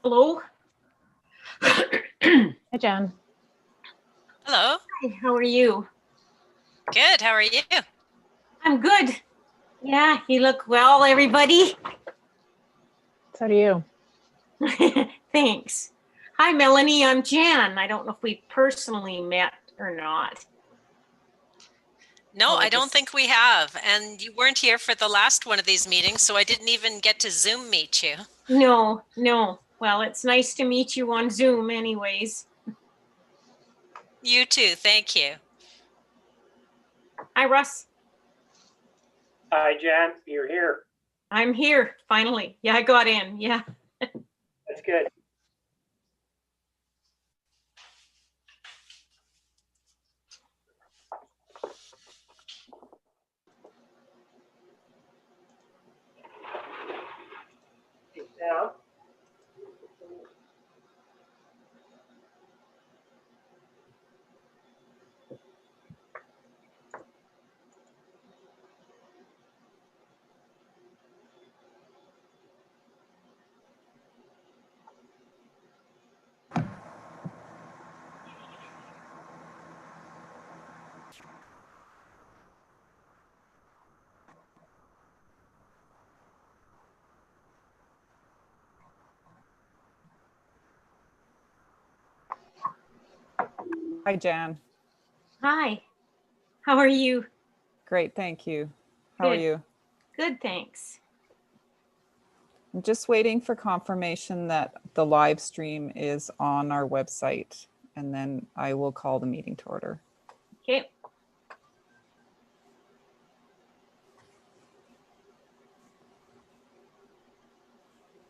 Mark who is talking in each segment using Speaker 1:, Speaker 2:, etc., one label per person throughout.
Speaker 1: Hello.
Speaker 2: Hi, Jen.
Speaker 3: Hello.
Speaker 1: Hi, how are you?
Speaker 3: Good. How are you?
Speaker 1: I'm good. Yeah, you look well, everybody.
Speaker 2: So do you.
Speaker 1: Thanks. Hi, Melanie. I'm Jan. I don't know if we personally met or not.
Speaker 3: No, I don't think we have. And you weren't here for the last one of these meetings, so I didn't even get to Zoom meet you.
Speaker 1: No. Well, it's nice to meet you on Zoom anyways.
Speaker 3: You too. Thank you.
Speaker 1: Hi, Russ.
Speaker 4: Hi, Jan. You're here.
Speaker 1: I'm here, finally. Yeah, I got in. Yeah.
Speaker 4: That's good. Yeah.
Speaker 2: Hi, Jan.
Speaker 1: Hi. How are you?
Speaker 2: Great, thank you. How are
Speaker 1: Good.
Speaker 2: you?
Speaker 1: Good, thanks.
Speaker 2: I'm just waiting for confirmation that the live stream is on our website, and then I will call the meeting to order.
Speaker 1: Okay.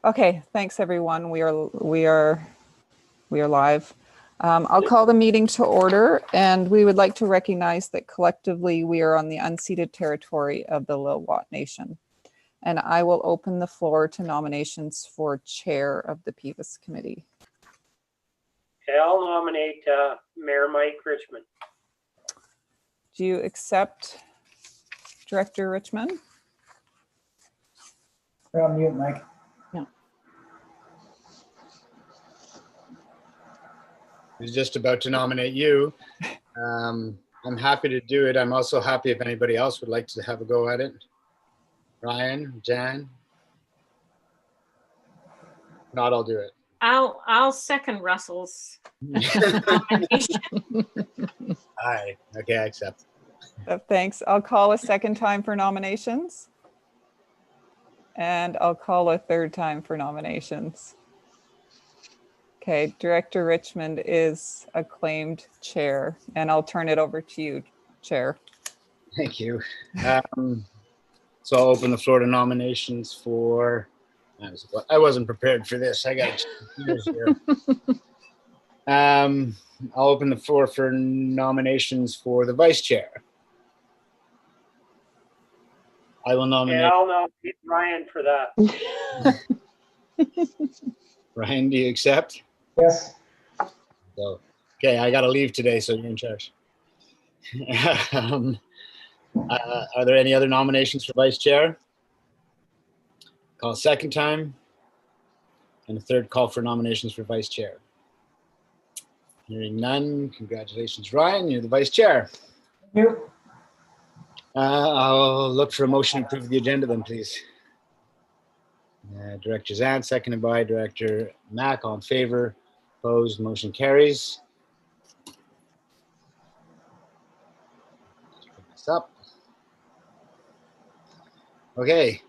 Speaker 2: Okay, thanks everyone. We are live. I'll call the meeting to order, and we would like to recognize that collectively we are on the unceded territory of the Lillooet Nation. And I will open the floor to nominations for chair of the PDCC committee.
Speaker 4: Okay, I'll nominate Mayor Mike Richmond.
Speaker 2: Do you accept Director Richmond?
Speaker 5: You're on mute, Mike.
Speaker 2: No.
Speaker 6: I was just about to nominate you. I'm happy to do it. I'm also happy if anybody else would like to have a go at it. Ryan, Jan? Not, I'll do it.
Speaker 1: I'll second Russell's nomination.
Speaker 6: Aye, okay, I accept.
Speaker 2: Thanks. I'll call a second time for nominations. And I'll call a third time for nominations. Okay, Director Richmond is acclaimed chair, and I'll turn it over to you, Chair.
Speaker 6: Thank you. So I'll open the floor to nominations for, I wasn't prepared for this. I got here. I'll open the floor for nominations for the vice chair. I will nominate.
Speaker 4: Yeah, I'll nominate Ryan for that.
Speaker 6: Ryan, do you accept?
Speaker 5: Yes.
Speaker 6: So, okay, I got to leave today, so you're in charge. Are there any other nominations for vice chair? Call a second time. And a third call for nominations for vice chair. Hearing none, congratulations, Ryan. You're the vice chair.
Speaker 5: Thank you.
Speaker 6: I'll look for a motion to approve the agenda then, please. Director Zant, seconded by Director Mack. All in favor? Opposed? Motion carries. Just put this up. Okay.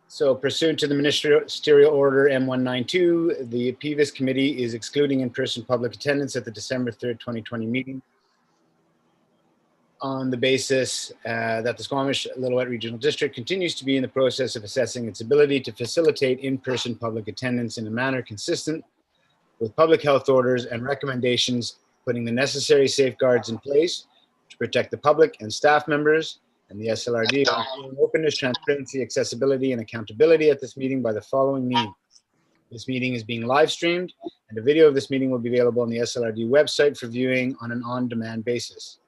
Speaker 6: So pursuant to the Ministerial Order M192, the PDCC committee is excluding in-person public attendance at the December 3rd, 2020 meeting on the basis that the Squamish-Lillooet Regional District continues to be in the process of assessing its ability to facilitate in-person public attendance in a manner consistent with public health orders and recommendations, putting the necessary safeguards in place to protect the public and staff members and the SLRD on openness, transparency, accessibility, and accountability at this meeting by the following means. This meeting is being live streamed, and a video of this meeting will be available on the SLRD website for viewing on an on-demand basis.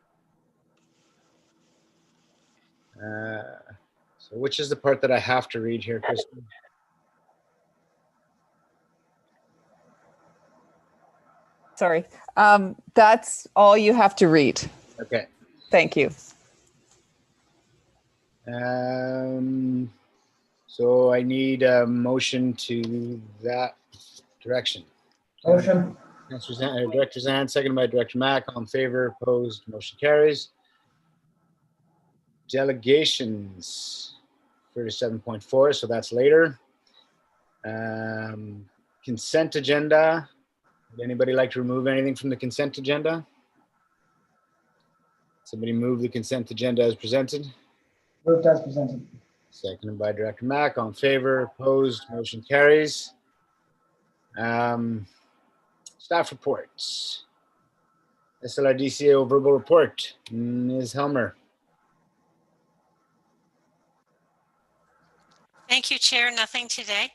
Speaker 6: So which is the part that I have to read here, Kristen?
Speaker 2: Sorry. That's all you have to read.
Speaker 6: Okay.
Speaker 2: Thank you.
Speaker 6: So I need a motion to that direction.
Speaker 5: Motion.
Speaker 6: Director Zan, seconded by Director Mack. All in favor, opposed, motion carries. Delegations, 37.4, so that's later. Consent agenda. Would anybody like to remove anything from the consent agenda? Somebody move the consent agenda as presented.
Speaker 5: Moved as presented.
Speaker 6: Seconded by Director Mack. All in favor, opposed, motion carries. Staff reports. SLRDCAO verbal report. Ms. Helmer.
Speaker 3: Thank you, Chair. Nothing today.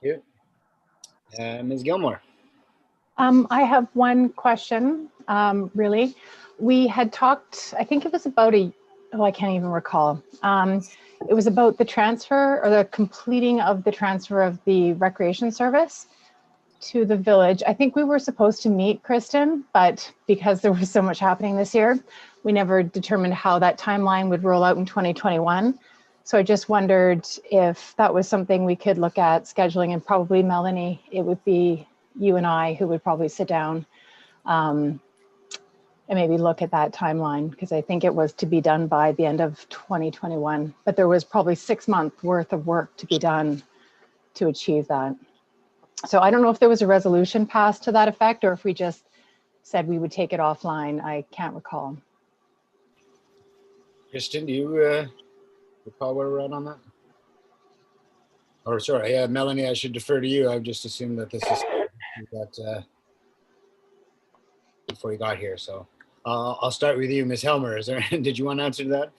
Speaker 6: Thank you. Ms. Gilmore.
Speaker 7: I have one question, really. We had talked, I think it was about I can't even recall. It was about the transfer or the completing of the transfer of the recreation service to the village. I think we were supposed to meet, Kristen, but because there was so much happening this year, we never determined how that timeline would roll out in 2021. So I just wondered if that was something we could look at scheduling, and probably Melanie, it would be you and I who would probably sit down and maybe look at that timeline, because I think it was to be done by the end of 2021, but there was probably 6 months worth of work to be done to achieve that. So I don't know if there was a resolution passed to that effect, or if we just said we would take it offline. I can't recall.
Speaker 6: Kristen, do you recall where we're at on that? Or sorry, Melanie, I should defer to you. I've just assumed that this is that before you got here. So I'll start with you, Ms. Helmer. Did you want to answer that?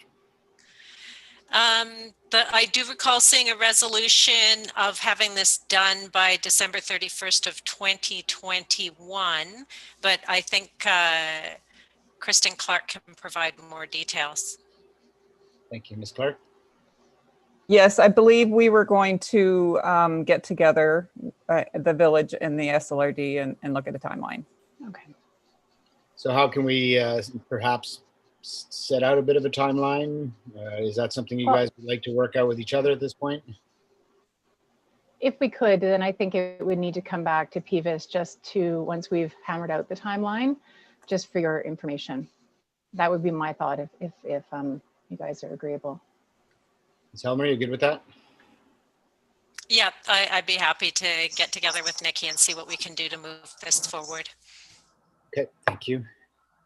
Speaker 3: I do recall seeing a resolution of having this done by December 31st of 2021, but I think Kristen Clark can provide more details.
Speaker 6: Thank you, Ms. Clark.
Speaker 2: Yes, I believe we were going to get together, the village and the SLRD, and look at a timeline.
Speaker 7: Okay.
Speaker 6: So how can we perhaps set out a bit of a timeline? Is that something you guys would like to work out with each other at this point?
Speaker 7: If we could, then I think it would need to come back to PVIS just to, once we've hammered out the timeline, just for your information. That would be my thought if you guys are agreeable.
Speaker 6: Ms. Helmer, you good with that?
Speaker 3: Yeah, I'd be happy to get together with Nikki and see what we can do to move this forward.
Speaker 6: Okay, thank you.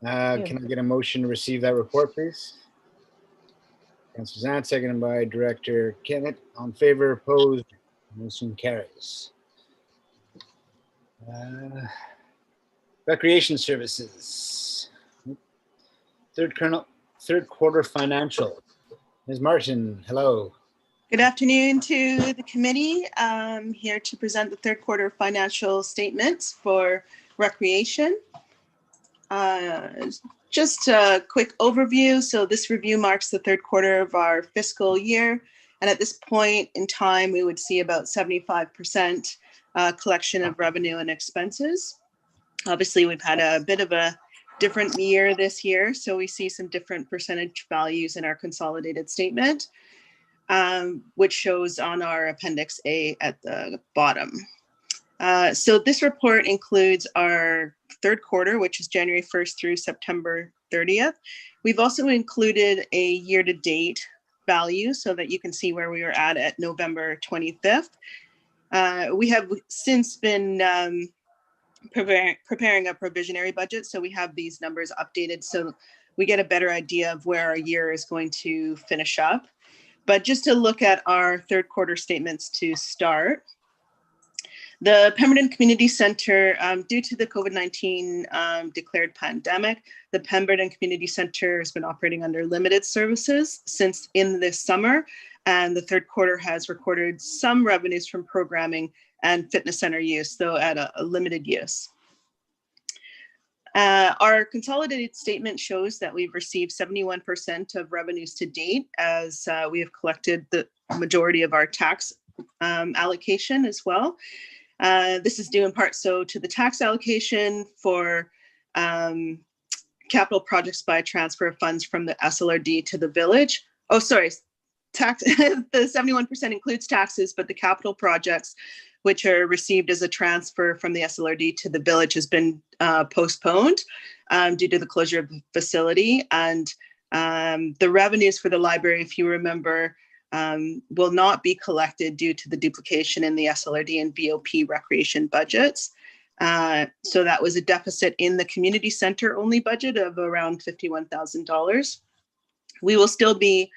Speaker 6: Can I get a motion to receive that report, please? Councilor Zant, seconded by Director Kennett. On favor, opposed, motion carries. Recreation services. Third quarter financial. Ms. Martin, hello.
Speaker 8: Good afternoon to the committee. I'm here to present the third quarter financial statements for recreation. Just a quick overview. So this review marks the third quarter of our fiscal year. And at this point in time, we would see about 75% collection of revenue and expenses. Obviously, we've had a bit of a different year this year. So we see some different percentage values in our consolidated statement, which shows on our Appendix A at the bottom. So this report includes our third quarter, which is January 1st through September 30th. We've also included a year-to-date value so that you can see where we were at November 25th. We have since been preparing a provisionary budget, so we have these numbers updated so we get a better idea of where our year is going to finish up. But just to look at our third quarter statements to start. The Pemberton Community Center, due to the COVID-19 declared pandemic, the Pemberton Community Center has been operating under limited services since in this summer, and the third quarter has recorded some revenues from programming and fitness center use, though at a limited use. Our consolidated statement shows that we've received 71% of revenues to date, as we have collected the majority of our tax allocation as well. This is due in part to the tax allocation for capital projects by transfer of funds from the SLRD to the village. Oh, sorry, tax. The 71% includes taxes, but the capital projects which are received as a transfer from the SLRD to the village has been postponed due to the closure of the facility. And the revenues for the library, if you remember, will not be collected due to the duplication in the SLRD and VOP recreation budgets. So that was a deficit in the community center only budget of around $51,000. We will still be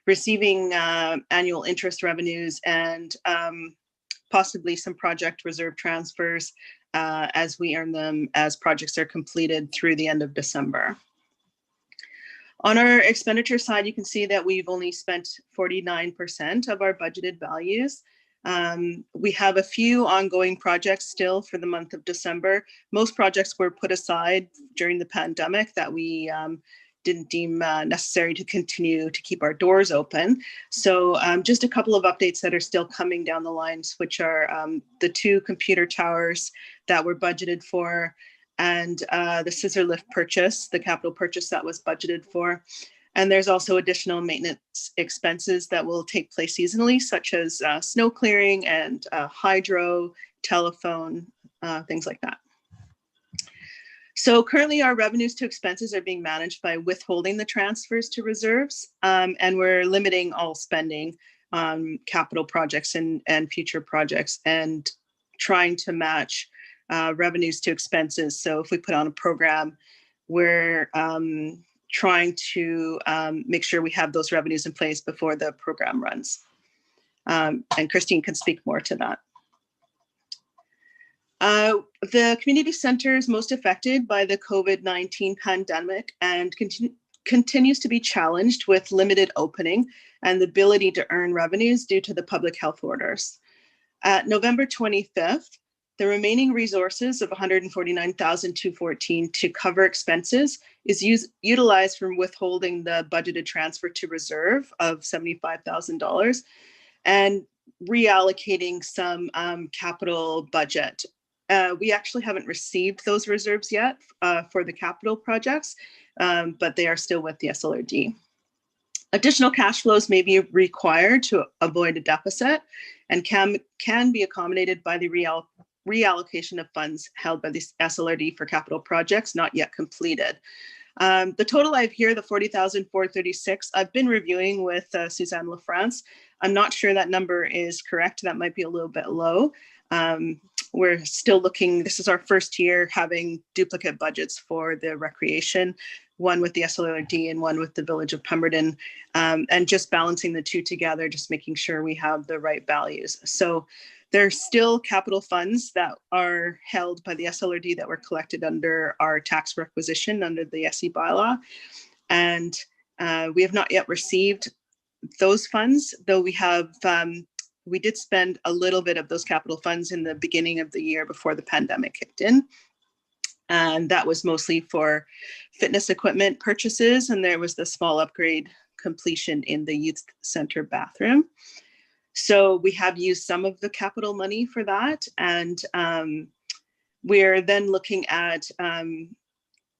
Speaker 8: receiving annual interest revenues and possibly some project reserve transfers as we earn them as projects are completed through the end of December. On our expenditure side, you can see that we've only spent 49% of our budgeted values. We have a few ongoing projects still for the month of December. Most projects were put aside during the pandemic that we didn't deem necessary to continue to keep our doors open. So just a couple of updates that are still coming down the lines, which are the 2 computer towers that were budgeted for, and the scissor lift purchase, the capital purchase that was budgeted for. And there's also additional maintenance expenses that will take place seasonally, such as snow clearing and hydro, telephone, things like that. So currently our revenues to expenses are being managed by withholding the transfers to reserves, and we're limiting all spending on capital projects and future projects and trying to match revenues to expenses. So if we put on a program, we're trying to make sure we have those revenues in place before the program runs. And Christine can speak more to that. The community center is most affected by the COVID-19 pandemic and continues to be challenged with limited opening and the ability to earn revenues due to the public health orders. At November 25th, the remaining resources of $149,214 to cover expenses is utilized from withholding the budgeted transfer to reserve of $75,000 and reallocating some capital budget. We actually haven't received those reserves yet for the capital projects, but they are still with the SLRD. Additional cash flows may be required to avoid a deficit and can be accommodated by the reallocation of funds held by the SLRD for capital projects not yet completed. The total I have here, the $40,436, I've been reviewing with Suzanne LaFrance. I'm not sure that number is correct. That might be a little bit low. We're still looking, this is our first year having duplicate budgets for the recreation, one with the SLRD and one with the Village of Pemberton, and just balancing the two together, just making sure we have the right values. So there's still capital funds that are held by the SLRD that were collected under our tax requisition under the SE bylaw. And we have not yet received those funds, though we have, we did spend a little bit of those capital funds in the beginning of the year before the pandemic kicked in. And that was mostly for fitness equipment purchases. And there was the small upgrade completion in the youth center bathroom. So we have used some of the capital money for that. And we're then looking at,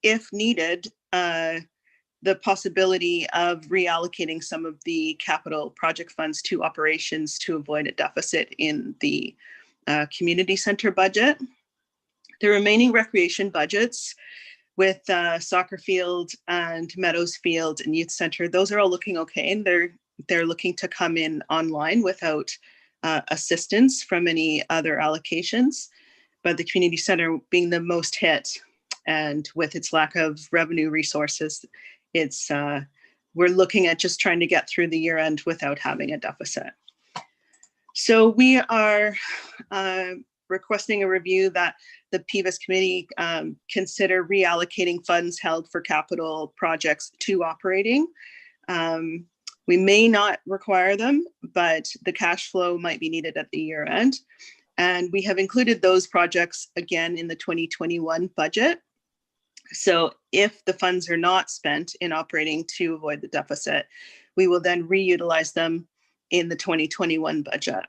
Speaker 8: if needed, the possibility of reallocating some of the capital project funds to operations to avoid a deficit in the community center budget. The remaining recreation budgets with soccer field and Meadows Field and youth center, those are all looking okay. And they're looking to come in online without assistance from any other allocations. But the community center being the most hit and with its lack of revenue resources, it's we're looking at just trying to get through the year end without having a deficit. So we are requesting a review that the PVIS committee consider reallocating funds held for capital projects to operating. We may not require them, but the cash flow might be needed at the year end. And we have included those projects again in the 2021 budget. So if the funds are not spent in operating to avoid the deficit, we will then reutilize them in the 2021 budget.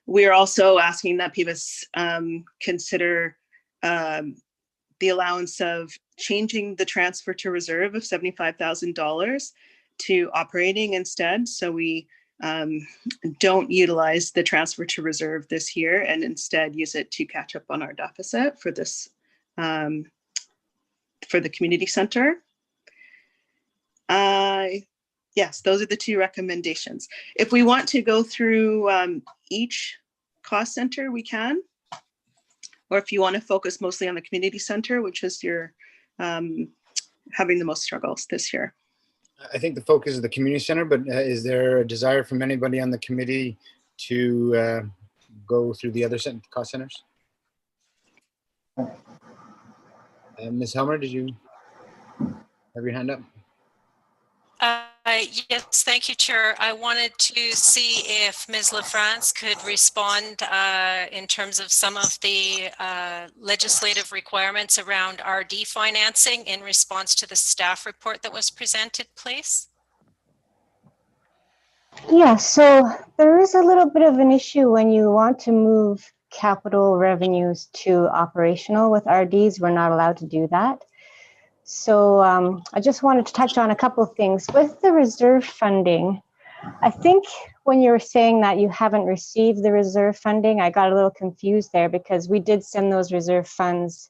Speaker 8: We are also asking that PBIS consider the allowance of changing the transfer to reserve of $75,000 to operating instead. So we don't utilize the transfer to reserve this year and instead use it to catch up on our deficit for this, for the community center. Yes, those are the two recommendations. If we want to go through each cost center, we can. Or if you want to focus mostly on the community center, which is your having the most struggles this year.
Speaker 6: I think the focus is the community center, but is there a desire from anybody on the committee to go through the other cost centers? Ms. Helmer, did you have your hand up?
Speaker 3: Yes, thank you, Chair. I wanted to see if Ms. LaFrance could respond in terms of some of the legislative requirements around RD financing in response to the staff report that was presented, please.
Speaker 9: Yeah, so there is a little bit of an issue when you want to move capital revenues to operational with RDs. We're not allowed to do that. So I just wanted to touch on a couple of things. With the reserve funding, I think when you were saying that you haven't received the reserve funding, I got a little confused there because we did send those reserve funds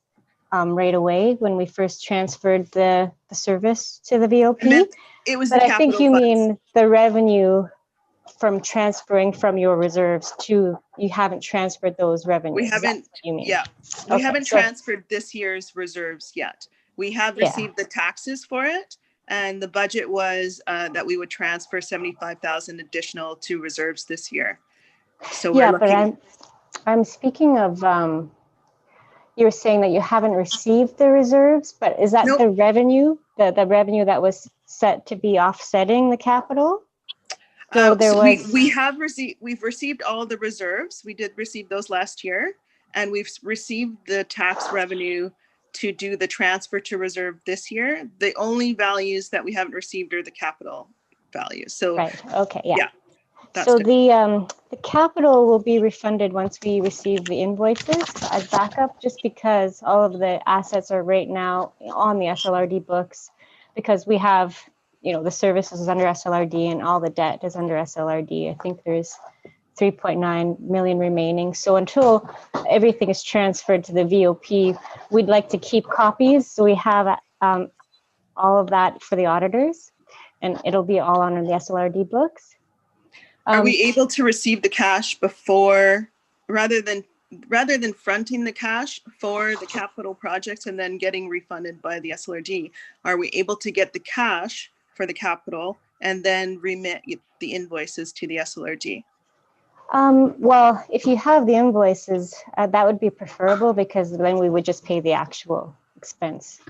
Speaker 9: right away when we first transferred the service to the VOP.
Speaker 8: It was
Speaker 9: but
Speaker 8: the
Speaker 9: I think you
Speaker 8: capital funds.
Speaker 9: mean the revenue from transferring from your reserves to, you haven't transferred those revenues.
Speaker 8: We haven't,
Speaker 9: you mean?
Speaker 8: yeah, we
Speaker 9: Okay,
Speaker 8: haven't
Speaker 9: so-
Speaker 8: transferred this year's reserves yet. We have
Speaker 9: Yeah.
Speaker 8: received the taxes for it, and the budget was that we would transfer 75,000 additional to reserves this year. So
Speaker 9: Yeah,
Speaker 8: we're
Speaker 9: but
Speaker 8: looking,
Speaker 9: I'm speaking of, you're saying that you haven't received the reserves, but is that
Speaker 8: Nope.
Speaker 9: the revenue, the revenue that was set to be offsetting the capital? So there was,
Speaker 8: we've received all the reserves. We did receive those last year, and we've received the tax revenue to do the transfer to reserve this year. The only values that we haven't received are the capital values. So
Speaker 9: right, okay, yeah.
Speaker 8: yeah, that's
Speaker 9: So
Speaker 8: good.
Speaker 9: the capital will be refunded once we receive the invoices as backup, just because all of the assets are right now on the SLRD books, because we have, the services is under SLRD and all the debt is under SLRD. I think there's 3.9 million remaining. So until everything is transferred to the VOP, we'd like to keep copies. So we have all of that for the auditors, and it'll be all on the SLRD books.
Speaker 8: Are we able to receive the cash before, rather than fronting the cash for the capital projects and then getting refunded by the SLRD? Are we able to get the cash for the capital and then remit the invoices to the SLRD?
Speaker 9: Well, if you have the invoices, that would be preferable, because then we would just pay the actual expense,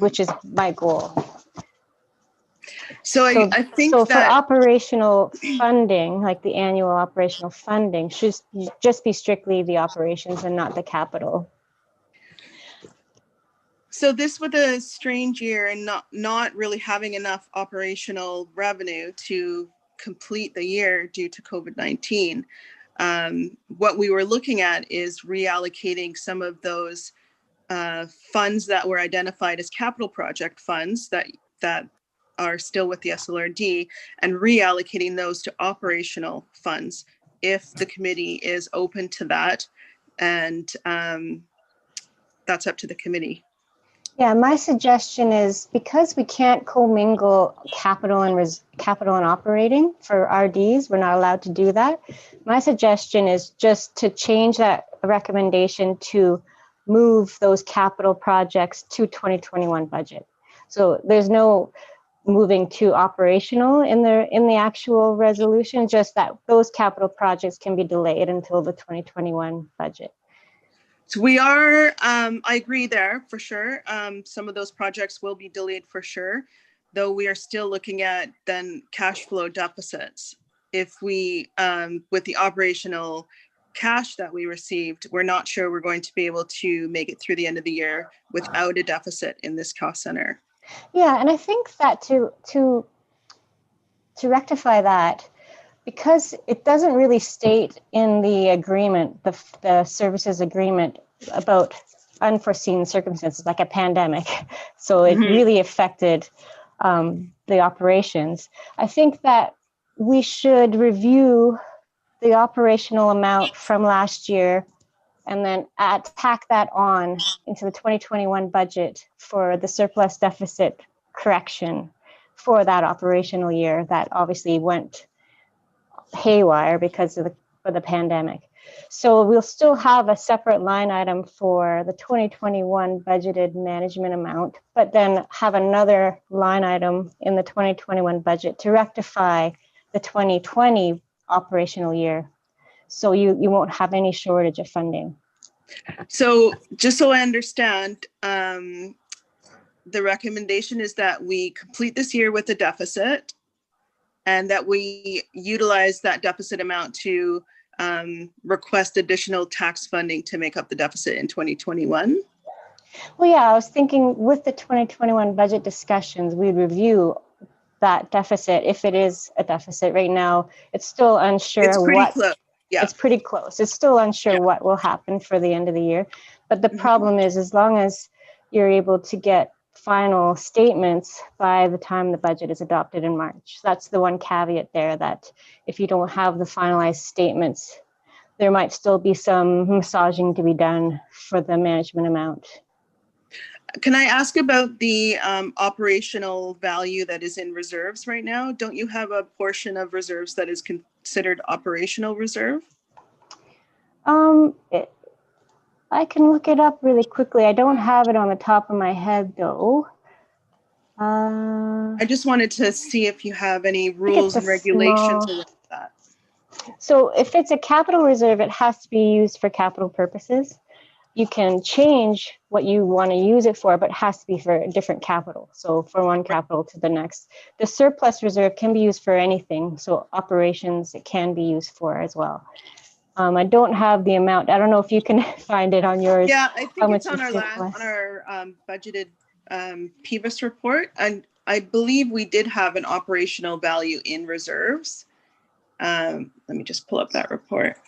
Speaker 9: which is my goal.
Speaker 8: So I think
Speaker 9: so
Speaker 8: that
Speaker 9: for operational funding, like the annual operational funding, should just be strictly the operations and not the capital.
Speaker 8: So this was a strange year and not really having enough operational revenue to complete the year due to COVID-19. What we were looking at is reallocating some of those funds that were identified as capital project funds that are still with the SLRD, and reallocating those to operational funds if the committee is open to that. And that's up to the committee.
Speaker 9: Yeah, my suggestion is, because we can't commingle capital and operating for RDs, we're not allowed to do that. My suggestion is just to change that recommendation to move those capital projects to 2021 budget. So there's no moving to operational in the actual resolution, just that those capital projects can be delayed until the 2021 budget.
Speaker 8: So we are, I agree there for sure. Some of those projects will be delayed for sure, though we are still looking at then cash flow deficits. If we, with the operational cash that we received, we're not sure we're going to be able to make it through the end of the year without a deficit in this cost center.
Speaker 9: Yeah, and I think that to rectify that, because it doesn't really state in the agreement, the services agreement, about unforeseen circumstances like a pandemic. So it really affected the operations. I think that we should review the operational amount from last year and then tack that on into the 2021 budget for the surplus deficit correction for that operational year that obviously went haywire because of the pandemic. So we'll still have a separate line item for the 2021 budgeted management amount, but then have another line item in the 2021 budget to rectify the 2020 operational year. So you won't have any shortage of funding.
Speaker 8: So just so I understand, the recommendation is that we complete this year with a deficit and that we utilize that deficit amount to request additional tax funding to make up the deficit in 2021.
Speaker 9: Well, yeah, I was thinking with the 2021 budget discussions, we'd review that deficit if it is a deficit. Right now, it's still unsure
Speaker 8: It's pretty
Speaker 9: what.
Speaker 8: close. Yeah.
Speaker 9: It's pretty close. It's still unsure what will happen for the end of the year. But the problem is, as long as you're able to get final statements by the time the budget is adopted in March. That's the one caveat there, that if you don't have the finalized statements, there might still be some massaging to be done for the management amount.
Speaker 8: Can I ask about the operational value that is in reserves right now? Don't you have a portion of reserves that is considered operational reserve?
Speaker 9: I can look it up really quickly. I don't have it on the top of my head though.
Speaker 8: I just wanted to see if you have any rules and regulations around that.
Speaker 9: So if it's a capital reserve, it has to be used for capital purposes. You can change what you want to use it for, but it has to be for a different capital. So from one capital to the next. The surplus reserve can be used for anything. So operations, it can be used for as well. I don't have the amount. I don't know if you can find it on yours.
Speaker 8: Yeah, I think it's on our budgeted PVIS report. And I believe we did have an operational value in reserves. Let me just pull up that report.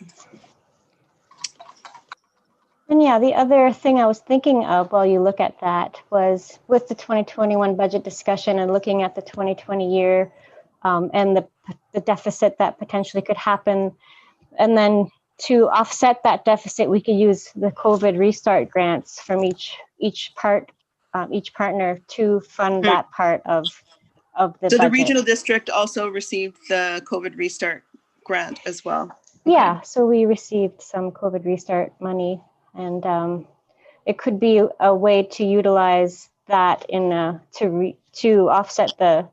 Speaker 9: And yeah, the other thing I was thinking of while you look at that was with the 2021 budget discussion and looking at the 2020 year and the deficit that potentially could happen. And then to offset that deficit, we could use the COVID restart grants from each partner to fund that part of the budget.
Speaker 8: So the regional district also received the COVID restart grant as well.
Speaker 9: Yeah, so we received some COVID restart money, and it could be a way to utilize that to offset the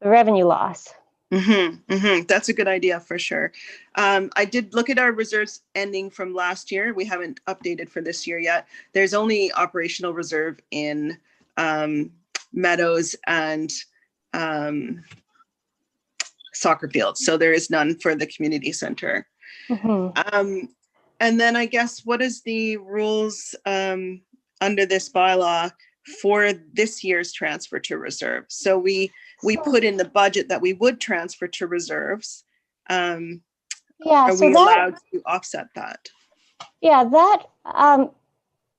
Speaker 9: revenue loss.
Speaker 8: That's a good idea for sure. I did look at our reserves ending from last year. We haven't updated for this year yet. There's only operational reserve in meadows and soccer fields. So there is none for the community center. And then I guess, what is the rules under this bylaw for this year's transfer to reserve? So we put in the budget that we would transfer to reserves. Are we allowed to offset that?
Speaker 9: Yeah, that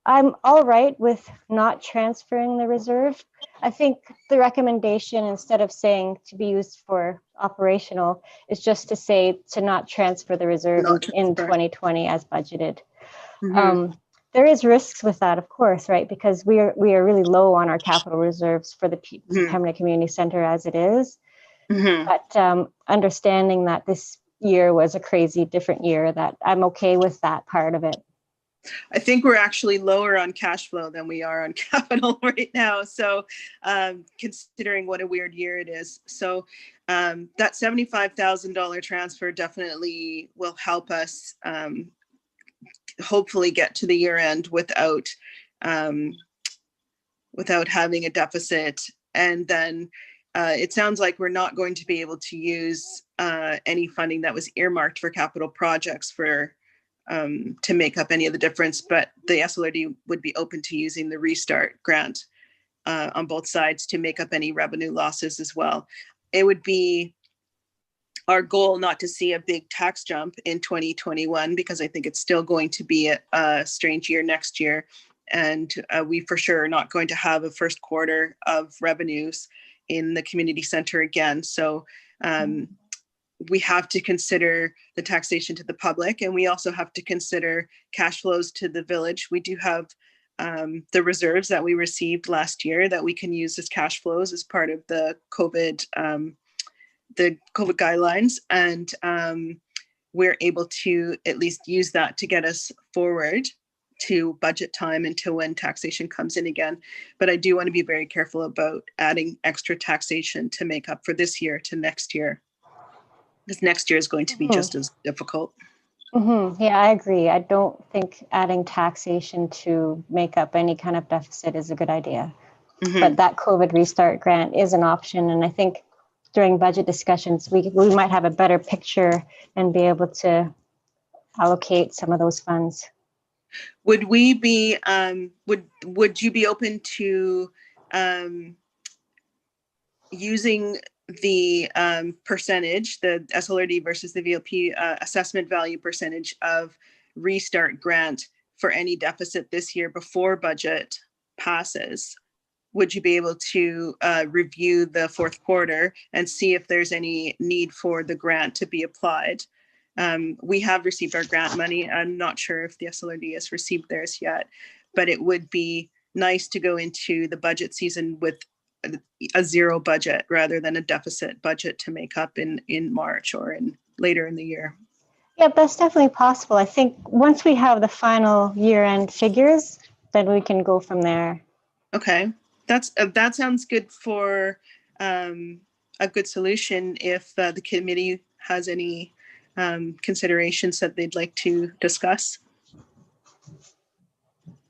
Speaker 9: I'm all right with not transferring the reserve. I think the recommendation, instead of saying to be used for operational, is just to say to not transfer the reserve in 2020 as budgeted. There is risks with that, of course, right? Because we are really low on our capital reserves for the Pemberton Community Center as it is. But understanding that this year was a crazy different year, that I'm okay with that part of it.
Speaker 8: I think we're actually lower on cash flow than we are on capital right now. So considering what a weird year it is. So that $75,000 transfer definitely will help us hopefully get to the year end without having a deficit. And then it sounds like we're not going to be able to use any funding that was earmarked for capital projects to make up any of the difference, but the SLRD would be open to using the restart grant on both sides to make up any revenue losses as well. It would be our goal not to see a big tax jump in 2021, because I think it's still going to be a strange year next year. And we for sure are not going to have a first quarter of revenues in the community center again. So we have to consider the taxation to the public, and we also have to consider cash flows to the village. We do have the reserves that we received last year that we can use as cash flows as part of the COVID guidelines. And we're able to at least use that to get us forward to budget time until when taxation comes in again. But I do want to be very careful about adding extra taxation to make up for this year to next year, because next year is going to be just as difficult.
Speaker 9: Yeah, I agree. I don't think adding taxation to make up any kind of deficit is a good idea. But that COVID restart grant is an option. And I think during budget discussions, we might have a better picture and be able to allocate some of those funds.
Speaker 8: Would we be, would you be open to using the percentage, the SLRD versus the VLP assessment value percentage of restart grant for any deficit this year before budget passes? Would you be able to review the fourth quarter and see if there's any need for the grant to be applied? We have received our grant money. I'm not sure if the SLRD has received theirs yet, but it would be nice to go into the budget season with a zero budget rather than a deficit budget to make up in March or later in the year.
Speaker 9: Yeah, that's definitely possible. I think once we have the final year-end figures, then we can go from there.
Speaker 8: Okay, that sounds good for a good solution. If the committee has any considerations that they'd like to discuss.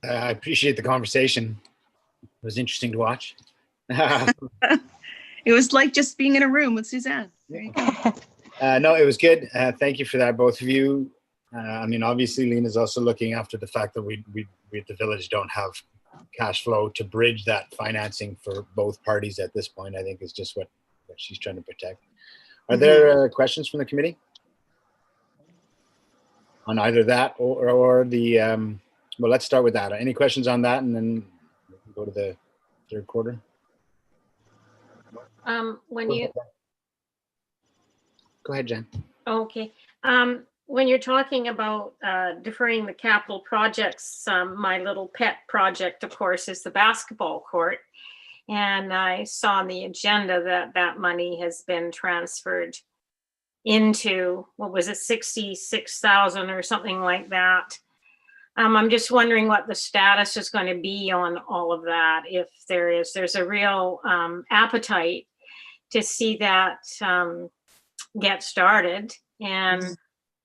Speaker 6: I appreciate the conversation. It was interesting to watch.
Speaker 8: It was like just being in a room with Suzanne. There you go.
Speaker 6: No, it was good. Thank you for that, both of you. I mean, obviously, Lena's also looking after the fact that we at the village don't have cash flow to bridge that financing for both parties at this point. I think is just what she's trying to protect. Are there questions from the committee on either that or the? Well, let's start with that. Any questions on that, and then we can go to the third quarter.
Speaker 1: When you
Speaker 6: go ahead, Jen.
Speaker 1: Okay. When you're talking about deferring the capital projects, my little pet project, of course, is the basketball court. And I saw on the agenda that money has been transferred into, what was it, 66,000 or something like that. I'm just wondering what the status is going to be on all of that. If there's a real appetite to see that get started. And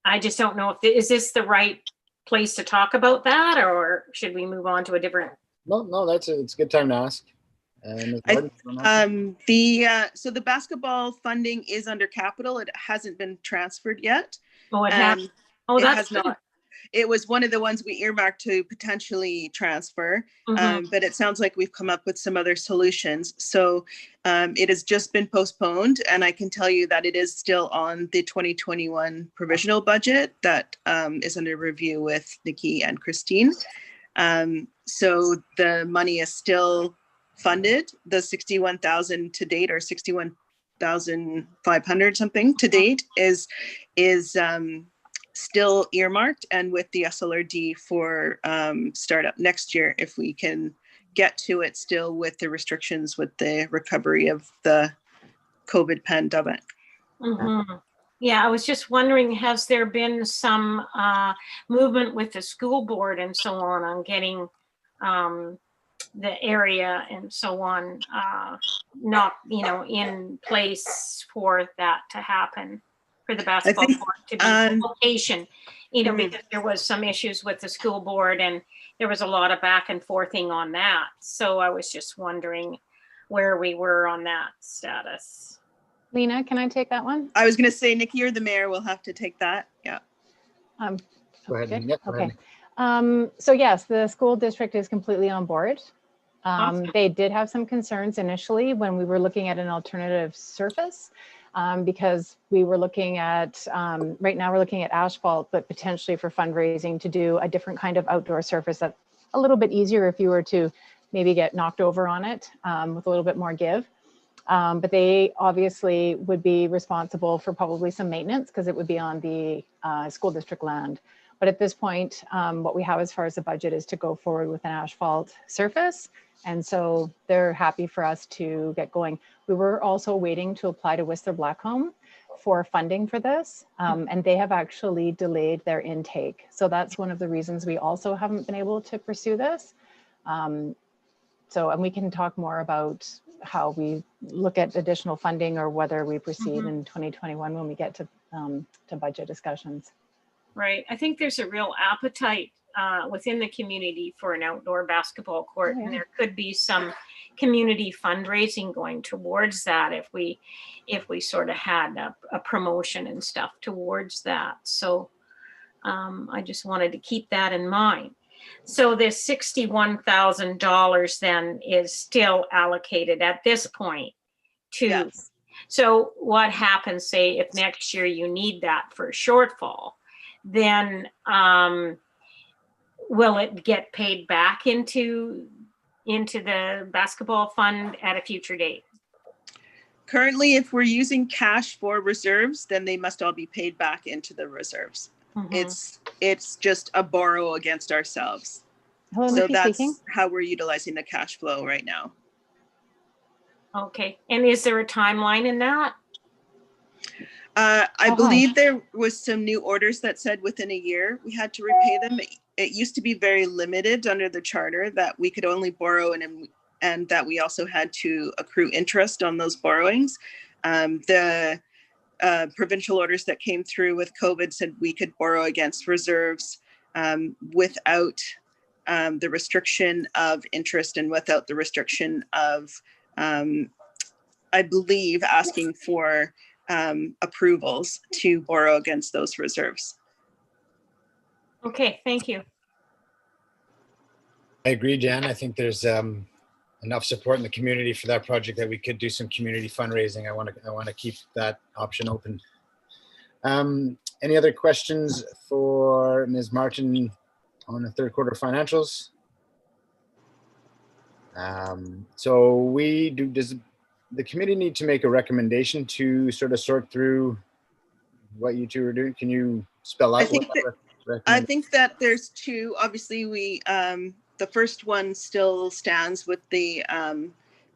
Speaker 1: I just don't know is this the right place to talk about that, or should we move on to a different?
Speaker 6: No, it's a good time to ask.
Speaker 8: So the basketball funding is under capital. It hasn't been transferred yet.
Speaker 1: Oh, it has. Oh,
Speaker 8: it
Speaker 1: that's
Speaker 8: has
Speaker 1: good.
Speaker 8: not. It was one of the ones we earmarked to potentially transfer, but it sounds like we've come up with some other solutions. So it has just been postponed, and I can tell you that it is still on the 2021 provisional budget that is under review with Nikki and Christine. So the money is still funded. The 61,000 to date, or 61,500 something to date, is still earmarked and with the SLRD for startup next year, if we can get to it still with the restrictions with the recovery of the COVID pandemic.
Speaker 1: Yeah, I was just wondering, has there been some movement with the school board and so on getting the area and so on not, in place for that to happen? For the basketball court to be the location, because there was some issues with the school board and there was a lot of back and forthing on that. So I was just wondering where we were on that status.
Speaker 7: Lena, can I take that one?
Speaker 8: I was going to say, Nikki or the mayor will have to take that. Yeah.
Speaker 6: Go ahead.
Speaker 7: Okay.
Speaker 6: Yep, go ahead.
Speaker 7: So yes, the school district is completely on board
Speaker 1: Awesome.
Speaker 7: They did have some concerns initially when we were looking at an alternative surface, because we were looking at, right now we're looking at asphalt, but potentially for fundraising to do a different kind of outdoor surface that's a little bit easier if you were to maybe get knocked over on it, with a little bit more give. But they obviously would be responsible for probably some maintenance because it would be on the school district land. But at this point, what we have as far as the budget is to go forward with an asphalt surface. And so they're happy for us to get going. We were also waiting to apply to Whistler Blackcomb for funding for this. And they have actually delayed their intake. So that's one of the reasons we also haven't been able to pursue this. And we can talk more about how we look at additional funding or whether we proceed in 2021 when we get to budget discussions.
Speaker 1: Right. I think there's a real appetite within the community for an outdoor basketball court. And there could be some community fundraising going towards that if we sort of had a promotion and stuff towards that. So I just wanted to keep that in mind. So this $61,000 then is still allocated at this point to,
Speaker 8: Yes.
Speaker 1: So what happens, say, if next year you need that for a shortfall, then will it get paid back into the basketball fund at a future date?
Speaker 8: Currently, if we're using cash for reserves, then they must all be paid back into the reserves. It's just a borrow against ourselves.
Speaker 7: Hello,
Speaker 8: So
Speaker 7: Nikki
Speaker 8: that's
Speaker 7: speaking.
Speaker 8: how we're utilizing the cash flow right now.
Speaker 1: Okay. And is there a timeline in that?
Speaker 8: I believe there was some new orders that said within a year we had to repay them. It used to be very limited under the charter that we could only borrow and that we also had to accrue interest on those borrowings. The provincial orders that came through with COVID said we could borrow against reserves without the restriction of interest and without the restriction of, I believe, asking for approvals to borrow against those reserves.
Speaker 1: Okay, thank you.
Speaker 6: I agree, Jan. I think there's enough support in the community for that project that we could do some community fundraising. I want to keep that option open. Any other questions for Ms. Martin on the third quarter financials? So does the committee need to make a recommendation to sort of sort through what you two are doing? Can you spell out?
Speaker 8: I think that there's two. Obviously, the first one still stands with the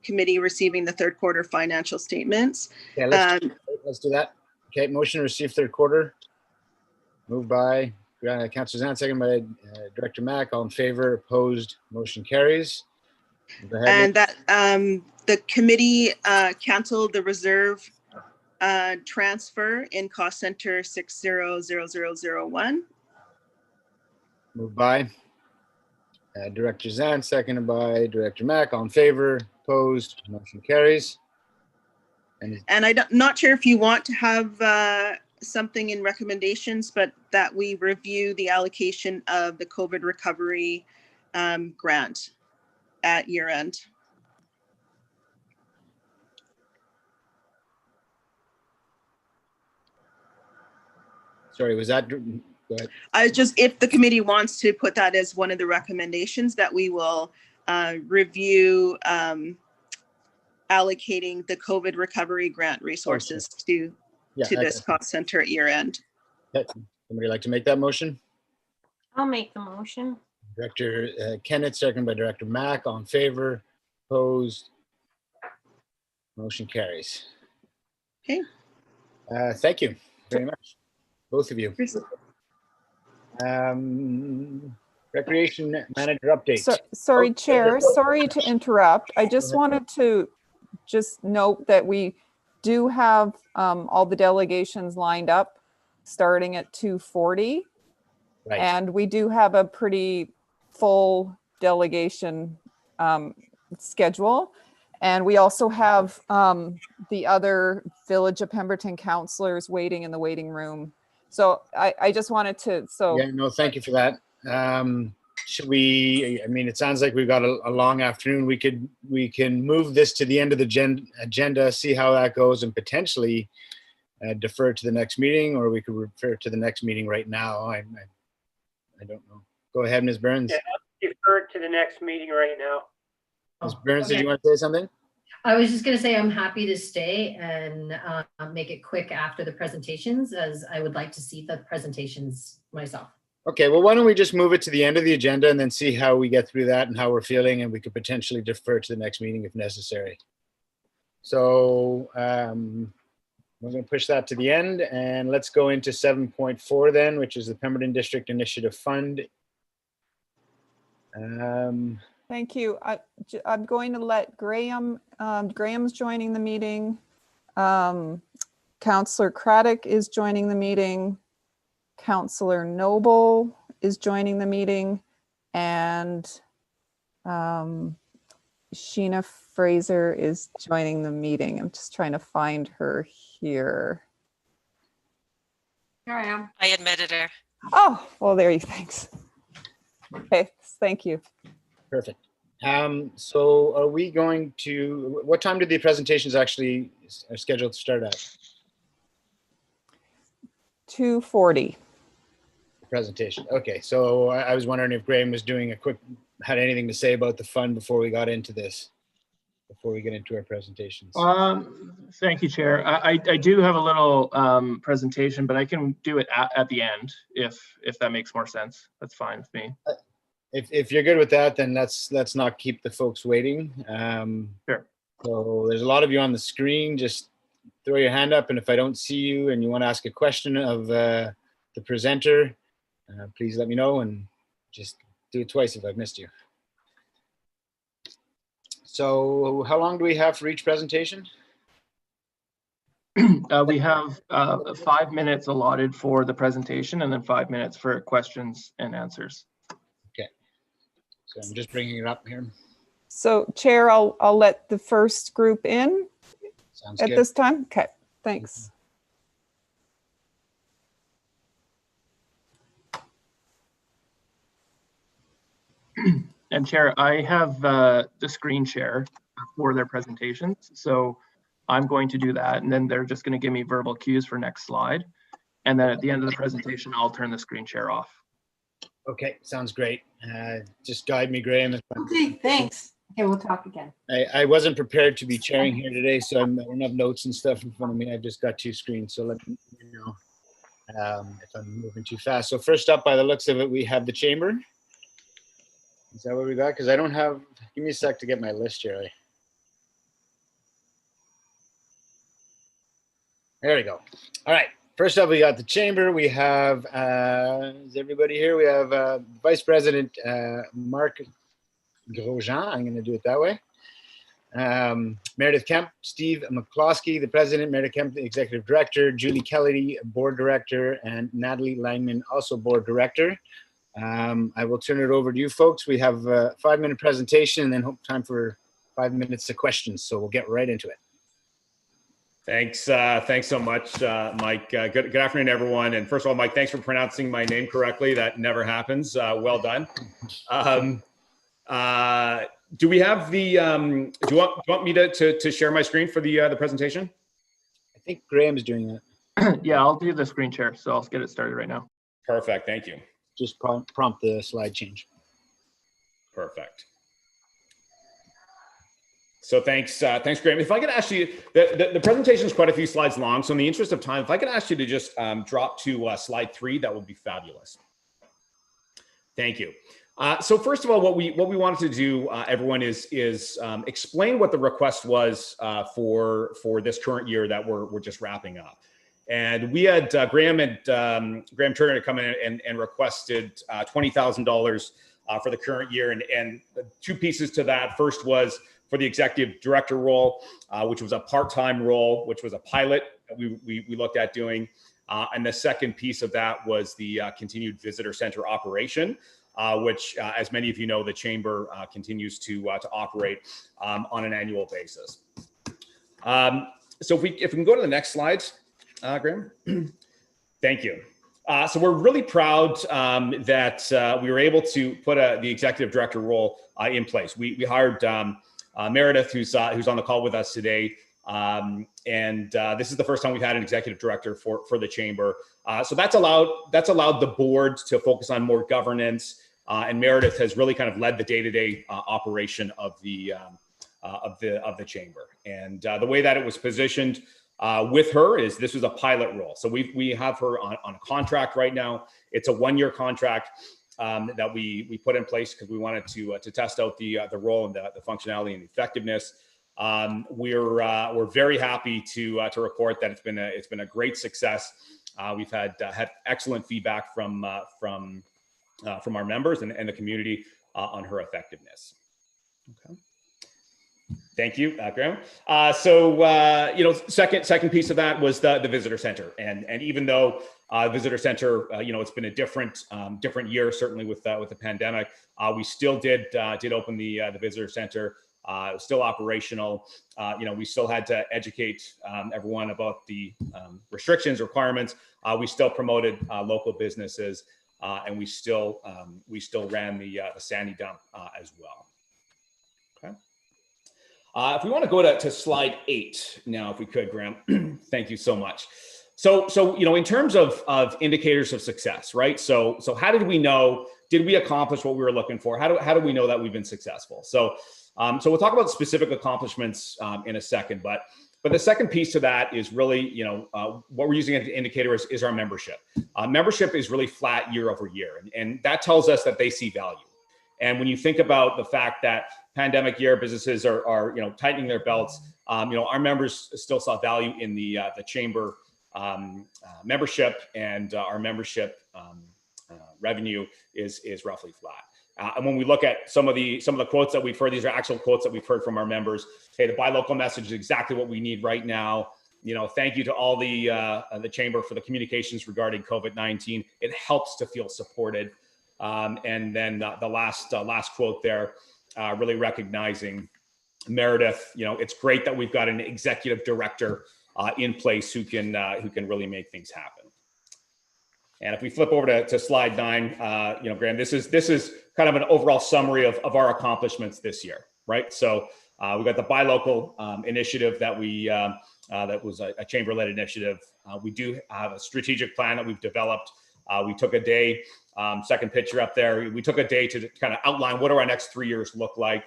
Speaker 8: committee receiving the third quarter financial statements.
Speaker 6: Okay, let's do that. Okay, motion to receive third quarter. Moved by Councillor Zan, second by Director Mack. All in favor, opposed, motion carries. Go ahead,
Speaker 8: And that the committee canceled the reserve transfer in cost center 600001.
Speaker 6: moved by Director Zan, seconded by Director Mack. All in favor, opposed, motion carries.
Speaker 8: And I'm not sure if you want to have something in recommendations, but that we review the allocation of the COVID recovery grant at year end.
Speaker 6: Sorry, was that? Go ahead.
Speaker 8: If the committee wants to put that as one of the recommendations, that we will review allocating the COVID recovery grant resources to this cost center at year end.
Speaker 6: Okay. Somebody like to make that motion?
Speaker 1: I'll make the motion.
Speaker 6: Director Kenneth, second by Director Mack. All in favor, opposed, motion carries.
Speaker 8: Okay.
Speaker 6: Thank you very much, both of you. Recreation manager update.
Speaker 2: Sorry, Chair, sorry to interrupt. I just wanted to note that we do have all the delegations lined up starting at 2:40.
Speaker 6: Right.
Speaker 2: And we do have a pretty full delegation schedule. And we also have the other Village of Pemberton councillors waiting in the waiting room. So I just wanted to,
Speaker 6: Yeah, no, thank you for that. should we, I mean, it sounds like we've got a long afternoon. We can move this to the end of the agenda, see how that goes, and potentially defer to the next meeting, or we could refer to the next meeting right now. I don't know. Go ahead, Ms. Burns.
Speaker 4: Yeah, defer to the next meeting right now.
Speaker 6: Ms. Burns, did
Speaker 10: Okay.
Speaker 6: you want to say something?
Speaker 10: I was just going to say I'm happy to stay and make it quick after the presentations, as I would like to see the presentations myself.
Speaker 6: Okay, well, why don't we just move it to the end of the agenda and then see how we get through that and how we're feeling, and we could potentially defer to the next meeting if necessary. So we're going to push that to the end, and let's go into 7.4 then, which is the Pemberton District Initiative Fund.
Speaker 2: Thank you. I'm going to let Graham, Graham's joining the meeting. Councillor Craddock is joining the meeting. Councillor Noble is joining the meeting, and Sheena Fraser is joining the meeting. I'm just trying to find her here.
Speaker 10: Here I am.
Speaker 3: I admitted her.
Speaker 2: Oh, well, there you, thanks. Okay, thank you.
Speaker 6: Perfect. So are we going to, what time did the presentations actually are scheduled to start at?
Speaker 2: 2:40.
Speaker 6: Presentation. Okay, so I was wondering if Graham was doing had anything to say about the fund before we got into this, before we get into our presentations.
Speaker 11: Thank you, Chair. I do have a little presentation, but I can do it at the end if that makes more sense. That's fine with me.
Speaker 6: If you're good with that, then let's not keep the folks waiting.
Speaker 11: Sure.
Speaker 6: So there's a lot of you on the screen. Just throw your hand up, and if I don't see you and you want to ask a question of the presenter, please let me know, and just do it twice if I've missed you. So how long do we have for each presentation?
Speaker 11: We have 5 minutes allotted for the presentation, and then 5 minutes for questions and answers.
Speaker 6: Okay. So I'm just bringing it up here.
Speaker 2: So Chair, I'll let the first group in.
Speaker 6: Sounds
Speaker 2: At
Speaker 6: good.
Speaker 2: this time. Okay, thanks.
Speaker 11: And Chair, I have the screen share for their presentations. So I'm going to do that, and then they're just going to give me verbal cues for next slide. And then at the end of the presentation, I'll turn the screen share off.
Speaker 6: Okay, sounds great. Just guide me, Graham.
Speaker 10: Okay, thanks. Okay, we'll talk again.
Speaker 6: I wasn't prepared to be chairing here today, so I don't have notes and stuff in front of me. I've just got 2 screens, so let me know if I'm moving too fast. So first up, by the looks of it, we have the chamber. Is that what we got? Because I don't have, give me a sec to get my list here. There we go. All right. First up, we got the chamber. We have, is everybody here? We have Vice President Mark Grosjean. I'm going to do it that way. Meredith Kemp, Steve McCloskey, the President, Meredith Kemp, the Executive Director, Julie Kelly, Board Director, and Natalie Langman, also Board Director. I will turn it over to you folks. We have a 5-minute presentation and then time for 5 minutes of questions. So we'll get right into it.
Speaker 12: Thanks. Thanks so much, Mike. Good afternoon, everyone. And first of all, Mike, thanks for pronouncing my name correctly. That never happens. Well done. Do we have the, do you want me to share my screen for the presentation?
Speaker 6: I think Graham's doing that.
Speaker 11: Yeah, I'll do the screen share. So I'll get it started right now.
Speaker 12: Perfect. Thank you.
Speaker 6: Just prompt the slide change.
Speaker 12: Perfect. So thanks, Graham. If I could ask you, the presentation is quite a few slides long. So in the interest of time, if I could ask you to just drop to slide 3, that would be fabulous. Thank you. So first of all, what we wanted to do, everyone, is explain what the request was for this current year that we're just wrapping up. And we had Graham Turner to come in and requested $20,000 for the current year, and 2 pieces to that. First was for the executive director role, which was a part-time role, which was a pilot that we looked at doing. And the second piece of that was the continued visitor center operation, which, as many of you know, the chamber continues to operate on an annual basis. So if we can go to the next slide, Graham. Thank you. So we're really proud that we were able to put the executive director role in place. We hired Meredith, who's on the call with us today. This is the first time we've had an executive director for the chamber. So that's allowed the board to focus on more governance. And Meredith has really kind of led the day-to-day operation of the chamber. And the way that it was positioned with her is this was a pilot role. So we have her on a contract right now. It's a 1-year contract that we put in place because we wanted to test out the role and the functionality and effectiveness. We're very happy to report that it's been a great success. We've had excellent feedback from our members and the community on her effectiveness. Okay. Thank you, Graham. Second piece of that was the visitor center, and even though visitor center, it's been a different year, certainly with the pandemic, we still did open the visitor center. It was still operational. We still had to educate everyone about the restrictions, requirements. We still promoted local businesses, and we still ran the Sandy dump as well. Okay. If we want to go to slide 8 now, if we could, Graham, thank you so much. So in terms of indicators of success, right? So how did we know? Did we accomplish what we were looking for? How do we know that we've been successful? So we'll talk about specific accomplishments in a second, but the second piece to that is really, what we're using as an indicator is our membership. Membership is really flat year over year, and that tells us that they see value. And when you think about the fact that pandemic year businesses are tightening their belts, our members still saw value in the chamber membership, and our membership revenue is roughly flat. And when we look at some of the quotes that we've heard, these are actual quotes that we've heard from our members. Hey, the buy local message is exactly what we need right now. Thank you to all the chamber for the communications regarding COVID-19. It helps to feel supported. And then the last quote there, really recognizing Meredith. It's great that we've got an executive director in place who can really make things happen. And if we flip over to slide 9, Graham, this is kind of an overall summary of our accomplishments this year, right? So we've got the buy local initiative that was a chamber-led initiative. We do have a strategic plan that we've developed. We took a day, second picture up there. We took a day to kind of outline what do our next 3 years look like.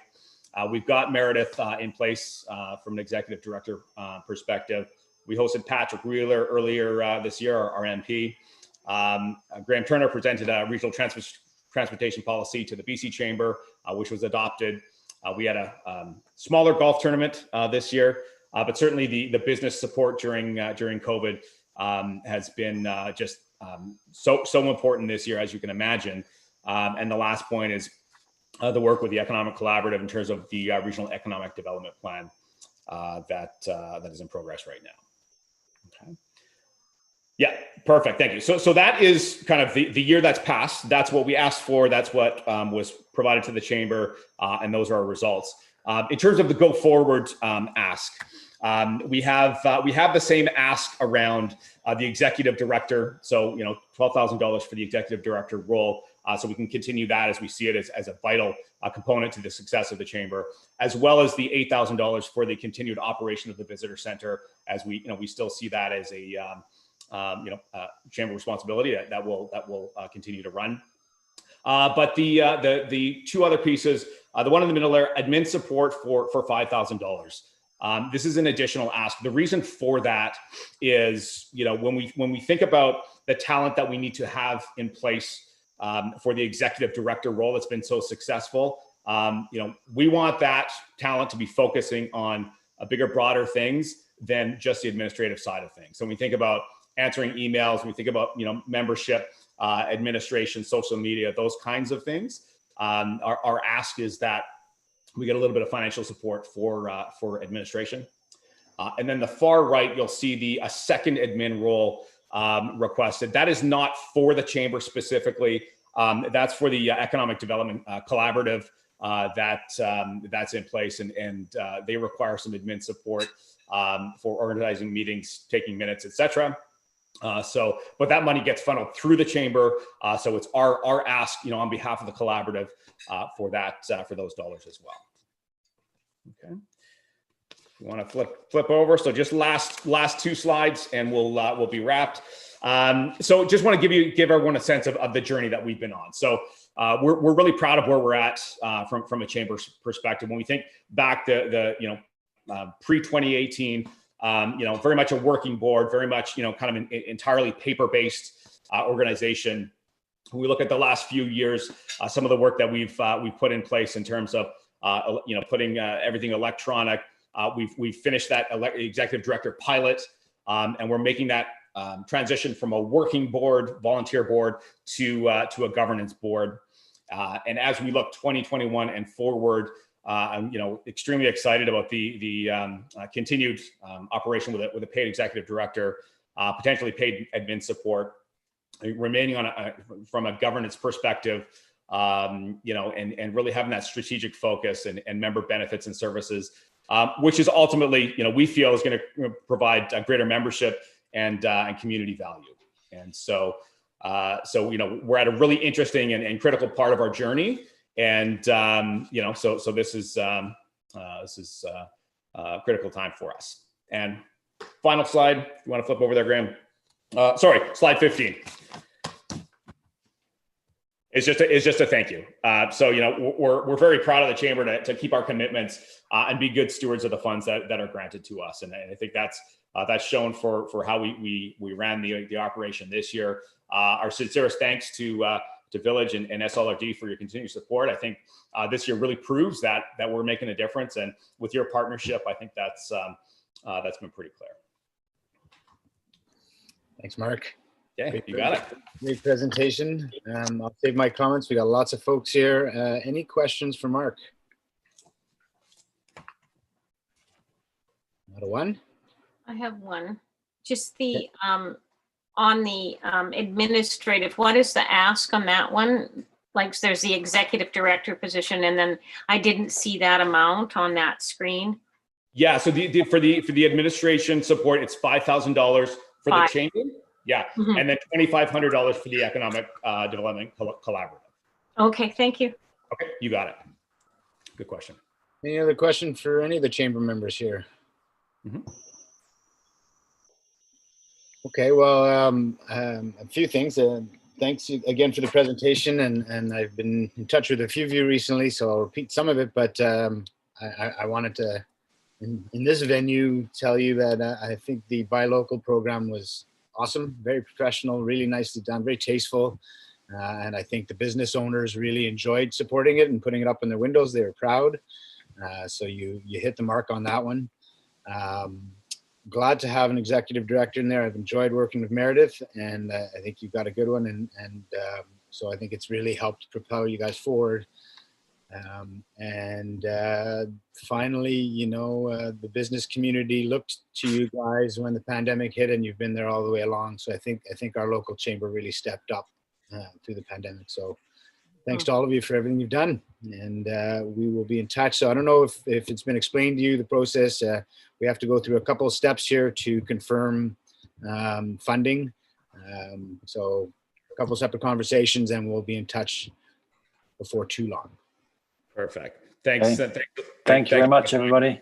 Speaker 12: We've got Meredith in place from an executive director perspective. We hosted Patrick Wheeler earlier this year, our MP. Graham Turner presented a regional transportation policy to the BC Chamber, which was adopted. We had a smaller golf tournament this year, but certainly the business support during COVID has been just so important this year, as you can imagine. And the last point is the work with the Economic Collaborative in terms of the Regional Economic Development Plan that is in progress right now. Okay. Yeah, perfect. Thank you. So that is kind of the year that's passed. That's what we asked for. That's what was provided to the chamber, and those are our results. In terms of the go forward ask, we have the same ask around the executive director. So $12,000 for the executive director role. So we can continue that as we see it as a vital component to the success of the chamber, as well as the $8,000 for the continued operation of the visitor center, as we still see that as a chamber responsibility that will continue to run. But the two other pieces, the one in the middle there, admin support for $5,000. This is an additional ask. The reason for that is, when we think about the talent that we need to have in place for the executive director role that's been so successful, we want that talent to be focusing on bigger, broader things than just the administrative side of things. So when we think about answering emails, we think about membership, administration, social media, those kinds of things. Our ask is that we get a little bit of financial support for administration. And then the far right, you'll see a second admin role requested. That is not for the chamber specifically. That's for the Economic Development Collaborative that's in place, and they require some admin support for organizing meetings, taking minutes, etc. But that money gets funneled through the chamber. So it's our ask, on behalf of the collaborative for those dollars as well. Okay. You want to flip over. So just last two slides and we'll be wrapped. So just want to give everyone a sense of the journey that we've been on. So we're really proud of where we're at from a chamber perspective. When we think back to pre-2018, very much a working board, very much, kind of an entirely paper-based organization. When we look at the last few years, some of the work that we've put in place in terms of, putting everything electronic. We've finished that executive director pilot, and we're making that transition from a working board, volunteer board, to a governance board. And as we look 2021 and forward, I'm extremely excited about the continued operation with a paid executive director, potentially paid admin support, remaining from a governance perspective, and really having that strategic focus and member benefits and services, which is ultimately, we feel is going to provide a greater membership and community value. And so we're at a really interesting and critical part of our journey. And, so this is a critical time for us. And final slide, if you want to flip over there, Graham. Sorry, slide 15. It's just a thank you. So, we're very proud of the chamber to keep our commitments and be good stewards of the funds that are granted to us. And I think that's shown for how we ran the operation this year. Our sincerest thanks to Village and SLRD for your continued support. I think this year really proves that we're making a difference. And with your partnership, I think that's been pretty clear.
Speaker 6: Thanks, Mark.
Speaker 12: Yeah, you got it.
Speaker 6: Great presentation. I'll save my comments. We got lots of folks here. Any questions for Mark? Not a one?
Speaker 1: I have one. Just the on the administrative, what is the ask on that one? Like there's the executive director position, and then I didn't see that amount on that screen.
Speaker 12: Yeah, so for the administration support, it's $5,000 for the chamber. Yeah, and then $2,500 for the economic development collaborative.
Speaker 1: Okay, thank you.
Speaker 12: Okay, you got it. Good question.
Speaker 6: Any other question for any of the chamber members here? Okay, well, a few things. Thanks again for the presentation, and I've been in touch with a few of you recently, so I'll repeat some of it, but I wanted to, in this venue, tell you that I think the Buy Local program was awesome, very professional, really nicely done, very tasteful, and I think the business owners really enjoyed supporting it and putting it up in their windows. They were proud, so you hit the mark on that one. Glad to have an executive director in there. I've enjoyed working with Meredith, and I think you've got a good one, and so I think it's really helped propel you guys forward. Finally, the business community looked to you guys when the pandemic hit, and you've been there all the way along. So I think our local chamber really stepped up through the pandemic. So thanks to all of you for everything you've done, and we will be in touch. So I don't know if it's been explained to you, the process. We have to go through a couple of steps here to confirm funding. So a couple of separate conversations, and we'll be in touch before too long.
Speaker 12: Perfect. Thanks.
Speaker 13: Okay. Thank you very much, everybody.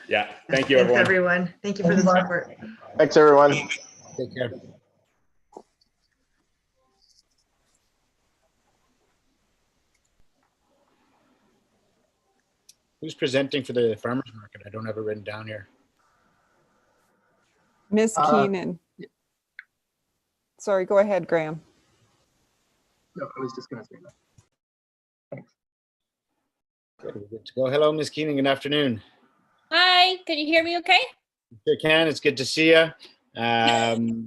Speaker 12: Yeah. Thank you, everyone.
Speaker 14: Thanks, everyone. Thank you for the support.
Speaker 13: Thanks, everyone.
Speaker 6: Take care. Who's presenting for the farmers market? I don't have it written down here.
Speaker 2: Ms. Keenan. Sorry, go ahead, Graham.
Speaker 11: No, I was just going to say that. Thanks.
Speaker 6: Good, we're good to go. Hello, Ms. Keenan. Good afternoon.
Speaker 15: Hi, can you hear me okay?
Speaker 6: Sure can. It's good to see you.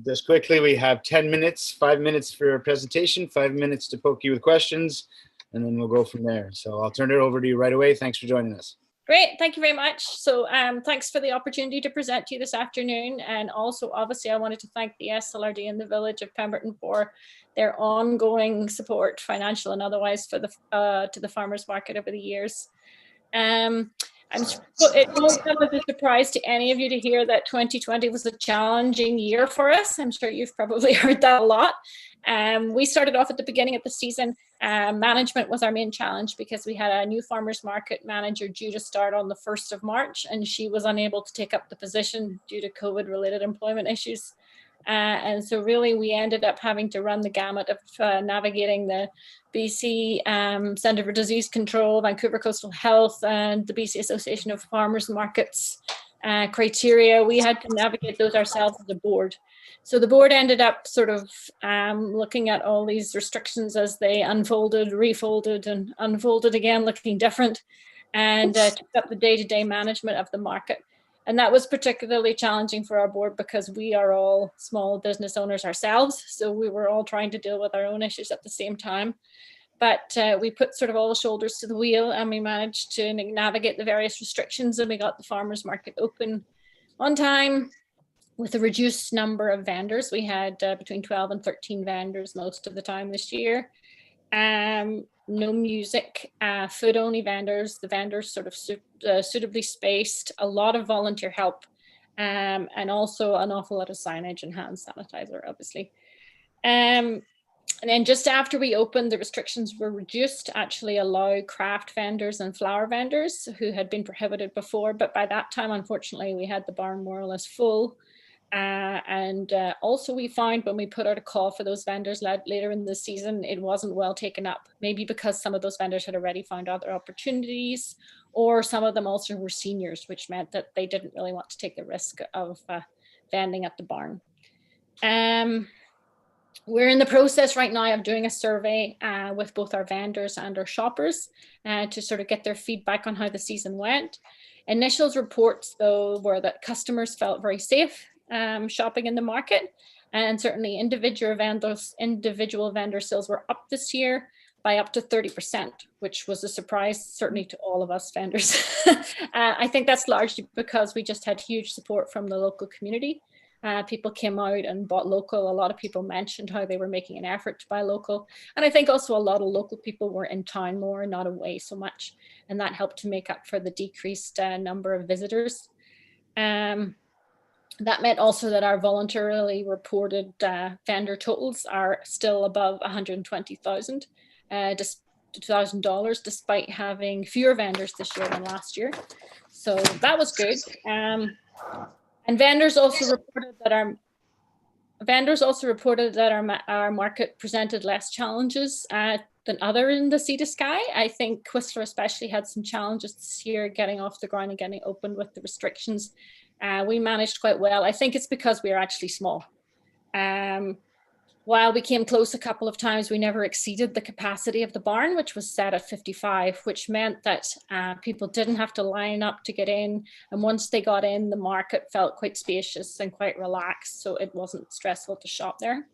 Speaker 6: Just quickly, we have 10 minutes, 5 minutes for a presentation, 5 minutes to poke you with questions, and then we'll go from there. So I'll turn it over to you right away. Thanks for joining us.
Speaker 15: Great, thank you very much. So thanks for the opportunity to present to you this afternoon. And also, obviously, I wanted to thank the SLRD and the Village of Pemberton for their ongoing support, financial and otherwise, for the to the farmers market over the years. I It won't come as a surprise to any of you to hear that 2020 was a challenging year for us. I'm sure you've probably heard that a lot. We started off at the beginning of the season. Management was our main challenge because we had a new farmers market manager due to start on the 1st of March, and she was unable to take up the position due to COVID-related employment issues. And so really we ended up having to run the gamut of navigating the BC Centre for Disease Control, Vancouver Coastal Health, and the BC Association of Farmers Markets criteria. We had to navigate those ourselves as a board. So the board ended up sort of looking at all these restrictions as they unfolded, refolded, and unfolded again, looking different, and took up the day-to-day management of the market. And that was particularly challenging for our board because we are all small business owners ourselves. So we were all trying to deal with our own issues at the same time. But we put sort of all the shoulders to the wheel, and we managed to navigate the various restrictions, and we got the farmers market open on time with a reduced number of vendors. We had between 12 and 13 vendors most of the time this year. No music, food only vendors, the vendors sort of suitably spaced, a lot of volunteer help, and also an awful lot of signage and hand sanitizer, obviously. And then just after we opened, the restrictions were reduced to actually allow craft vendors and flower vendors who had been prohibited before. But by that time, unfortunately, we had the barn more or less full. Also we found when we put out a call for those vendors later in the season, it wasn't well taken up, maybe because some of those vendors had already found other opportunities, or some of them also were seniors, which meant that they didn't really want to take the risk of vending at the barn. We're in the process right now of doing a survey with both our vendors and our shoppers to sort of get their feedback on how the season went. Initial reports, though, were that customers felt very safe shopping in the market, and certainly individual vendor sales were up this year by up to 30%, which was a surprise certainly to all of us vendors. I think that's largely because we just had huge support from the local community. People came out and bought local. A lot of people mentioned how they were making an effort to buy local, and I think also a lot of local people were in town more, not away so much, and that helped to make up for the decreased number of visitors. That meant also that our voluntarily reported vendor totals are still above $120,000, despite having fewer vendors this year than last year. So that was good. And vendors also reported that our market presented less challenges than other in the Sea to Sky. I think Whistler especially had some challenges this year getting off the ground and getting open with the restrictions. We managed quite well. I think it's because we are actually small. While we came close a couple of times, we never exceeded the capacity of the barn, which was set at 55, which meant that people didn't have to line up to get in. And once they got in, the market felt quite spacious and quite relaxed, so it wasn't stressful to shop there.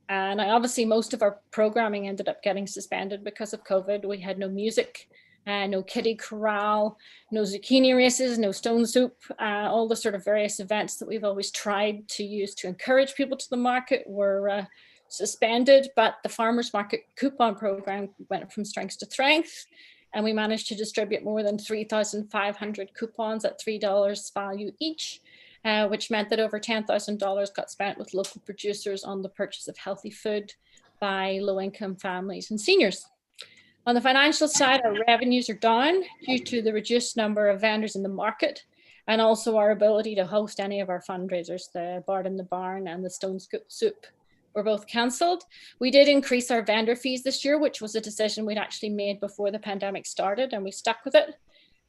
Speaker 15: And obviously, most of our programming ended up getting suspended because of COVID. We had no music, no kiddie corral, no zucchini races, no stone soup, all the sort of various events that we've always tried to use to encourage people to the market were suspended, but the farmers market coupon program went from strength to strength, and we managed to distribute more than 3,500 coupons at $3 value each, which meant that over $10,000 got spent with local producers on the purchase of healthy food by low-income families and seniors. On the financial side, our revenues are down due to the reduced number of vendors in the market, and also our ability to host any of our fundraisers. The Bard in the Barn and the Stone Soup were both cancelled. We did increase our vendor fees this year, which was a decision we'd actually made before the pandemic started, and we stuck with it.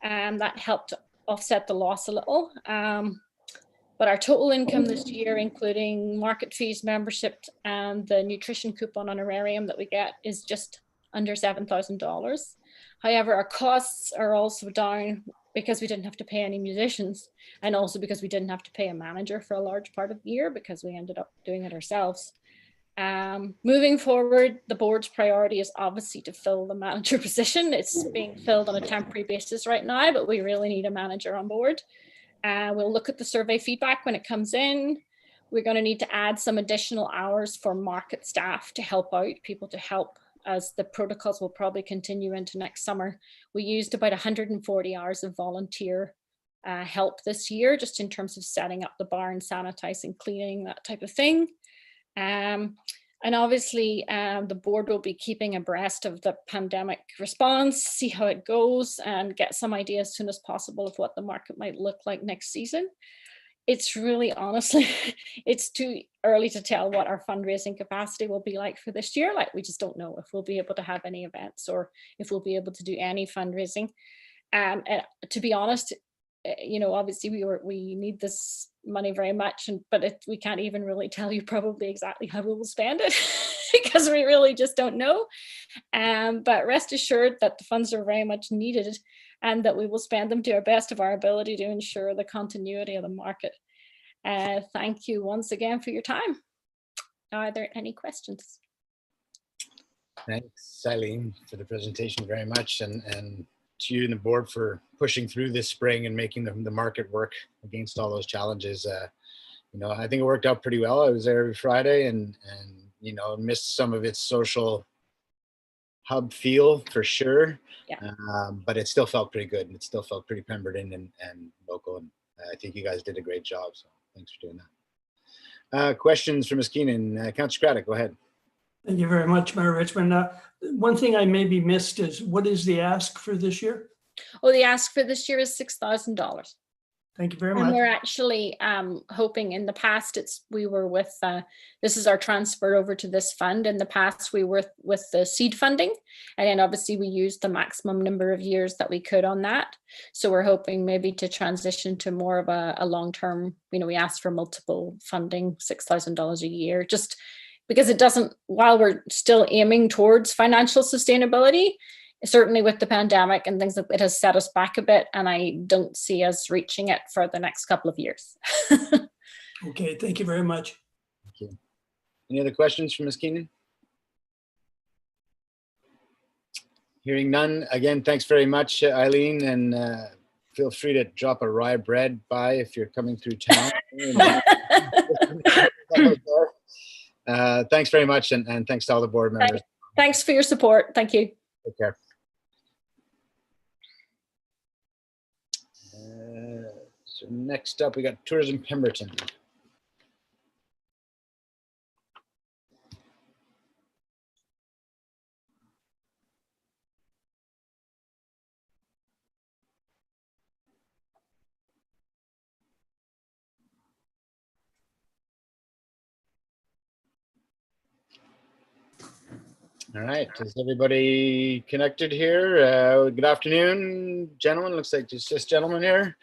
Speaker 15: That helped offset the loss a little. But our total income this year, including market fees, membership, and the nutrition coupon honorarium that we get, is just under $7,000. However, our costs are also down because we didn't have to pay any musicians, and also because we didn't have to pay a manager for a large part of the year because we ended up doing it ourselves. Moving forward, the board's priority is obviously to fill the manager position. It's being filled on a temporary basis right now, but we really need a manager on board. We'll look at the survey feedback when it comes in. We're going to need to add some additional hours for market staff to help out, people to help as the protocols will probably continue into next summer. We used about 140 hours of volunteer help this year, just in terms of setting up the barn, sanitizing, cleaning, that type of thing. And obviously the board will be keeping abreast of the pandemic response, see how it goes, and get some idea as soon as possible of what the market might look like next season. It's really, honestly, it's too early to tell what our fundraising capacity will be like for this year. Like, we just don't know if we'll be able to have any events or if we'll be able to do any fundraising. And to be honest, you know, obviously we need this money very much, but we can't even really tell you probably exactly how we will spend it because we really just don't know. But rest assured that the funds are very much needed and that we will spend them to our best of our ability to ensure the continuity of the market. Thank you once again for your time. Are there any questions?
Speaker 6: Thanks, Eileen, for the presentation very much, and to you and the board for pushing through this spring and making the market work against all those challenges. You know, I think it worked out pretty well. I was there every Friday and you know, missed some of its social hub feel for sure. Yeah. But it still felt pretty good, and it still felt pretty Pemberton and local. And I think you guys did a great job. So thanks for doing that. Questions for Ms. Keenan. Councillor Craddock, go ahead.
Speaker 16: Thank you very much, Mayor Richmond. One thing I maybe missed is, what is the ask for this year?
Speaker 15: Oh, the ask for this year is $6,000.
Speaker 16: Thank you very much.
Speaker 15: And we're actually hoping, in the past, we were with, this is our transfer over to this fund. In the past, we were with the seed funding, and then obviously we used the maximum number of years that we could on that. So we're hoping maybe to transition to more of a long-term, you know, we asked for multiple funding, $6,000 a year, just because it doesn't, while we're still aiming towards financial sustainability, certainly with the pandemic and things, it has set us back a bit, and I don't see us reaching it for the next couple of years.
Speaker 16: Okay, thank you very much.
Speaker 6: Thank you. Any other questions from Ms. Keenan? Hearing none, again, thanks very much, Eileen, and feel free to drop a rye bread by if you're coming through town. Thanks very much, and thanks to all the board members.
Speaker 15: Thanks for your support. Thank you.
Speaker 6: Take care. So next up, we got Tourism Pemberton. All right, is everybody connected here? Good afternoon, gentlemen. Looks like it's just gentlemen here.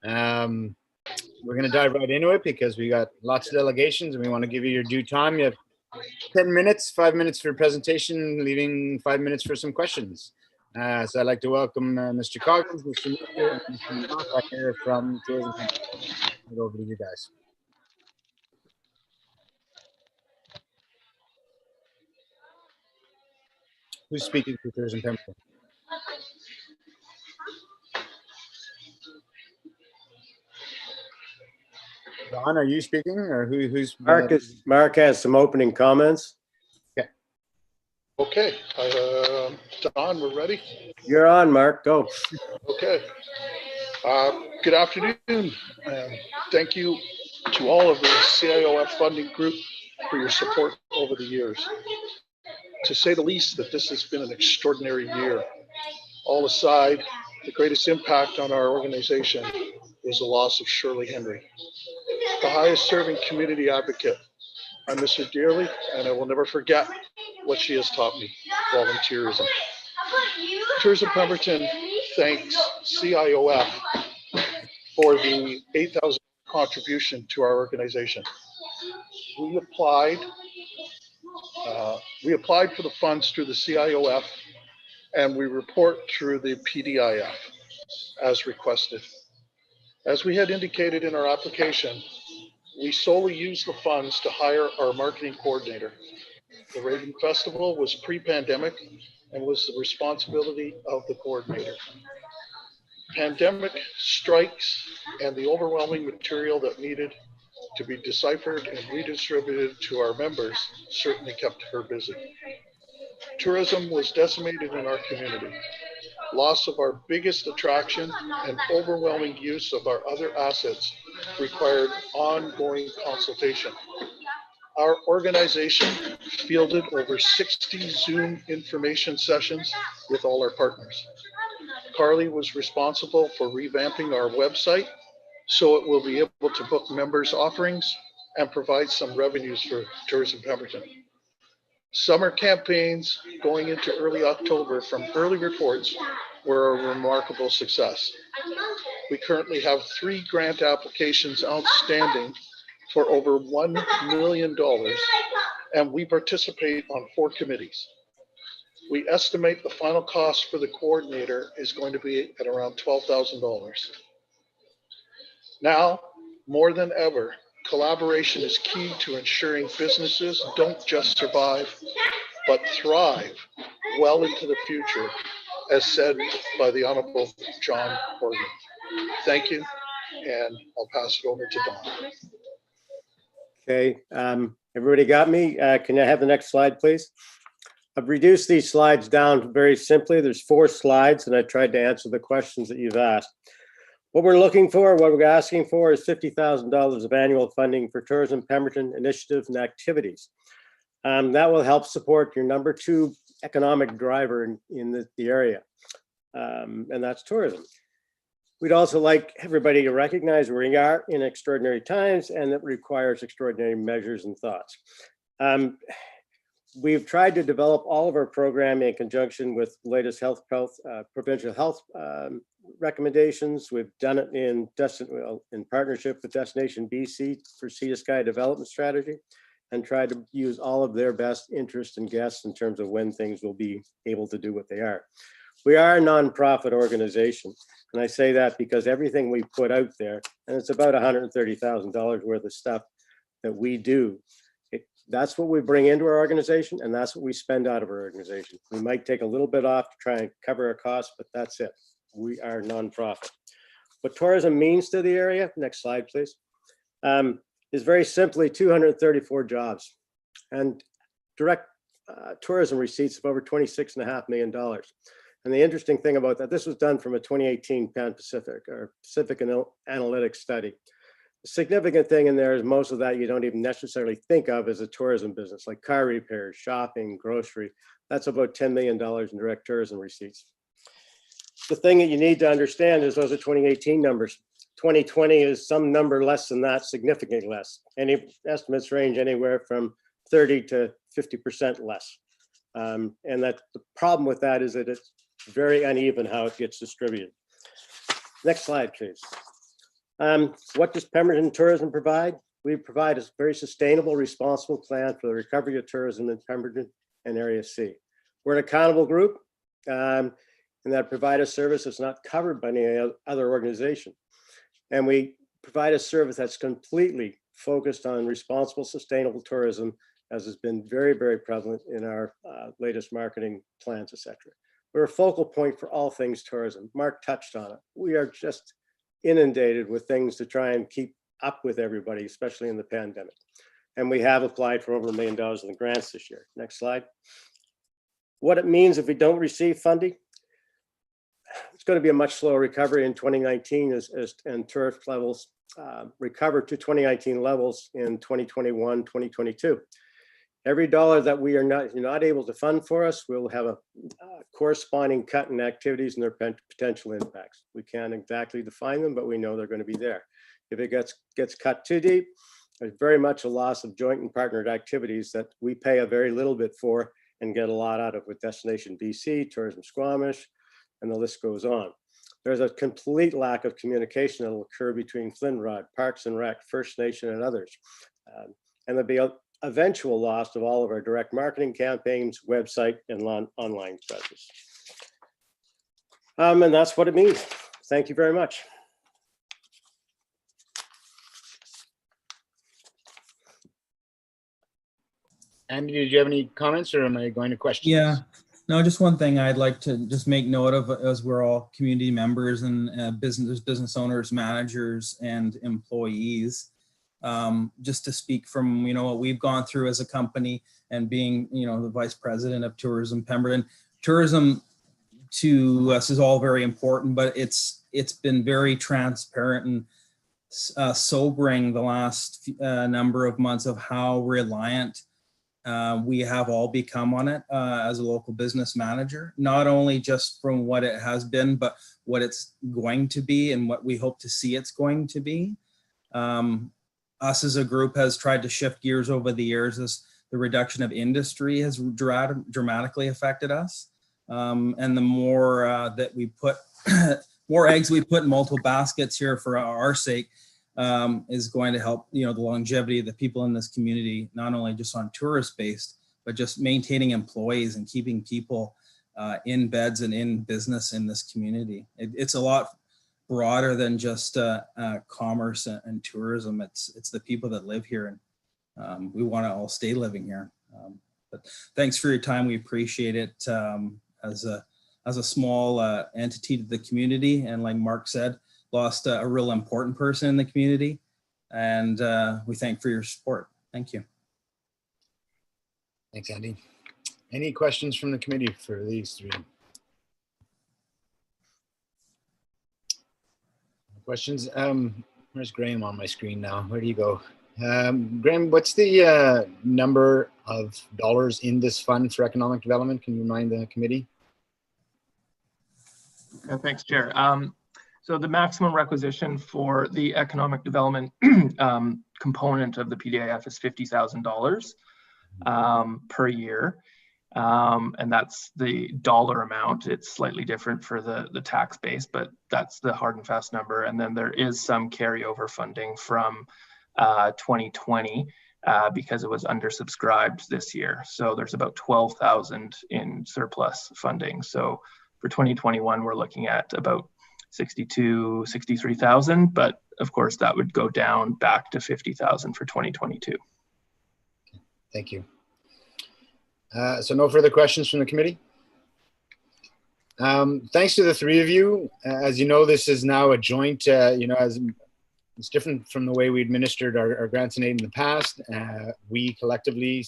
Speaker 6: We're going to dive right into it because we got lots of delegations and we want to give you your due time. You have 10 minutes, 5 minutes for a presentation, leaving 5 minutes for some questions. So I'd like to welcome Mr. Coggins, Mr. Meeker, and Mr. Knock here from Tourism. I'll go over to you guys. Who's speaking for Tourism Pemberton? Don, are you speaking, or who's?
Speaker 17: Mark has some opening comments.
Speaker 6: Okay.
Speaker 18: Okay, Don, we're ready.
Speaker 17: You're on, Mark. Go.
Speaker 18: Okay. Good afternoon. Thank you to all of the CIOF funding group for your support over the years. To say the least, that this has been an extraordinary year. All aside, the greatest impact on our organization is the loss of Shirley Henry, the highest serving community advocate. I miss her dearly, and I will never forget what she has taught me, volunteerism. Tourism Pemberton thanks CIOF for the $8,000 contribution to our organization. We applied for the funds through the CIOF, and we report through the PDIF as requested. As we had indicated in our application, we solely used the funds to hire our marketing coordinator. The Raven Festival was pre-pandemic and was the responsibility of the coordinator. Pandemic strikes and the overwhelming material that needed to be deciphered and redistributed to our members certainly kept her busy. tourism was decimated in our community. Loss of our biggest attraction and overwhelming use of our other assets required ongoing consultation. Our organization fielded over 60 Zoom information sessions with all our partners. Carly was responsible for revamping our website so it will be able to book members' offerings and provide some revenues for Tourism Pemberton. Summer campaigns going into early October from early reports were a remarkable success. We currently have 3 grant applications outstanding for over $1 million, and we participate on 4 committees. We estimate the final cost for the coordinator is going to be at around $12,000. Now, more than ever, collaboration is key to ensuring businesses don't just survive, but thrive well into the future, as said by the Honorable John Horgan. Thank you, and I'll pass it over to Don.
Speaker 17: Okay, everybody got me? Can I have the next slide, please? I've reduced these slides down very simply. There's 4 slides, and I tried to answer the questions that you've asked. What we're looking for, what we're asking for is $50,000 of annual funding for Tourism Pemberton initiatives and activities. That will help support your number 2 economic driver in the area, and that's tourism. We'd also like everybody to recognize we are in extraordinary times and that requires extraordinary measures and thoughts. We've tried to develop all of our programming in conjunction with the latest provincial health recommendations. We've done it in partnership with Destination BC for Sea to Sky development strategy, and tried to use all of their best interest and guests in terms of when things will be able to do what they are. We are a nonprofit organization, and I say that because everything we put out there, and it's about $130,000 worth of stuff that we do, that's what we bring into our organization, and that's what we spend out of our organization. We might take a little bit off to try and cover our costs, but that's it. We are nonprofit. What tourism means to the area, next slide, please, is very simply 234 jobs and direct tourism receipts of over $26.5 million. And the interesting thing about that, this was done from a 2018 Pan-Pacific or Pacific Analytics study. The significant thing in there is most of that you don't even necessarily think of as a tourism business, like car repairs, shopping, grocery. That's about $10 million in direct tourism receipts. The thing that you need to understand is those are 2018 numbers. 2020 is some number less than that, significantly less. Any estimates range anywhere from 30 to 50% less. And that the problem with that is that it's very uneven how it gets distributed. Next slide, please. What does Pemberton Tourism provide? We provide a very sustainable, responsible plan for the recovery of tourism in Pemberton and Area C. We're an accountable group, and that provide a service that's not covered by any other organization. And we provide a service that's completely focused on responsible, sustainable tourism, as has been very, very prevalent in our latest marketing plans, etc. We're a focal point for all things tourism. Mark touched on it. We are just inundated with things to try and keep up with everybody, especially in the pandemic. And we have applied for over $1 million in the grants this year. Next slide. What it means if we don't receive funding, it's going to be a much slower recovery in 2019 and tourist levels recover to 2019 levels in 2021, 2022. Every dollar that we are not able to fund for us, we'll have a corresponding cut in activities and their potential impacts. We can't exactly define them, but we know they're going to be there. If it gets cut too deep, there's very much a loss of joint and partnered activities that we pay a very little bit for and get a lot out of with Destination BC, Tourism Squamish, and the list goes on. There's a complete lack of communication that will occur between Flinrod, Parks and Rec, First Nation, and others. And there'll be an eventual loss of all of our direct marketing campaigns, website, and online presence. And that's what it means. Thank you very much.
Speaker 6: Andy, did you have any comments, or am I going to questions?
Speaker 19: Yeah, no, just one thing I'd like to just make note of, as we're all community members and business owners, managers, and employees. just to speak from, what we've gone through as a company and being, the vice president of tourism Pemberton. Tourism to us is all very important, but it's been very transparent and sobering the last number of months of how reliant we have all become on it as a local business manager, not only just from what it has been, but what it's going to be and what we hope to see it's going to be. Us as a group has tried to shift gears over the years as the reduction of industry has dramatically affected us. And the more that we put, more eggs we put in multiple baskets here for our sake, is going to help, the longevity of the people in this community, not only just on tourist based, but just maintaining employees and keeping people in beds and in business in this community. It's a lot broader than just commerce and tourism. It's the people that live here, and we want to all stay living here. But thanks for your time. We appreciate it as a small entity to the community. And like Mark said, lost a real important person in the community, and we thank for your support. Thank you.
Speaker 6: Thanks, Andy. Any questions from the committee for these three? Questions? Where's Graham on my screen now? Where do you go? Graham, what's the number of dollars in this fund for economic development? Can you remind the committee?
Speaker 11: Thanks, Chair. So the maximum requisition for the economic development component of the PDIF is $50,000 per year. And that's the dollar amount. It's slightly different for the tax base, but that's the hard and fast number. And then there is some carryover funding from 2020 because it was undersubscribed this year. So there's about 12,000 in surplus funding. So for 2021, we're looking at about 63,000, but of course that would go down back to 50,000 for 2022.
Speaker 6: Thank you. So no further questions from the committee. Thanks to the three of you. As you know, this is now a joint, as it's different from the way we administered our grants and aid in the past. We collectively,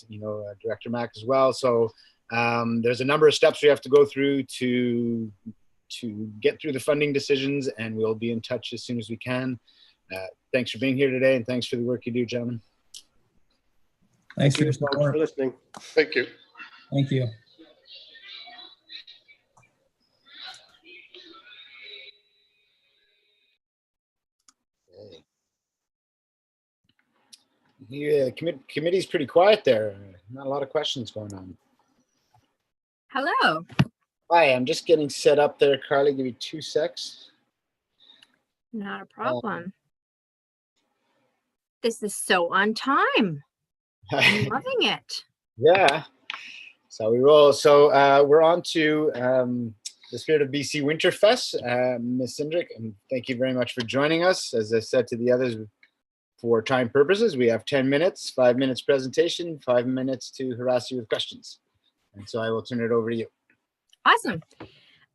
Speaker 6: Director Mack as well. So there's a number of steps we have to go through to get through the funding decisions, and we'll be in touch as soon as we can. Thanks for being here today, and thanks for the work you do, gentlemen.
Speaker 19: Thanks for your
Speaker 17: Thanks
Speaker 19: support.
Speaker 17: for listening.
Speaker 18: Thank you.
Speaker 19: Thank you.
Speaker 6: Okay. Yeah, committee's pretty quiet there. Not a lot of questions going on.
Speaker 20: Hello.
Speaker 6: Hi, I'm just getting set up there, Carly. Give me 2 secs.
Speaker 20: Not a problem. This is so on time. I'm loving it.
Speaker 6: Yeah, so we roll. So we're on to the Spirit of BC Winterfest. Ms. Sindrick, and thank you very much for joining us. As I said to the others, for time purposes, we have 10 minutes, 5 minutes presentation, 5 minutes to harass you with questions. And so I will turn it over to you.
Speaker 20: Awesome.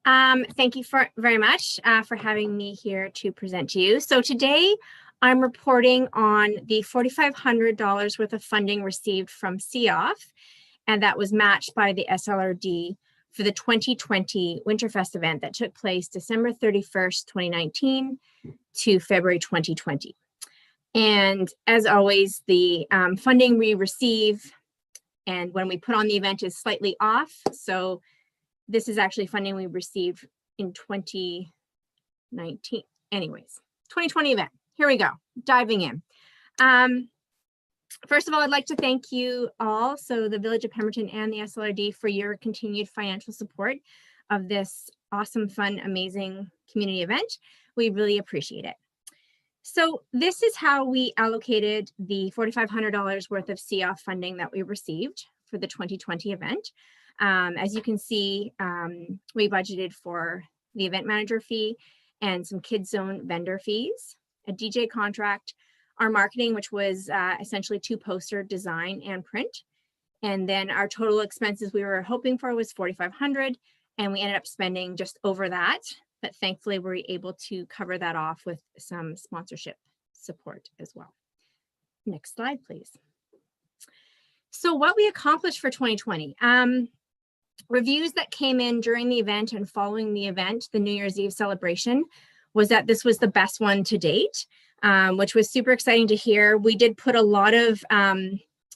Speaker 20: Thank you very much for having me here to present to you. So today I'm reporting on the $4,500 worth of funding received from CEOF, and that was matched by the SLRD for the 2020 Winterfest event that took place December 31st, 2019 to February 2020. And as always, the funding we receive and when we put on the event is slightly off. So this is actually funding we received in 2019. Anyways, 2020 event. Here we go, diving in. First of all, I'd like to thank you all, so the Village of Pemberton and the SLRD, for your continued financial support of this awesome, fun, amazing community event. We really appreciate it. So this is how we allocated the $4,500 worth of CEOF funding that we received for the 2020 event. As you can see, we budgeted for the event manager fee and some kids zone vendor fees, a DJ contract, our marketing, which was essentially 2 poster design and print. And then our total expenses we were hoping for was $4,500, and we ended up spending just over that. But thankfully, we were able to cover that off with some sponsorship support as well. Next slide, please. So what we accomplished for 2020. Reviews that came in during the event and following the event, the New Year's Eve celebration, was that this was the best one to date, which was super exciting to hear. We did put a lot of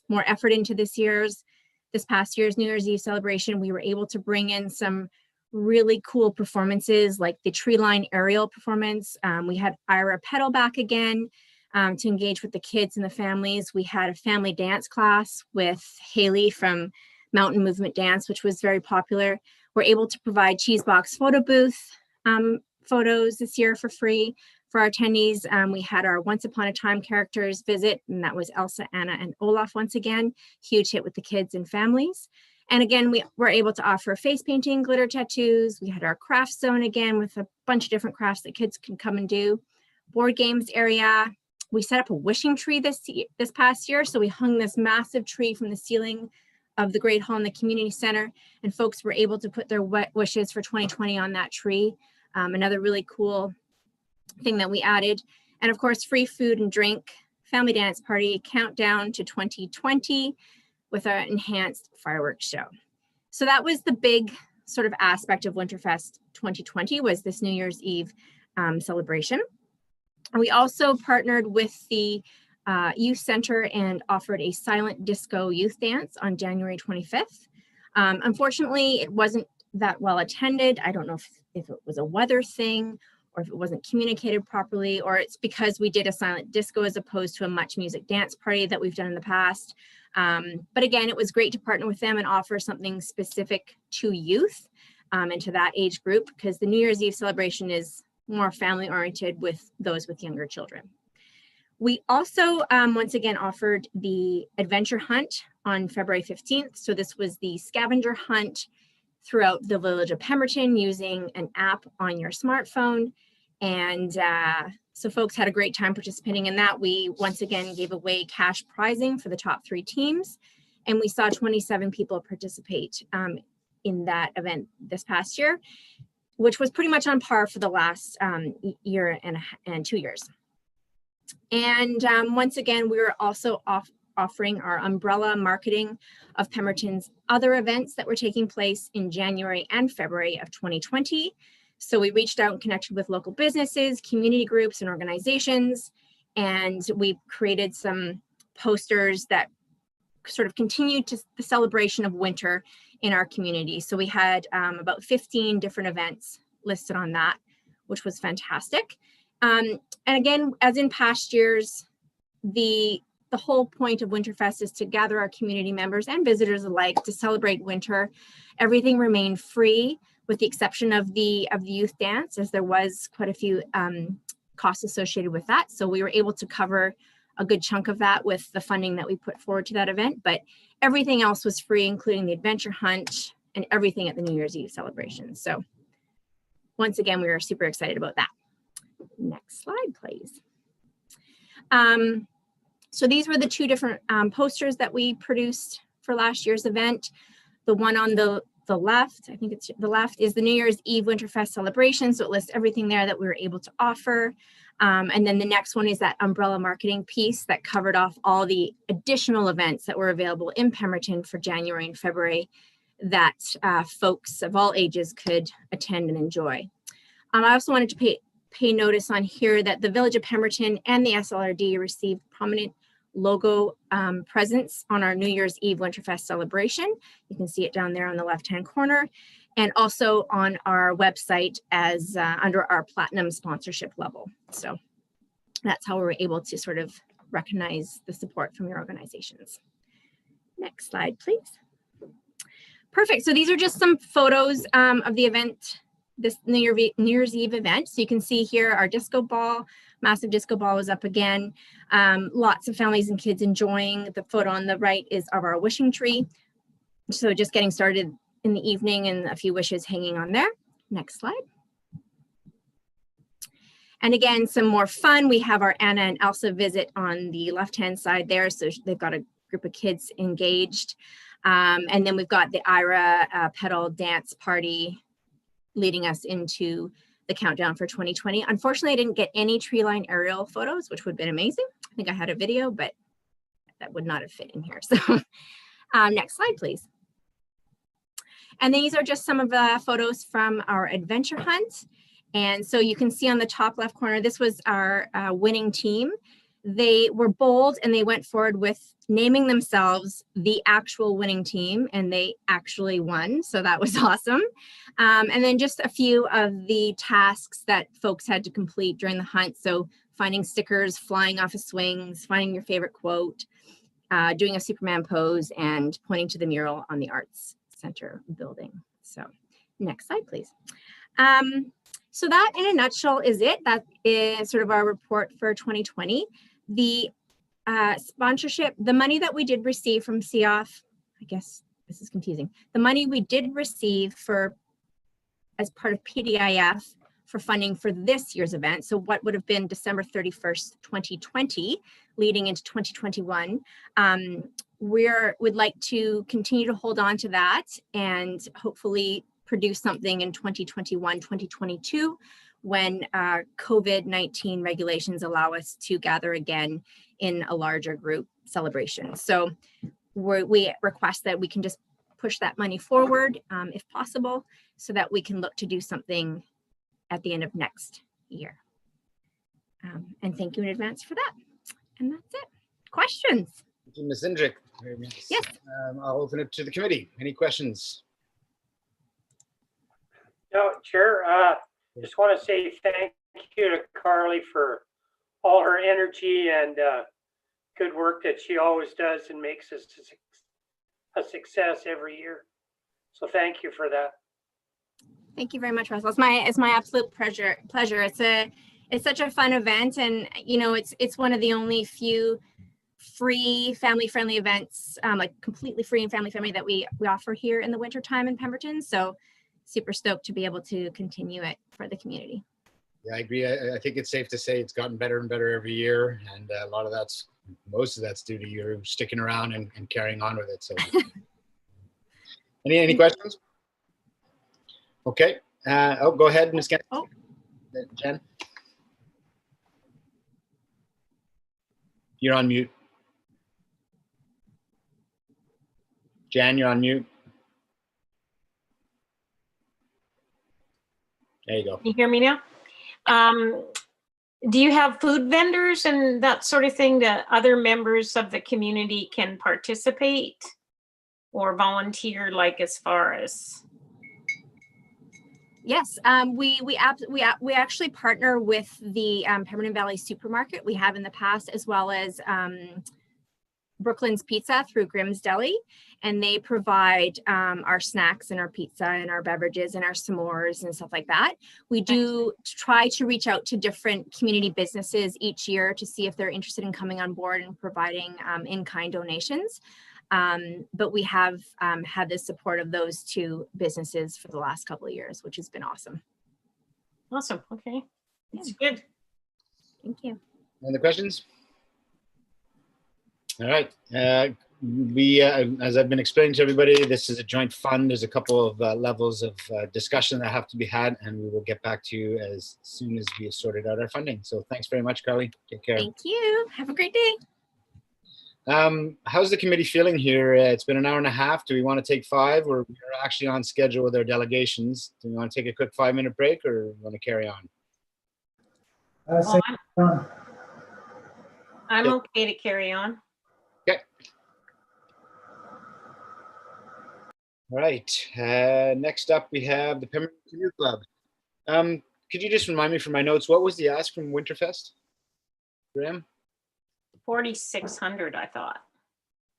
Speaker 20: more effort into this past year's New Year's Eve celebration. We were able to bring in some really cool performances like the tree line aerial performance. We had Ira Petal back again to engage with the kids and the families. We had a family dance class with Haley from Mountain Movement Dance, which was very popular. We're able to provide Cheesebox photo booth photos this year for free for our attendees. We had our Once Upon a Time characters visit, and that was Elsa, Anna, and Olaf once again. Huge hit with the kids and families. And again, we were able to offer face painting, glitter tattoos. We had our craft zone again with a bunch of different crafts that kids can come and do. Board games area. We set up a wishing tree this past year. So we hung this massive tree from the ceiling of the Great Hall in the community center, and folks were able to put their wishes for 2020 on that tree. Another really cool thing that we added. And of course, free food and drink, family dance party, countdown to 2020 with our enhanced fireworks show. So that was the big sort of aspect of Winterfest 2020, was this New Year's Eve celebration. And we also partnered with the Youth Center and offered a silent disco youth dance on January 25th. Unfortunately, it wasn't that well attended. I don't know if it was a weather thing or if it wasn't communicated properly, or it's because we did a silent disco as opposed to a much music dance party that we've done in the past. But again, it was great to partner with them and offer something specific to youth and to that age group, because the New Year's Eve celebration is more family oriented with those with younger children. We also, once again, offered the adventure hunt on February 15th. So this was the scavenger hunt throughout the village of Pemberton using an app on your smartphone. And so folks had a great time participating in that. We once again gave away cash prizing for the top 3 teams. And we saw 27 people participate in that event this past year, which was pretty much on par for the last year and 2 years. And once again, we were also offering our umbrella marketing of Pemberton's other events that were taking place in January and February of 2020. So we reached out and connected with local businesses, community groups, and organizations, and we created some posters that sort of continued to the celebration of winter in our community. So we had about 15 different events listed on that, which was fantastic. And again, as in past years, the whole point of Winterfest is to gather our community members and visitors alike to celebrate winter. Everything remained free with the exception of the youth dance, as there was quite a few costs associated with that. So we were able to cover a good chunk of that with the funding that we put forward to that event, but everything else was free, including the adventure hunt and everything at the New Year's Eve celebration. So once again, we were super excited about that. Next slide, please. So these were the 2 different posters that we produced for last year's event. The one on the left, I think it's the left, is the New Year's Eve Winterfest celebration. So it lists everything there that we were able to offer. And then the next one is that umbrella marketing piece that covered off all the additional events that were available in Pemberton for January and February that folks of all ages could attend and enjoy. I also wanted to pay notice on here that the Village of Pemberton and the SLRD received prominent logo presence on our New Year's Eve Winterfest celebration. You can see it down there on the left-hand corner, and also on our website as under our platinum sponsorship level. So that's how we were able to sort of recognize the support from your organizations. Next slide, please. Perfect. So these are just some photos of the event, this New Year's Eve event. So you can see here our disco ball, massive disco ball was up again. Lots of families and kids enjoying. The photo on the right is of our wishing tree. So just getting started in the evening and a few wishes hanging on there. Next slide. And again, some more fun. We have our Anna and Elsa visit on the left-hand side there. So they've got a group of kids engaged. And then we've got the Ira pedal dance party leading us into the countdown for 2020. Unfortunately, I didn't get any tree line aerial photos, which would have been amazing. I think I had a video, but that would not have fit in here. So next slide, please. And these are just some of the photos from our adventure hunt. And so you can see on the top left corner, this was our winning team. They were bold and they went forward with naming themselves the actual winning team, and they actually won. So that was awesome. And then just a few of the tasks that folks had to complete during the hunt. So finding stickers, flying off of swings, finding your favorite quote, doing a Superman pose, and pointing to the mural on the Arts Center building. So next slide, please. So that in a nutshell is it. That is sort of our report for 2020. The sponsorship, the money that we did receive from CEOF, I guess this is confusing. The money we did receive as part of PDIF for funding for this year's event, so what would have been December 31st, 2020, leading into 2021, we'd like to continue to hold on to that and hopefully produce something in 2021, 2022, when COVID-19 regulations allow us to gather again in a larger group celebration. So we request that we can just push that money forward if possible, so that we can look to do something at the end of next year. And thank you in advance for that. And that's it. Questions?
Speaker 6: Thank you, Ms. Indrick. Very nice.
Speaker 20: Yes.
Speaker 6: I'll open it to the committee. Any questions?
Speaker 4: No, Chair, just want to say thank you to Carly for all her energy and good work that she always does and makes us a success every year. So thank you for that.
Speaker 20: Thank you very much, Russell. It's my absolute pleasure. It's such a fun event, and you know, it's one of the only few free family-friendly events, like completely free and family-friendly, that we offer here in the wintertime in Pemberton. So super stoked to be able to continue it for the community.
Speaker 6: Yeah, I agree. I think it's safe to say it's gotten better and better every year, and a lot of most of that's due to you sticking around and carrying on with it. So, any questions? Okay. Go ahead, Ms. Jen. You're on mute. Jan, you're on mute. There you go.
Speaker 1: Can you hear me now? Do you have food vendors and that sort of thing that other members of the community can participate or volunteer, like as far as?
Speaker 20: Yes, we actually partner with the Pemberton Valley Supermarket. We have in the past, as well as Brooklyn's Pizza through Grimm's Deli, and they provide our snacks and our pizza and our beverages and our s'mores and stuff like that. We do try to reach out to different community businesses each year to see if they're interested in coming on board and providing in-kind donations. But we have had the support of those two businesses for the last couple of years, which has been awesome.
Speaker 1: Awesome. Okay. That's good.
Speaker 20: Thank you.
Speaker 6: Any other questions? All right. We, as I've been explaining to everybody, this is a joint fund. There's a couple of levels of discussion that have to be had, and we will get back to you as soon as we have sorted out our funding. So thanks very much, Carly. Take care.
Speaker 20: Thank you. Have a great day.
Speaker 6: How's the committee feeling here? It's been an hour and a half. Do we want to take 5? We're actually on schedule with our delegations. Do we want to take a quick 5-minute break, or want to carry on?
Speaker 1: I'm okay to carry on.
Speaker 6: Okay. All right. Next up, we have the Pemberton Canoe Club. Could you just remind me from my notes, what was the ask from Winterfest, Graham?
Speaker 1: 4,600, I thought.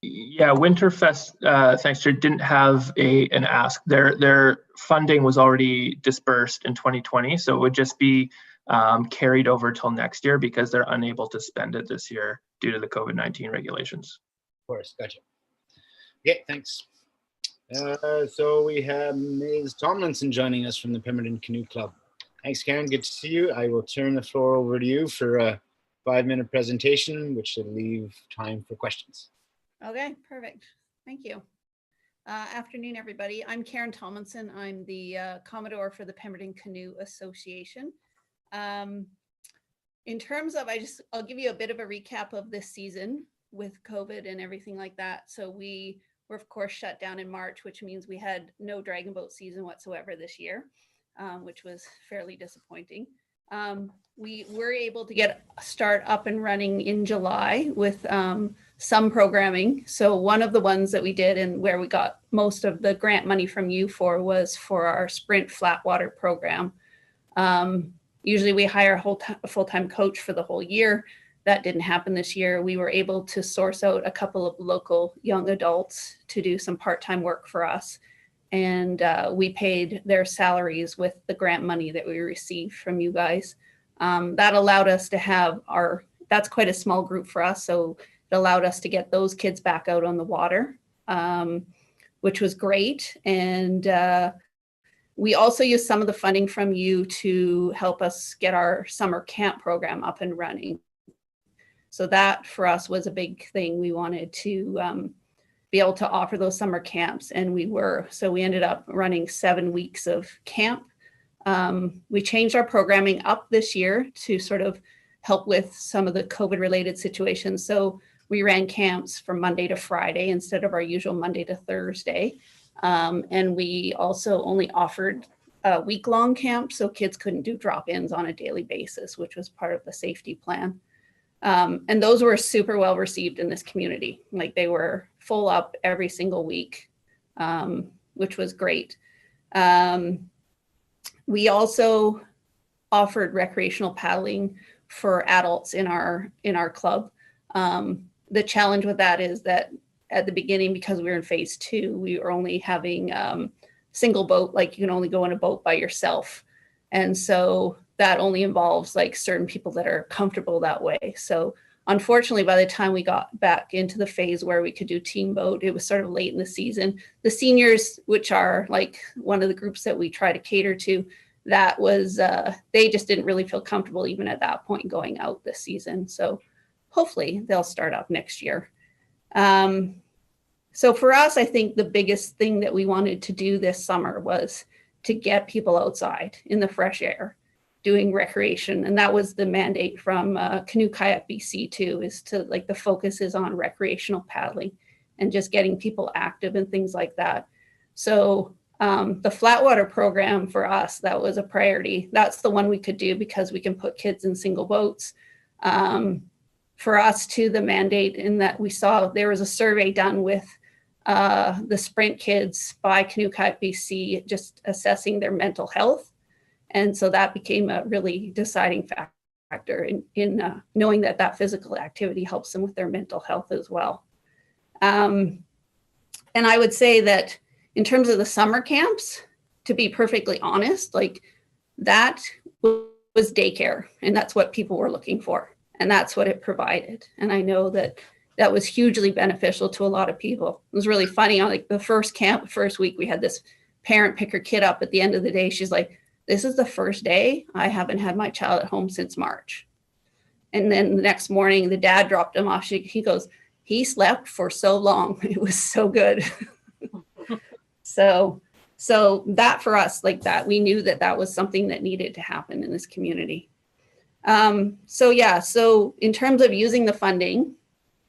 Speaker 11: Yeah, Winterfest, thanks, Chair, didn't have an ask. Their funding was already dispersed in 2020, so it would just be carried over till next year because they're unable to spend it this year due to the COVID-19 regulations.
Speaker 6: Of course, gotcha. Okay, thanks. So we have Ms. Tomlinson joining us from the Pemberton Canoe Club. Thanks, Karen. Good to see you. I will turn the floor over to you for a 5-minute presentation, which should leave time for questions.
Speaker 21: Okay, perfect. Thank you. Afternoon, everybody. I'm Karen Tomlinson. I'm the Commodore for the Pemberton Canoe Association. In terms of, I'll give you a bit of a recap of this season. with COVID and everything like that. So we were of course shut down in March, which means we had no dragon boat season whatsoever this year, which was fairly disappointing. We were able to start up and running in July with some programming. So one of the ones that we did and where we got most of the grant money from you for was for our Sprint Flatwater program. Usually we hire a full-time coach for the whole year. That didn't happen this year. We were able to source out a couple of local young adults to do some part-time work for us. And we paid their salaries with the grant money that we received from you guys. That allowed us to have that's quite a small group for us. So it allowed us to get those kids back out on the water, which was great. And we also used some of the funding from you to help us get our summer camp program up and running. So that for us was a big thing. We wanted to be able to offer those summer camps, and so we ended up running 7 weeks of camp. We changed our programming up this year to sort of help with some of the COVID related situations. So we ran camps from Monday to Friday instead of our usual Monday to Thursday. And we also only offered a week-long camp, so kids couldn't do drop-ins on a daily basis, which was part of the safety plan. And those were super well received in this community. Like they were full up every single week, which was great. We also offered recreational paddling for adults in our club. The challenge with that is that at the beginning, because we were in phase 2, we were only having single boat, like you can only go in a boat by yourself. And so that only involves like certain people that are comfortable that way. So unfortunately, by the time we got back into the phase where we could do team boat, it was sort of late in the season. The seniors, which are like one of the groups that we try to cater to, that was, they just didn't really feel comfortable even at that point going out this season. So hopefully they'll start up next year. So for us, I think the biggest thing that we wanted to do this summer was to get people outside in the fresh air doing recreation. And that was the mandate from Canoe Kayak BC too, is to like the focus is on recreational paddling and just getting people active and things like that. So the Flatwater program for us, that was a priority. That's the one we could do because we can put kids in single boats. For us too, the mandate in that we saw there was a survey done with the Sprint kids by Canoe Kayak BC, just assessing their mental health. And so that became a really deciding factor in knowing that physical activity helps them with their mental health as well. And I would say that in terms of the summer camps, to be perfectly honest, like that was daycare, and that's what people were looking for. And that's what it provided. And I know that that was hugely beneficial to a lot of people. It was really funny. On like the first camp, first week, we had this parent pick her kid up at the end of the day. She's like, this is the first day I haven't had my child at home since March. And then the next morning, the dad dropped him off. He goes, he slept for so long. It was so good. So that for us, like that, we knew that was something that needed to happen in this community. So in terms of using the funding,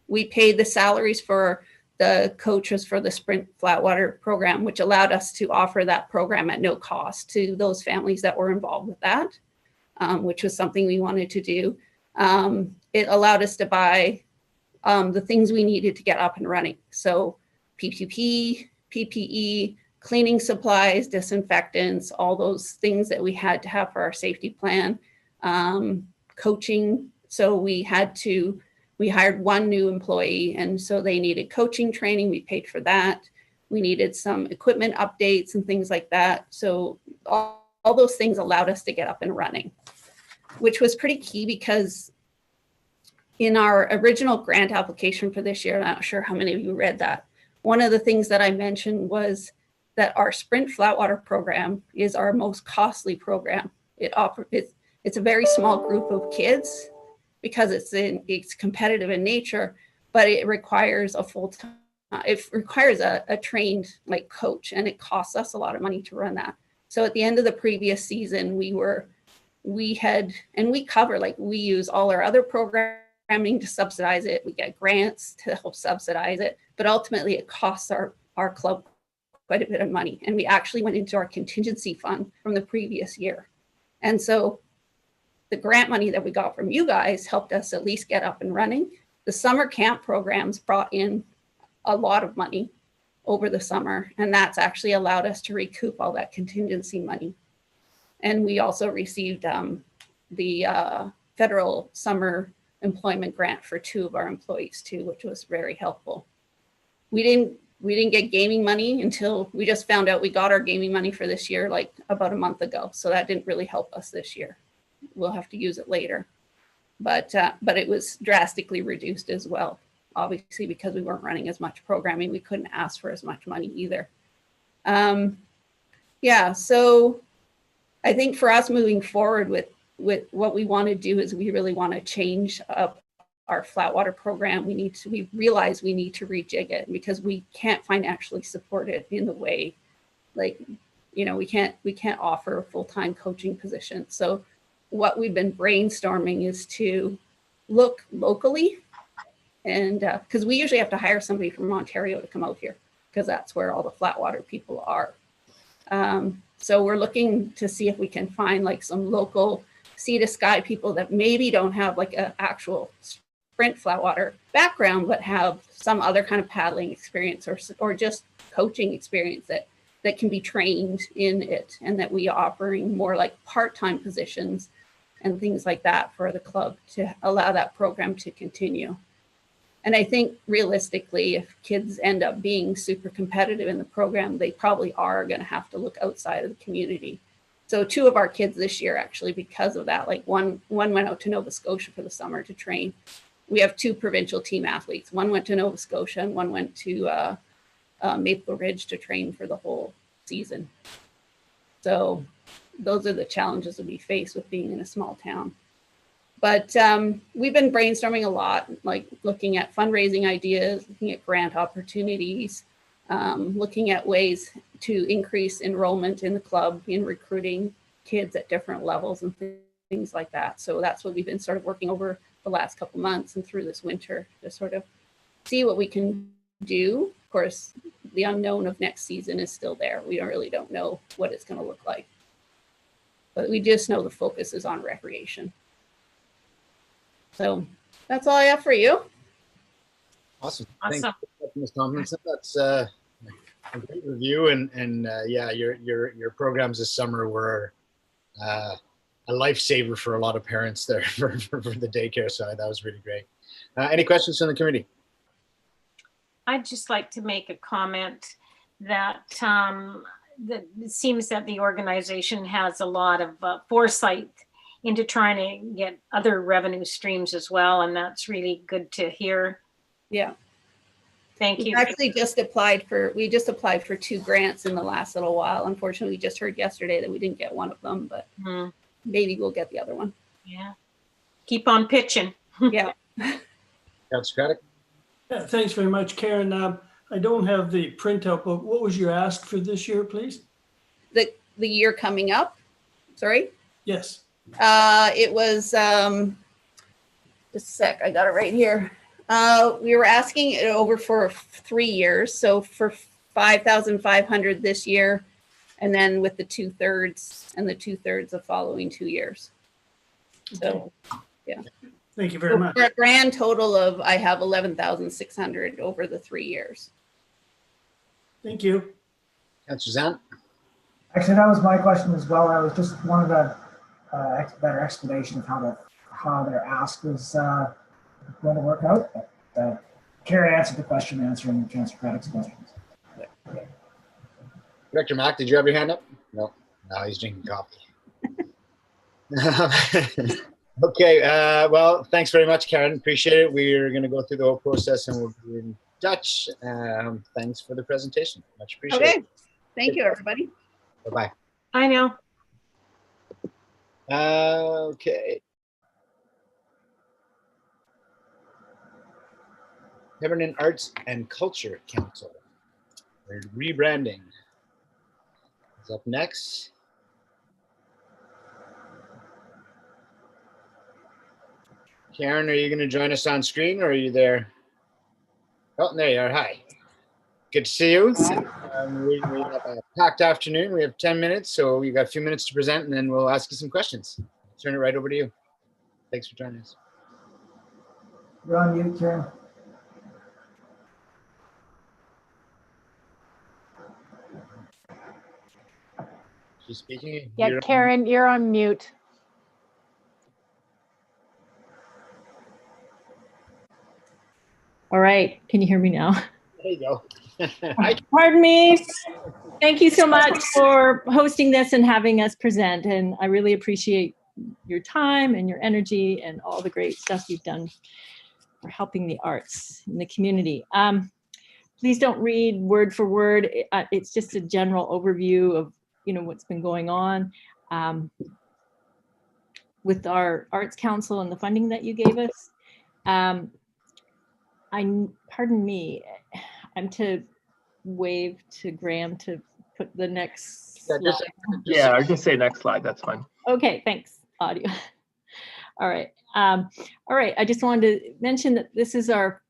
Speaker 21: we paid the salaries for the coaches for the Sprint Flatwater program, which allowed us to offer that program at no cost to those families that were involved with that, which was something we wanted to do. It allowed us to buy the things we needed to get up and running. So PPE, PPE, cleaning supplies, disinfectants, all those things that we had to have for our safety plan. Coaching. So we hired one new employee, and so they needed coaching training. We paid for that. We needed some equipment updates and things like that. So all those things allowed us to get up and running, which was pretty key because in our original grant application for this year, I'm not sure how many of you read that, one of the things that I mentioned was that our Sprint Flatwater program is our most costly program. It's a very small group of kids because it's competitive in nature, but it requires a trained like coach, and it costs us a lot of money to run that. So at the end of the previous season, we use all our other programs programming to subsidize it. We get grants to help subsidize it, but ultimately it costs our club quite a bit of money. And we actually went into our contingency fund from the previous year. And so the grant money that we got from you guys helped us at least get up and running. The summer camp programs brought in a lot of money over the summer, and that's actually allowed us to recoup all that contingency money. And we also received the federal summer employment grant for 2 of our employees too, which was very helpful. We didn't get gaming money until we just found out we got our gaming money for this year like about a month ago. So that didn't really help us this year. We'll have to use it later. But it was drastically reduced as well. Obviously, because we weren't running as much programming, we couldn't ask for as much money either. Yeah, so I think for us moving forward with what we want to do is we really want to change up our flat water program. We realize we need to rejig it because we can't financially support it in the way, like, you know, we can't offer a full-time coaching position. So what we've been brainstorming is to look locally, and because we usually have to hire somebody from Ontario to come out here because that's where all the flat water people are. So we're looking to see if we can find like some local sea to sky people that maybe don't have like an actual sprint flat water background, but have some other kind of paddling experience or just coaching experience that can be trained in it, and that we are offering more like part-time positions and things like that for the club to allow that program to continue. And I think realistically, if kids end up being super competitive in the program, they probably are going to have to look outside of the community. So 2 of our kids this year, actually, because of that, like one went out to Nova Scotia for the summer to train. We have 2 provincial team athletes. One went to Nova Scotia and one went to Maple Ridge to train for the whole season. So those are the challenges that we face with being in a small town. But we've been brainstorming a lot, like looking at fundraising ideas, looking at grant opportunities, looking at ways to increase enrollment in the club, in recruiting kids at different levels and things like that. So that's what we've been sort of working over the last couple months and through this winter to sort of see what we can do. Of course, the unknown of next season is still there. We really don't know what it's going to look like. But we just know the focus is on recreation. So that's all I have for you.
Speaker 6: Awesome. Thank you, Ms. Tomlinson. That's a great review, and yeah, your programs this summer were a lifesaver for a lot of parents there for the daycare side. That was really great. Any questions from the committee?
Speaker 1: I'd just like to make a comment that that it seems that the organization has a lot of foresight into trying to get other revenue streams as well, and that's really good to hear.
Speaker 21: Yeah.
Speaker 1: Thank you.
Speaker 21: We just applied for 2 grants in the last little while. Unfortunately, we just heard yesterday that we didn't get one of them, but maybe we'll get the other one.
Speaker 1: Yeah. Keep on pitching.
Speaker 21: Yeah.
Speaker 6: That's correct.
Speaker 16: Yeah, thanks very much, Karen. I don't have the printout, but what was your ask for this year, please?
Speaker 21: The year coming up? Sorry?
Speaker 16: Yes.
Speaker 21: It was, just a sec, I got it right here. We were asking it over for 3 years. So for 5,500 this year, and then with the 2/3 and the 2/3 the following 2 years. So, yeah.
Speaker 16: Thank you very much.
Speaker 21: For a grand total of, I have 11,600 over the 3 years.
Speaker 16: Thank you.
Speaker 6: Councillor Zant?
Speaker 5: Actually, that was my question as well. I was just wanted a better explanation of how their ask was going to work out. But Carrie answered the question, answering Councillor Craddock's questions.
Speaker 6: Director Mack, did you have your hand up? No, he's drinking coffee. Okay, well, thanks very much, Karen. Appreciate it. We're going to go through the whole process and we'll be in touch. Thanks for the presentation. Much appreciated.
Speaker 21: Okay, thank you, everybody.
Speaker 6: Bye-bye.
Speaker 1: I know.
Speaker 6: Okay. Pemberton Arts and Culture Council. We're rebranding. Is up next. Karen, are you going to join us on screen, or are you there? Oh, there you are. Hi. Good to see you. We have a packed afternoon. We have 10 minutes, so we've got a few minutes to present, and then we'll ask you some questions. Turn it right over to you. Thanks for joining us.
Speaker 5: You're on mute, Karen.
Speaker 6: She's speaking.
Speaker 7: Yeah, Karen, you're on mute.
Speaker 9: All right, can you hear me now?
Speaker 6: There you go.
Speaker 9: Pardon me. Thank you so much for hosting this and having us present. And I really appreciate your time and your energy and all the great stuff you've done for helping the arts in the community. Please don't read word for word. It's just a general overview of what's been going on with our Arts Council and the funding that you gave us. Pardon me, I'm to wave to Graham to put the next slide.
Speaker 11: Yeah, or just say next slide, that's fine.
Speaker 9: Okay, thanks, audio. All right. I just wanted to mention that this is our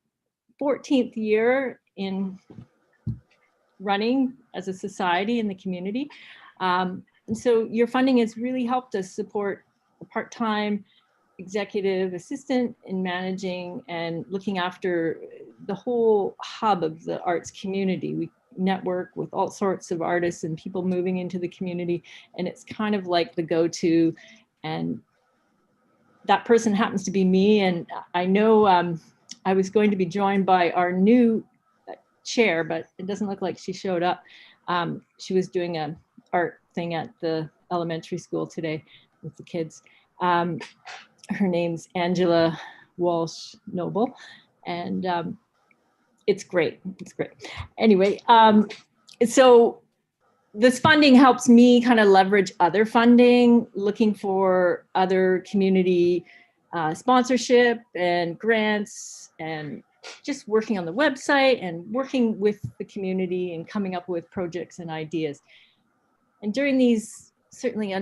Speaker 9: 14th year in running as a society in the community. And so your funding has really helped us support a part-time executive assistant in managing and looking after the whole hub of the arts community. We network with all sorts of artists and people moving into the community, and it's kind of like the go-to, and that person happens to be me. And I know I was going to be joined by our new chair, but it doesn't look like she showed up. She was doing an art thing at the elementary school today with the kids. Her name's Angela Walsh Noble, and it's great. It's great. Anyway, so this funding helps me kind of leverage other funding, looking for other community sponsorship and grants, and just working on the website and working with the community and coming up with projects and ideas. And during these certainly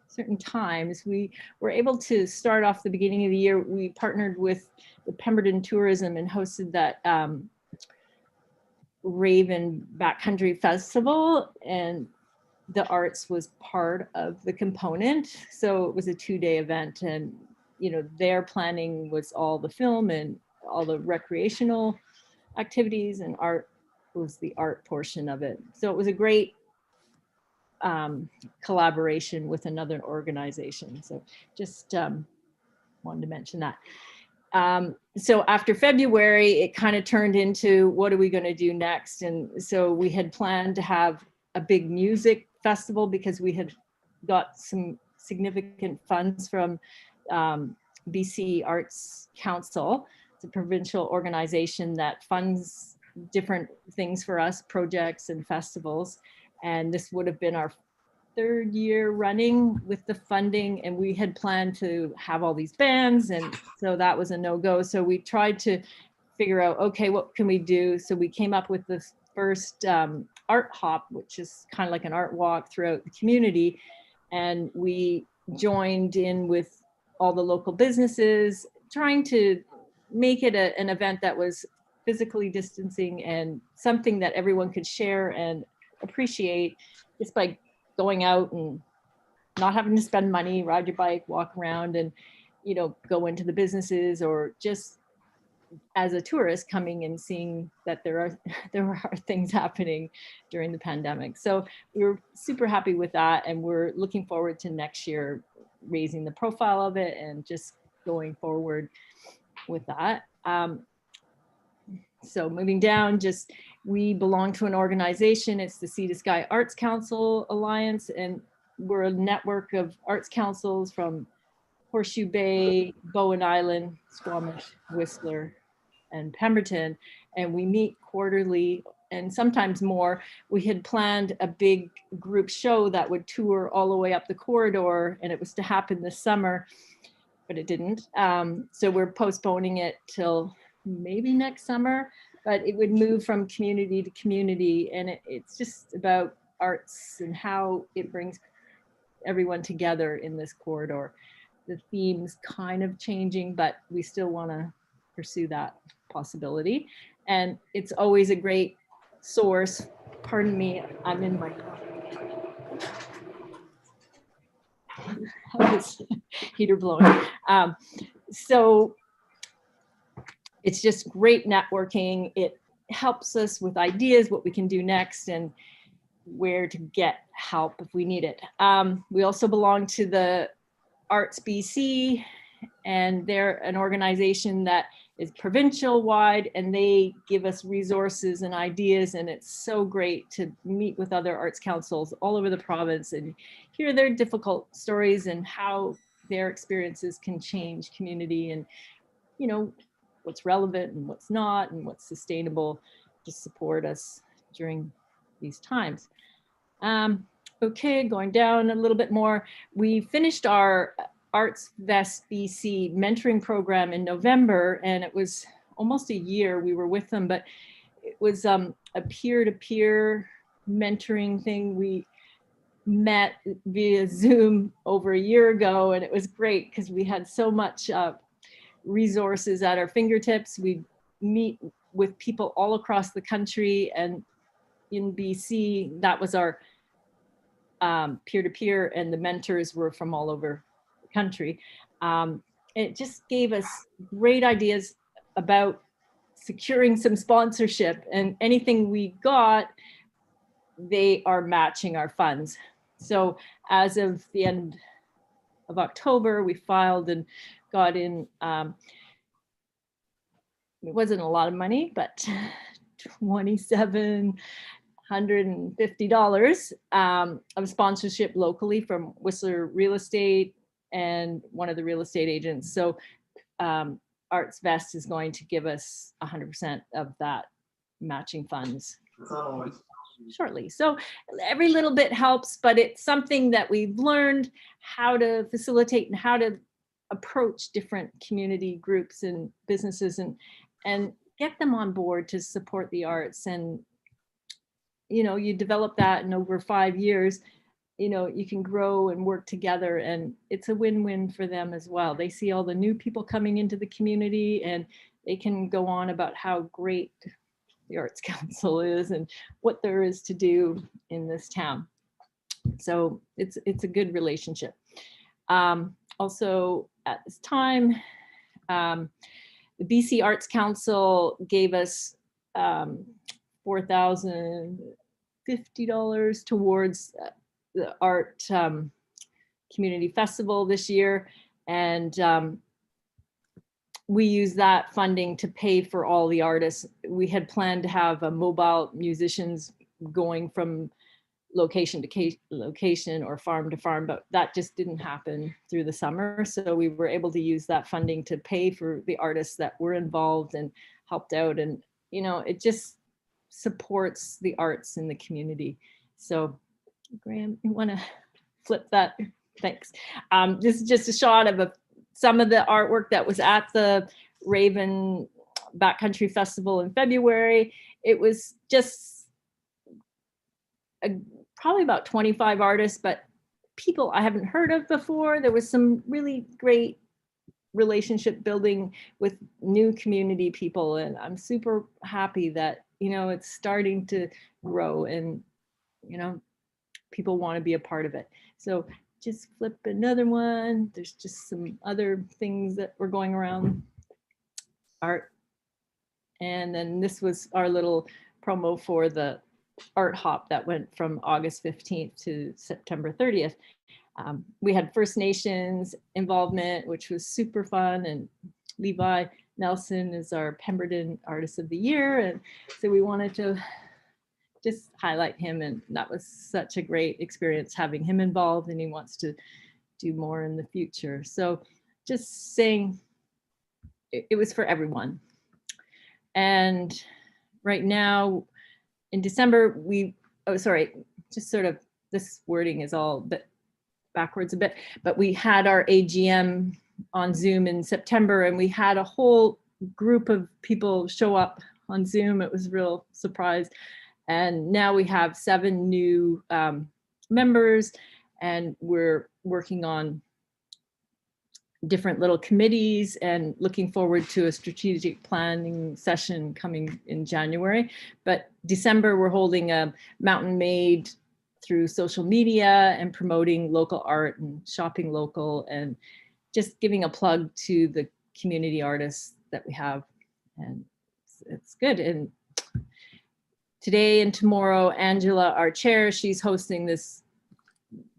Speaker 9: certain times, we were able to start off the beginning of the year. We partnered with the Pemberton Tourism and hosted that Raven Backcountry Festival, and the arts was part of the component. So it was a 2-day event, and their planning was all the film and all the recreational activities, and art was the art portion of it. So it was a great collaboration with another organization. So just wanted to mention that. So after February, it kind of turned into, what are we going to do next? And so we had planned to have a big music festival because we had got some significant funds from BC Arts Council. It's a provincial organization that funds different things for us, projects and festivals. And this would have been our 3rd year running with the funding, and we had planned to have all these bands, and so that was a no-go. So we tried to figure out, okay, what can we do? So we came up with this first art hop, which is kind of like an art walk throughout the community, and we joined in with all the local businesses, trying to make it an event that was physically distancing and something that everyone could share and appreciate, just by going out and not having to spend money, ride your bike, walk around, and go into the businesses, or just as a tourist coming and seeing that there are things happening during the pandemic. So we were super happy with that, and we're looking forward to next year raising the profile of it and just going forward with that. So moving down, we belong to an organization. It's the Sea to Sky Arts Council Alliance, and we're a network of arts councils from Horseshoe Bay, Bowen Island, Squamish, Whistler, and Pemberton. And we meet quarterly and sometimes more. We had planned a big group show that would tour all the way up the corridor, and it was to happen this summer, but it didn't. So we're postponing it till maybe next summer, but it would move from community to community, and it's just about arts and how it brings everyone together in this corridor. the theme's kind of changing, but we still want to pursue that possibility. And it's always a great source. Pardon me, I'm in my heater blowing. So it's just great networking. It helps us with ideas, what we can do next, and where to get help if we need it. We also belong to the Arts BC, and they're an organization that is provincial wide, and they give us resources and ideas, and it's so great to meet with other arts councils all over the province and hear their difficult stories and how their experiences can change community, and you know what's relevant and what's not, and what's sustainable to support us during these times. Okay, going down a little bit more, we finished our Arts Vest BC mentoring program in November, and it was almost a year we were with them, but it was a peer-to-peer mentoring thing. We met via Zoom over a year ago, and it was great because we had so much resources at our fingertips. We meet with people all across the country, and in BC, that was our peer-to-peer, and the mentors were from all over country. It just gave us great ideas about securing some sponsorship, and anything we got, they are matching our funds. So as of the end of October, we filed and got in, it wasn't a lot of money, but $2,750 of sponsorship locally from Whistler Real Estate and one of the real estate agents. So Arts Vest is going to give us 100% of that matching funds shortly. So every little bit helps, but it's something that we've learned how to facilitate and how to approach different community groups and businesses and get them on board to support the arts. And you know, you develop that, and over 5 years, you know, you can grow and work together, and it's a win-win for them as well. They see all the new people coming into the community, and they can go on about how great the Arts Council is and what there is to do in this town. So it's a good relationship. Also at this time, the BC Arts Council gave us $4,050 towards the art community festival this year, and we use that funding to pay for all the artists. We had planned to have mobile musicians going from location to location or farm to farm, but that just didn't happen through the summer. So we were able to use that funding to pay for the artists that were involved and helped out. And, you know, it just supports the arts in the community. So Graham, you want to flip that? Thanks. This is just a shot of some of the artwork that was at the Raven Backcountry Festival in February. It was just probably about 25 artists, but people I haven't heard of before. There was some really great relationship building with new community people, and I'm super happy that, you know, it's starting to grow, and, you know, people want to be a part of it. So just flip another one. There's just some other things that were going around art. And then this was our little promo for the art hop that went from August 15th to September 30th. We had First Nations involvement, which was super fun. And Levi Nelson is our Pemberton Artist of the Year. And so we wanted to just highlight him, and that was such a great experience having him involved, and he wants to do more in the future. So just saying it was for everyone. And right now in December, just sort of this wording is all bit backwards a bit, but we had our AGM on Zoom in September, and we had a whole group of people show up on Zoom. It was a real surprise. And now we have 7 new members, and we're working on different little committees, and looking forward to a strategic planning session coming in January. But December, we're holding a Mountain Made through social media and promoting local art and shopping local, and just giving a plug to the community artists that we have. And it's good. And today and tomorrow, Angela, our chair, she's hosting this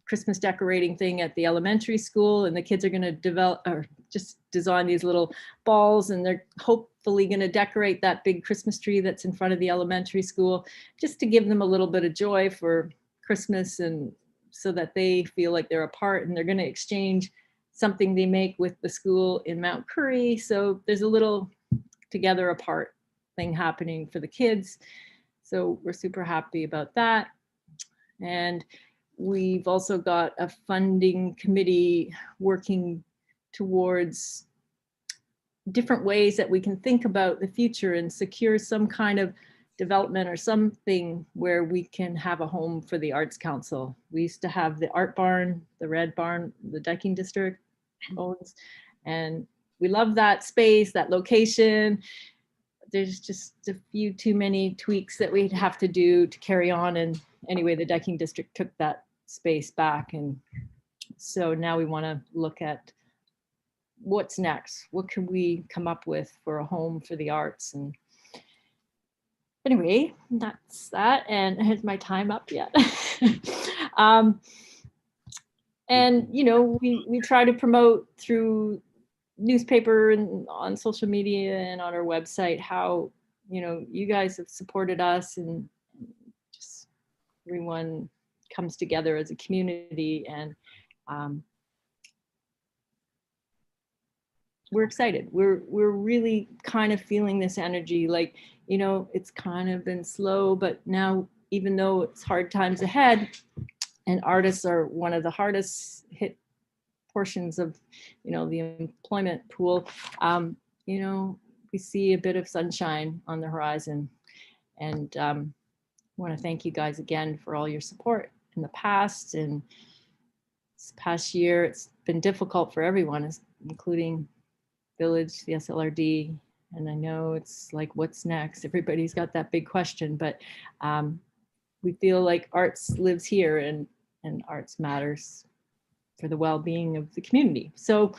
Speaker 9: Christmas decorating thing at the elementary school, and the kids are going to develop or just design these little balls, and they're hopefully going to decorate that big Christmas tree that's in front of the elementary school, just to give them a little bit of joy for Christmas, and so that they feel like they're a part. And they're going to exchange something they make with the school in Mount Currie. So there's a little together apart thing happening for the kids. So we're super happy about that. And we've also got a funding committee working towards different ways that we can think about the future and secure some kind of development or something where we can have a home for the Arts Council. We used to have the art barn, the red barn, the Dyking District owns, and we love that space, that location. There's just a few too many tweaks that we'd have to do to carry on. And anyway, the Dyking District took that space back. And so now we want to look at what's next. What can we come up with for a home for the arts? And anyway, that's that. And has my time up yet? And, you know, we try to promote through newspaper and on social media and on our website how, you know, you guys have supported us, and just everyone comes together as a community. And we're excited. We're really kind of feeling this energy, like, you know, it's kind of been slow, but now, even though it's hard times ahead, and artists are one of the hardest hit portions of, you know, the employment pool, you know, we see a bit of sunshine on the horizon. And want to thank you guys again for all your support in the past. And this past year, it's been difficult for everyone, including Village, the SLRD. And I know it's like, what's next? Everybody's got that big question, but we feel like arts lives here, and arts matters for the well-being of the community. So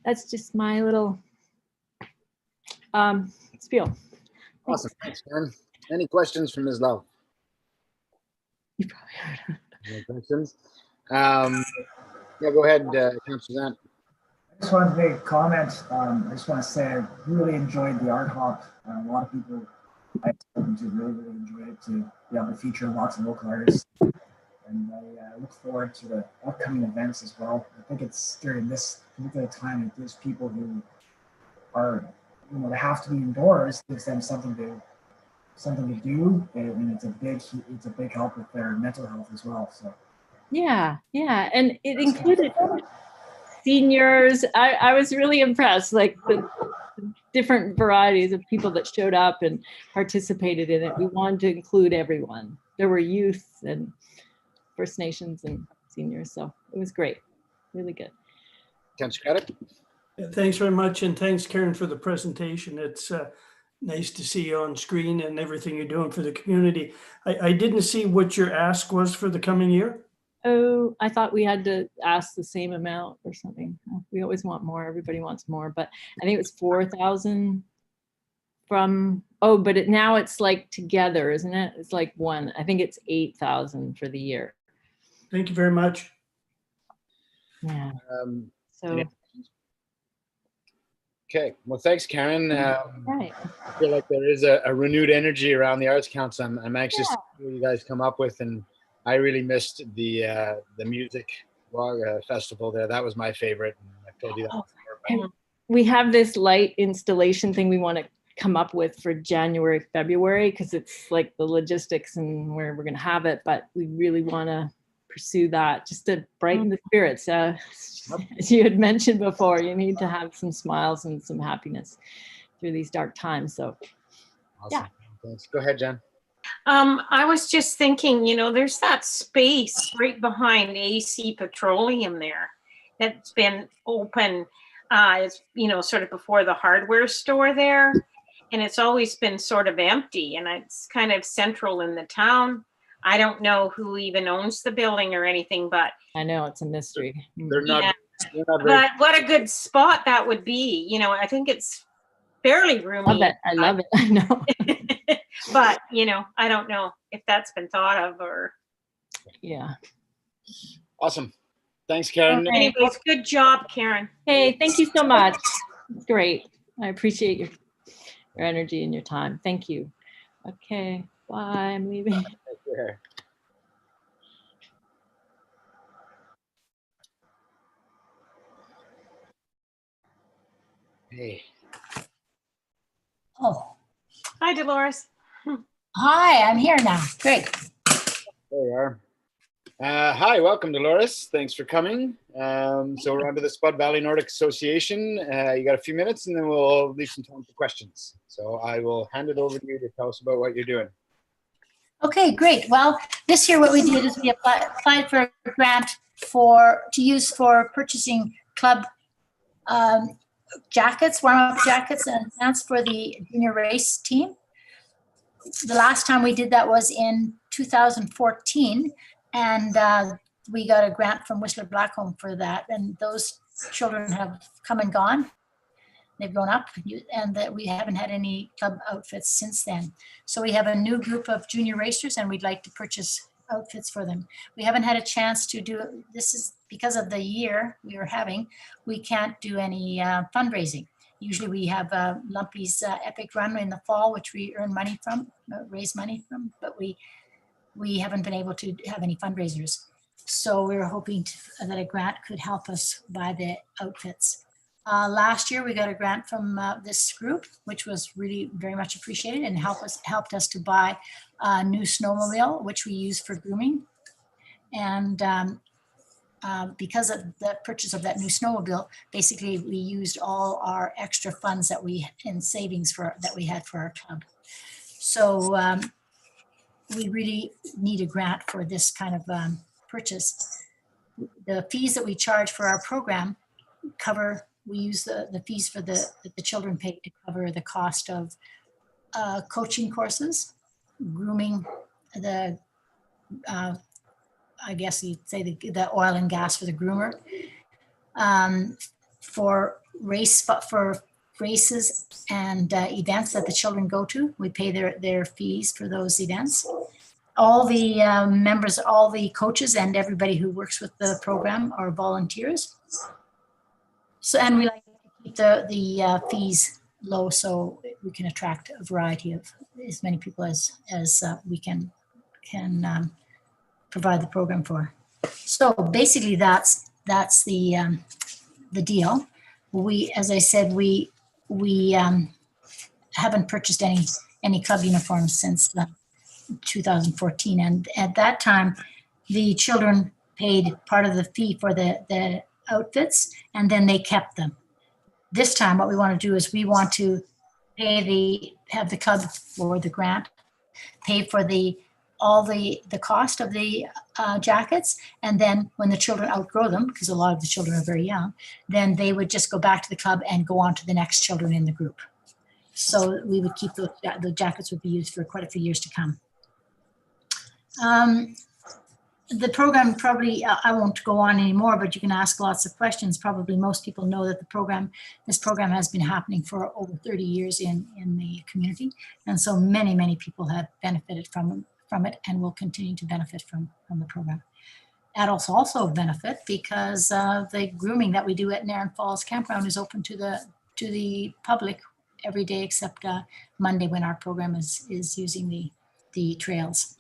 Speaker 9: that's just my little spiel.
Speaker 6: Awesome. Thanks, Karen. Any questions from Ms. Love?
Speaker 9: You probably heard.
Speaker 6: No questions? Yeah, go ahead, Councillor Suzanne.
Speaker 5: I just wanted to make a comment. I just want to say I really enjoyed the art hop. A lot of people I've spoken to really enjoyed it, to be able to feature lots of local artists. And I look forward to the upcoming events as well. I think it's during this particular time that there's people who are, you know, they have to be indoors, gives them something to do, and it's a big help with their mental health as well. So
Speaker 9: yeah, and it included seniors. I was really impressed, like the different varieties of people that showed up and participated in it. We wanted to include everyone. There were youth and First Nations and seniors, so it was great, really good.
Speaker 6: Councillor Craddock.
Speaker 16: Thanks very much, and thanks, Karen, for the presentation. It's nice to see you on screen and everything you're doing for the community. I didn't see what your ask was for the coming year.
Speaker 9: Oh, I thought we had to ask the same amount or something. We always want more. Everybody wants more, but I think it was 4,000 from, oh, but now it's like together, isn't it? It's like one. I think it's 8,000 for the year.
Speaker 16: Thank you very much.
Speaker 9: Yeah. So.
Speaker 6: Okay. Well, thanks, Karen.
Speaker 9: Right.
Speaker 6: I feel like there is a renewed energy around the Arts Council. I'm anxious to see what you guys come up with, and I really missed the music festival there. That was my favorite. And I've told you that before, but
Speaker 9: we have this light installation thing we want to come up with for January, February, because it's like the logistics and where we're going to have it, but we really want to pursue that just to brighten the spirits. As you had mentioned before, you need to have some smiles and some happiness through these dark times. So
Speaker 6: awesome.
Speaker 9: Yeah.
Speaker 6: Thanks. Go ahead, Jen.
Speaker 1: I was just thinking, you know, there's that space right behind AC Petroleum there that's been open It's, you know, sort of before the hardware store there. And it's always been sort of empty, and it's kind of central in the town. I don't know who even owns the building or anything, but
Speaker 9: I know it's a mystery.
Speaker 6: They're not,
Speaker 1: yeah.
Speaker 6: they're not very,
Speaker 1: But what a good spot that would be. You know, I think it's fairly roomy.
Speaker 9: Love it. I love it. I know.
Speaker 1: But, you know, I don't know if that's been thought of or.
Speaker 9: Yeah.
Speaker 6: awesome. Thanks, Karen.
Speaker 1: Anyways, good job, Karen.
Speaker 9: Hey, thank you so much. It's great. I appreciate your energy and your time. Thank you. Okay, bye. I'm leaving.
Speaker 6: Take care. Hey.
Speaker 8: Oh,
Speaker 1: Hi, Dolores.
Speaker 8: hi, I'm here now. Great.
Speaker 6: There you are. Hi, welcome, Dolores. Thanks for coming. So we're on to the Spud Valley Nordic Association. You got a few minutes and then we'll leave some time for questions. So I will hand it over to you to tell us about what you're doing.
Speaker 8: Okay, great. Well, this year what we did is we applied for a grant to use for purchasing club jackets, warm-up jackets and pants for the junior race team. The last time we did that was in 2014, and we got a grant from Whistler Blackcomb for that. And those children have come and gone. They've grown up, and that we haven't had any club outfits since then. So we have a new group of junior racers, and we'd like to purchase outfits for them. We haven't had a chance to do, this is because of the year we are having, we can't do any fundraising. Usually we have Lumpy's Epic Run in the fall, which we earn money from, raise money from, but we haven't been able to have any fundraisers. So we were hoping that a grant could help us buy the outfits. Last year we got a grant from this group, which was really very much appreciated and helped us to buy a new snowmobile, which we use for grooming. And because of the purchase of that new snowmobile, basically we used all our extra funds that we in savings that we had for our club. So we really need a grant for this kind of purchase. The fees that we charge for our program we use the fees for the children pay to cover the cost of coaching courses, grooming, I guess you'd say the oil and gas for the groomer, for races and events that the children go to. We pay their fees for those events. All the members, all the coaches and everybody who works with the program are volunteers. So, and we like to keep the fees low so we can attract a variety of as many people as we can provide the program for. So basically that's the deal. We, as I said, we haven't purchased any club uniforms since 2014, and at that time the children paid part of the fee for the outfits, and then they kept them. This time what we want to do is we want to have the club or the grant pay for all the cost of the jackets, and then when the children outgrow them, because a lot of the children are very young, then they would just go back to the club and go on to the next children in the group. So we would keep the jackets would be used for quite a few years to come. The program probably, I won't go on anymore, but you can ask lots of questions. Probably most people know that this program has been happening for over 30 years in the community. And so many, many people have benefited from it and will continue to benefit from the program. Adults also benefit because the grooming that we do at Nairn Falls Campground is open to the public every day except Monday when our program is using the trails.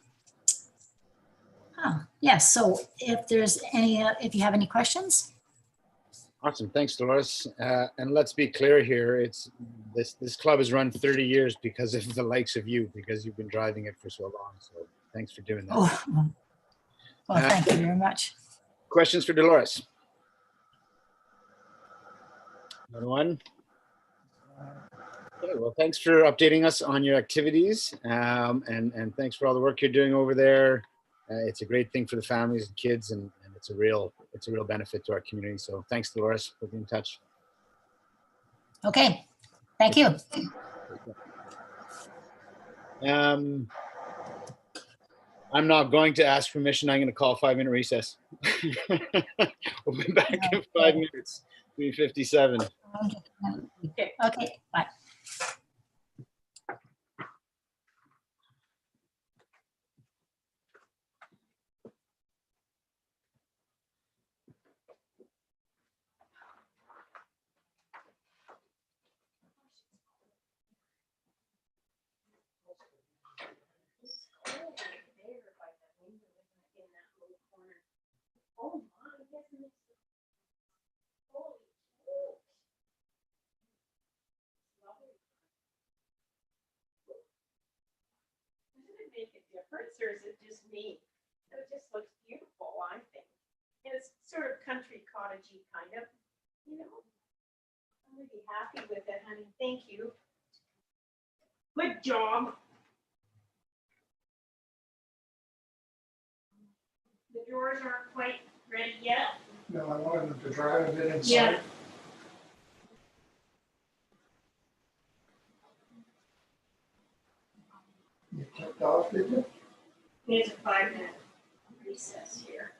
Speaker 8: Yes, so if there's if you have any questions.
Speaker 6: Awesome, thanks, Dolores. And let's be clear here, this club has run 30 years because of the likes of you, because you've been driving it for so long. So thanks for doing that.
Speaker 8: Oh, well, thank you very much.
Speaker 6: Questions for Dolores? Another one? Okay, well, thanks for updating us on your activities, and thanks for all the work you're doing over there. It's a great thing for the families and kids, and it's a real benefit to our community. So thanks, Dolores. We'll be in touch.
Speaker 8: Okay, thank you.
Speaker 6: I'm not going to ask permission. I'm going to call a 5-minute recess. We'll be back in 5 minutes. 3:57.
Speaker 8: Okay, bye.
Speaker 1: Does it make a difference, or is it just me? It just looks beautiful, I think. And it's sort of country cottagey kind of, you know. I'm really happy with it, honey. Thank you. Good job. The drawers aren't quite ready yet.
Speaker 5: No, I wanted them to dry a bit inside.
Speaker 1: Yeah.
Speaker 5: You clicked off, did you?
Speaker 1: There's a 5-minute recess here.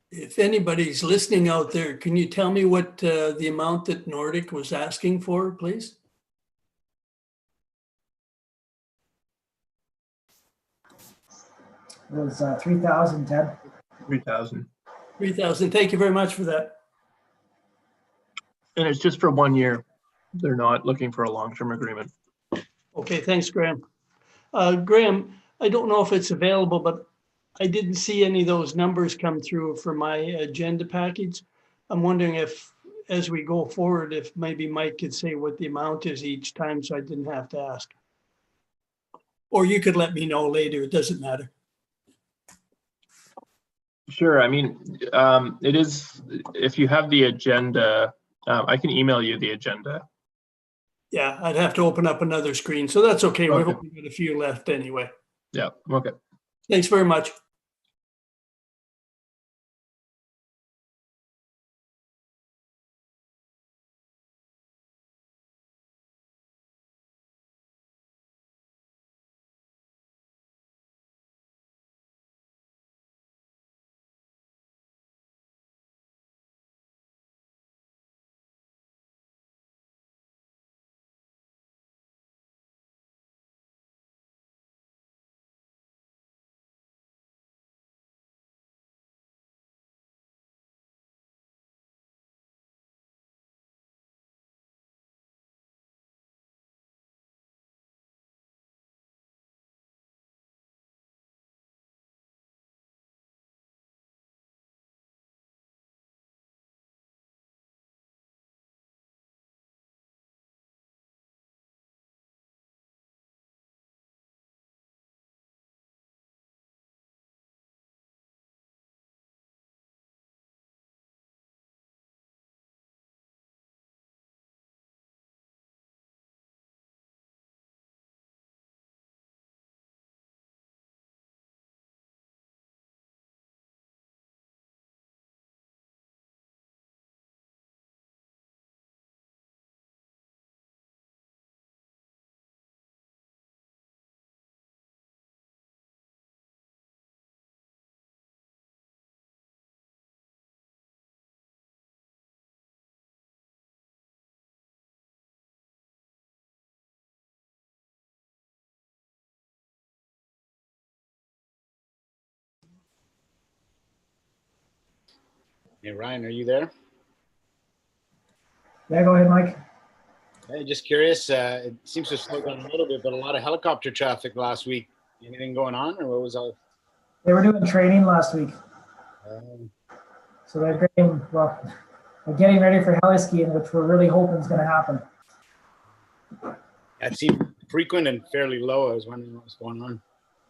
Speaker 16: If anybody's listening out there, can you tell me what the amount that Nordic was asking for, please?
Speaker 5: It was 3,000, Ted.
Speaker 11: 3,000.
Speaker 16: 3,000. Thank you very much for that.
Speaker 11: And it's just for 1 year. They're not looking for a long-term agreement.
Speaker 16: Okay, thanks, Graham. Graham, I don't know if it's available, but I didn't see any of those numbers come through for my agenda package. I'm wondering if, as we go forward, if maybe Mike could say what the amount is each time so I didn't have to ask. Or you could let me know later, it doesn't matter.
Speaker 11: Sure. I mean, it is, if you have the agenda, I can email you the agenda.
Speaker 16: Yeah, I'd have to open up another screen, so that's okay. We've
Speaker 11: Okay.
Speaker 16: only got a few left anyway.
Speaker 11: Yeah, okay.
Speaker 16: Thanks very much.
Speaker 6: Hey, Ryan, are you there?
Speaker 5: Yeah, go ahead, Mike.
Speaker 6: Hey, just curious. It seems to have slowed down a little bit, but a lot of helicopter traffic last week. Anything going on, or what was all?
Speaker 5: They were doing training last week.
Speaker 6: Um,
Speaker 5: So they're getting ready for heli skiing, which we're really hoping is going to happen.
Speaker 6: That seemed frequent and fairly low. I was wondering what was going on.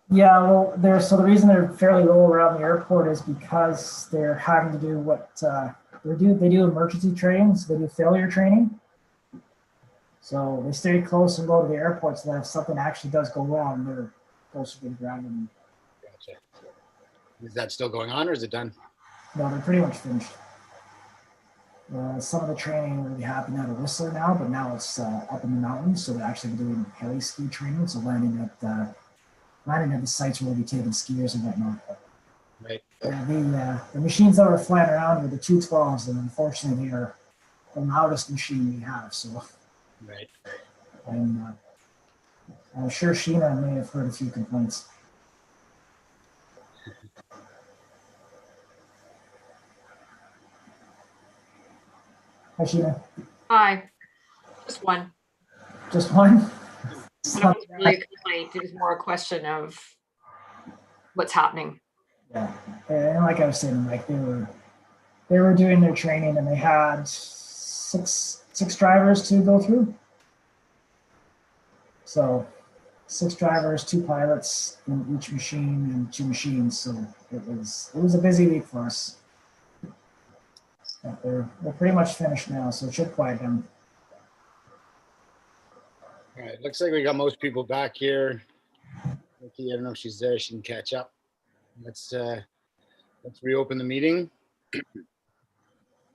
Speaker 5: Yeah, well, the reason they're fairly low around the airport is because they're having to do what they do emergency training, so they do failure training. So they stay close and low to the airport, so that if something actually does go wrong, they're closer to the ground.
Speaker 6: Gotcha. Is that still going on, or is it done?
Speaker 5: No, they're pretty much finished. Some of the training really happened out of Whistler now, but now it's up in the mountains, so they're actually doing heli ski training, so landing at the sites where we'll be taking skiers and whatnot.
Speaker 6: Right.
Speaker 5: The machines that were flying around were the 212s, and unfortunately, they are the loudest machine we have. So,
Speaker 6: right.
Speaker 5: And I'm sure Sheena may have heard a few complaints. Hi, Sheena.
Speaker 3: Hi, just one.
Speaker 5: Just one?
Speaker 3: It wasn't really a complaint. It was more a question of what's happening.
Speaker 5: Yeah, and like I was saying, like they were doing their training, and they had six drivers to go through. So 6 drivers, 2 pilots in each machine, and 2 machines. So it was a busy week for us. But they're pretty much finished now, so it should quiet down.
Speaker 6: All right. Looks like we got most people back here. Nikki, I don't know if she's there. She can catch up. Let's reopen the meeting.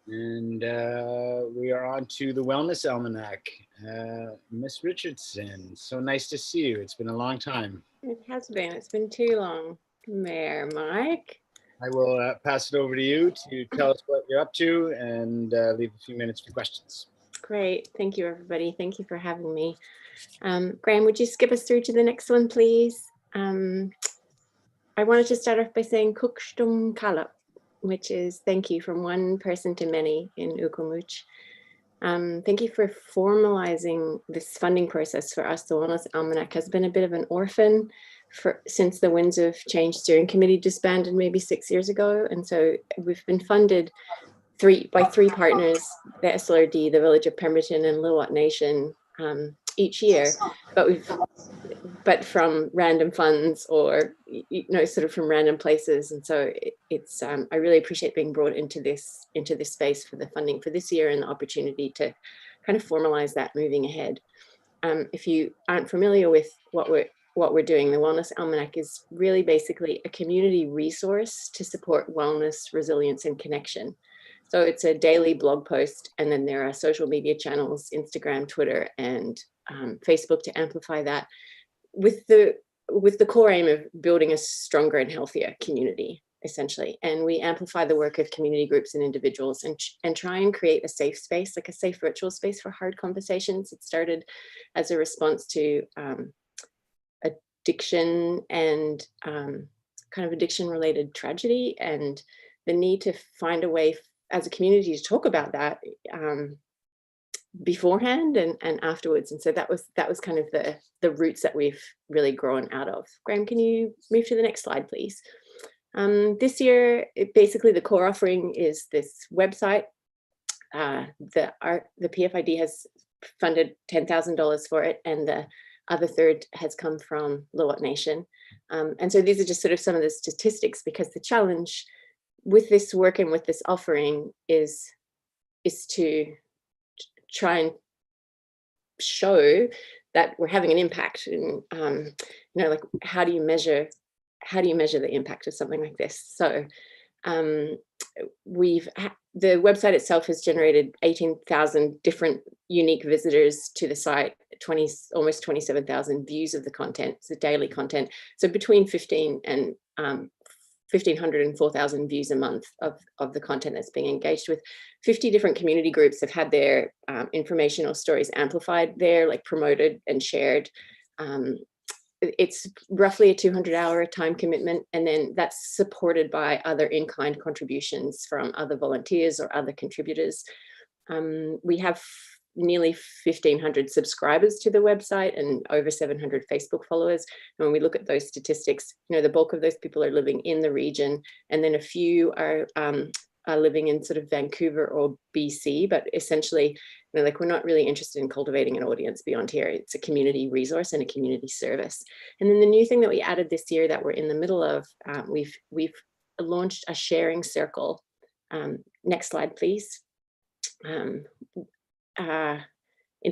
Speaker 6: And we are on to the Wellness Almanac. Miss Richardson, so nice to see you. It's been a long time.
Speaker 22: It has been. It's been too long. Mayor Mike.
Speaker 6: I will pass it over to you to tell us what you're up to and leave a few minutes for questions.
Speaker 22: Great. Thank you, everybody. Thank you for having me. Graham, would you skip us through to the next one, please? I wanted to start off by saying Kukstum Kala, which is thank you from one person to many in Ukamuch. Thank you for formalizing this funding process for us. The Wellness Almanac has been a bit of an orphan since the Winds of Change Steering Committee disbanded maybe 6 years ago. And so we've been funded by three partners, the SLRD, the Village of Pemberton, and Lillooet Nation each year, but from random funds or sort of from random places. And so it's I really appreciate being brought into this space for the funding for this year and the opportunity to kind of formalize that moving ahead. If you aren't familiar with what we're doing, the Wellness Almanac is really basically a community resource to support wellness, resilience, and connection. So it's a daily blog post, and then there are social media channels, Instagram, Twitter, and Facebook to amplify that, with the core aim of building a stronger and healthier community, essentially. And we amplify the work of community groups and individuals and try and create a safe space, like a safe virtual space for hard conversations. It started as a response to addiction and kind of addiction-related tragedy, and the need to find a way as a community to talk about that beforehand and afterwards. And so that was kind of the roots that we've really grown out of. Graham, can you move to the next slide, please? This year, basically the core offering is this website. The PFID has funded $10,000 for it, and the other third has come from Lillooet Nation. And so these are just sort of some of the statistics, because the challenge with this work and with this offering is to try and show that we're having an impact. And like, how do you measure the impact of something like this? So the website itself has generated 18,000 different unique visitors to the site, almost 27,000 views of the content, so daily content. So between 1,500 and 4,000 views a month of the content that's being engaged with. 50 different community groups have had their information or stories amplified there, like promoted and shared. it's roughly a 200-hour time commitment, and then that's supported by other in-kind contributions from other volunteers or other contributors. We have nearly 1,500 subscribers to the website and over 700 Facebook followers. And when we look at those statistics, you know, the bulk of those people are living in the region, and then a few are living in sort of Vancouver or BC, but essentially, you know, like, we're not really interested in cultivating an audience beyond here. It's a community resource and a community service. And then the new thing that we added this year that we're in the middle of, we've launched a sharing circle. Next slide, please. In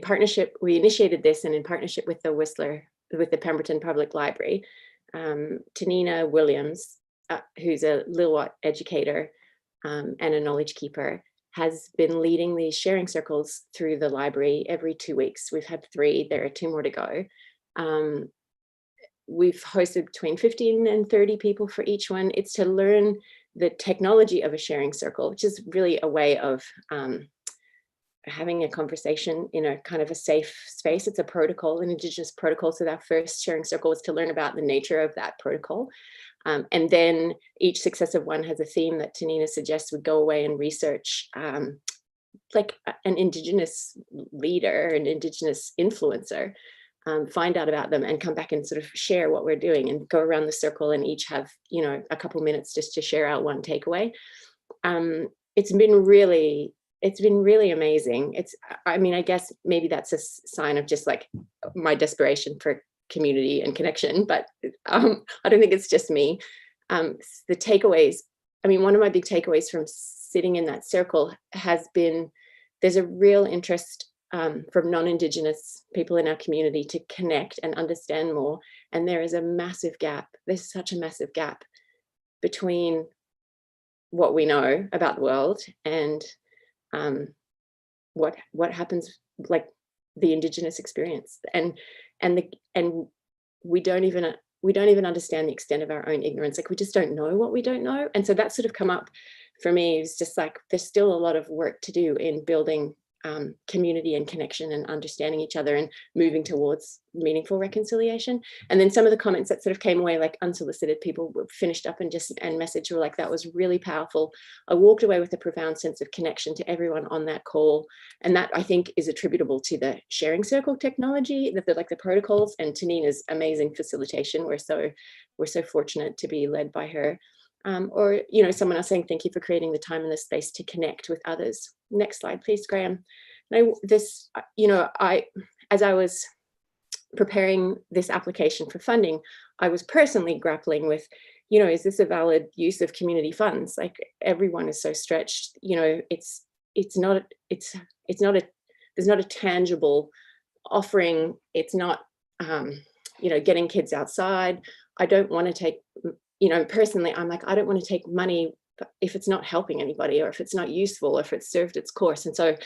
Speaker 22: partnership, we initiated this, and in partnership with the Pemberton Public Library, Tanina Williams, who's a Lillooet educator and a knowledge keeper, has been leading these sharing circles through the library every 2 weeks. We've had 3, there are 2 more to go. We've hosted between 15 and 30 people for each one. It's to learn the technology of a sharing circle, which is really a way of having a conversation in a kind of a safe space. It's a protocol, an Indigenous protocol. So our first sharing circle was to learn about the nature of that protocol. And then each successive one has a theme that Tanina suggests we go away and research, like an Indigenous leader, an Indigenous influencer, find out about them and come back and sort of share what we're doing, and go around the circle and each have, you know, a couple minutes just to share out one takeaway. It's been really amazing. I mean, I guess maybe that's a sign of just like my desperation for community and connection, but I don't think it's just me. The takeaways, I mean, one of my big takeaways from sitting in that circle has been, there's a real interest from non-Indigenous people in our community to connect and understand more. And there is a massive gap. There's such a massive gap between what we know about the world and what happens, like the Indigenous experience, and we don't even understand the extent of our own ignorance. Like, we just don't know what we don't know. And so that sort of come up for me. It's just like, there's still a lot of work to do in building community and connection and understanding each other and moving towards meaningful reconciliation. And then some of the comments that sort of came away, like unsolicited, people were finished up and messaged were like, that was really powerful. I walked away with a profound sense of connection to everyone on that call. And that, I think, is attributable to the sharing circle technology, that like the protocols, and Tanina's amazing facilitation. We're so fortunate to be led by her. Or, you know, someone else saying, thank you for creating the time and the space to connect with others. Next slide, please, Graham. Now, as I was preparing this application for funding, I was personally grappling with, you know, is this a valid use of community funds? Like, everyone is so stretched, you know, there's not a tangible offering. It's not, you know, getting kids outside. I don't want to take, you know, personally, I'm like, I don't want to take money if it's not helping anybody, or if it's not useful, or if it's served its course. And so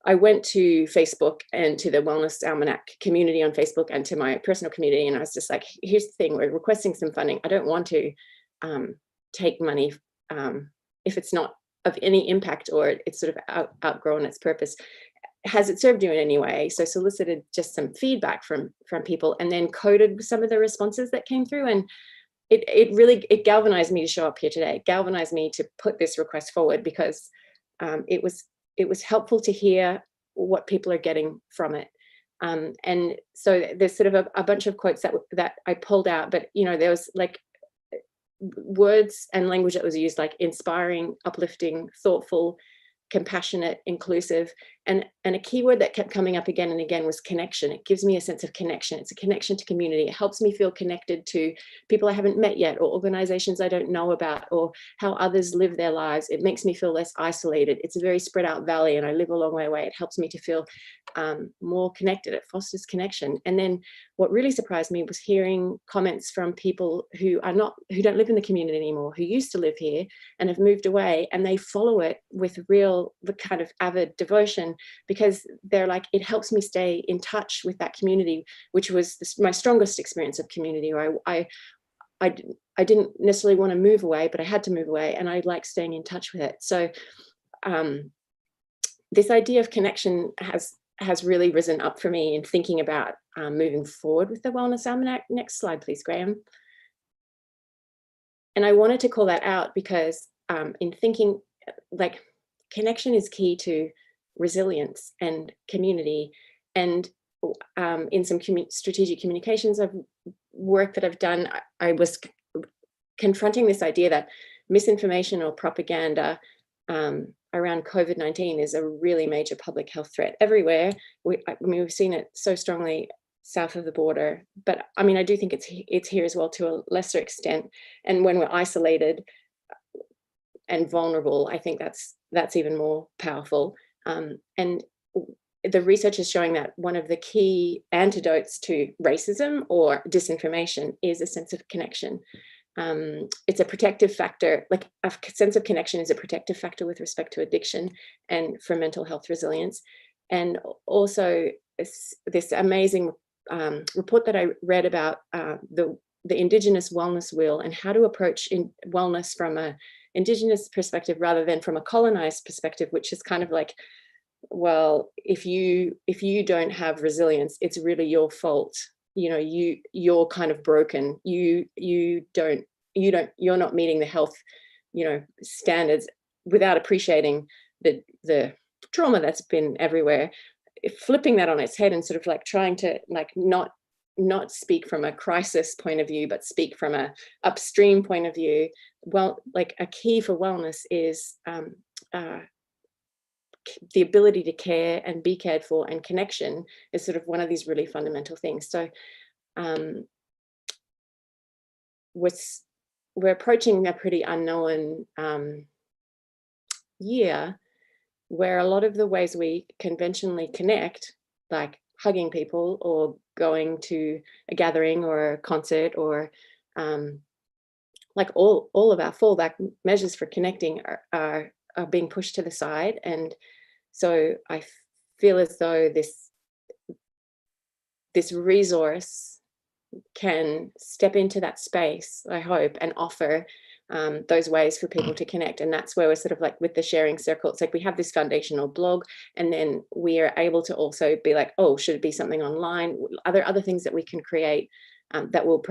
Speaker 22: I went to Facebook and to the Wellness Almanac community on Facebook and to my personal community. And I was just like, here's the thing, we're requesting some funding. I don't want to take money if it's not of any impact, or it's sort of outgrown its purpose. Has it served you in any way? So solicited just some feedback from people, and then coded some of the responses that came through. And it really galvanized me to show up here today, galvanized me to put this request forward, because it was helpful to hear what people are getting from it. And so there's sort of a bunch of quotes that I pulled out, but, you know, there was like words and language that was used, like inspiring, uplifting, thoughtful, compassionate, inclusive, and a key word that kept coming up again and again was connection. It gives me a sense of connection. It's a connection to community. It helps me feel connected to people I haven't met yet, or organizations I don't know about, or how others live their lives. It makes me feel less isolated. It's a very spread out valley, and I live a long way away. It helps me to feel more connected. It fosters connection. And then what really surprised me was hearing comments from people who don't live in the community anymore, who used to live here and have moved away, and they follow it with the kind of avid devotion, because they're like, it helps me stay in touch with that community, which was my strongest experience of community. Or I didn't necessarily want to move away, but I had to move away, and I like staying in touch with it. So this idea of connection has really risen up for me in thinking about moving forward with the Wellness Almanac. Next slide, please, Graham. And I wanted to call that out because in thinking, like, connection is key to resilience and community. And in some strategic communications work that I've done, I was confronting this idea that misinformation or propaganda around COVID-19 is a really major public health threat everywhere. We've seen it so strongly south of the border, but I mean, I do think it's here as well to a lesser extent. And when we're isolated and vulnerable, I think that's even more powerful. And the research is showing that one of the key antidotes to racism or disinformation is a sense of connection. It's a protective factor, like a sense of connection is a protective factor with respect to addiction and for mental health resilience. And also this amazing report that I read about the Indigenous wellness wheel and how to approach wellness from an Indigenous perspective rather than from a colonized perspective, which is kind of like, well, if you don't have resilience, it's really your fault. You know, you're kind of broken. You're not meeting the health, standards without appreciating the trauma that's been everywhere. Flipping that on its head and sort of like trying to like not speak from a crisis point of view, but speak from a upstream point of view. Well, like a key for wellness is the ability to care and be cared for, and connection is sort of one of these really fundamental things. So we're approaching a pretty unknown year where a lot of the ways we conventionally connect, like hugging people or going to a gathering or a concert or like all of our fallback measures for connecting are being pushed to the side. And so I feel as though this resource can step into that space, I hope, and offer those ways for people to connect. And that's where we're sort of like with the sharing circle, it's like we have this foundational blog, and then we are able to also be like, oh, should it be something online? Are there other things that we can create that will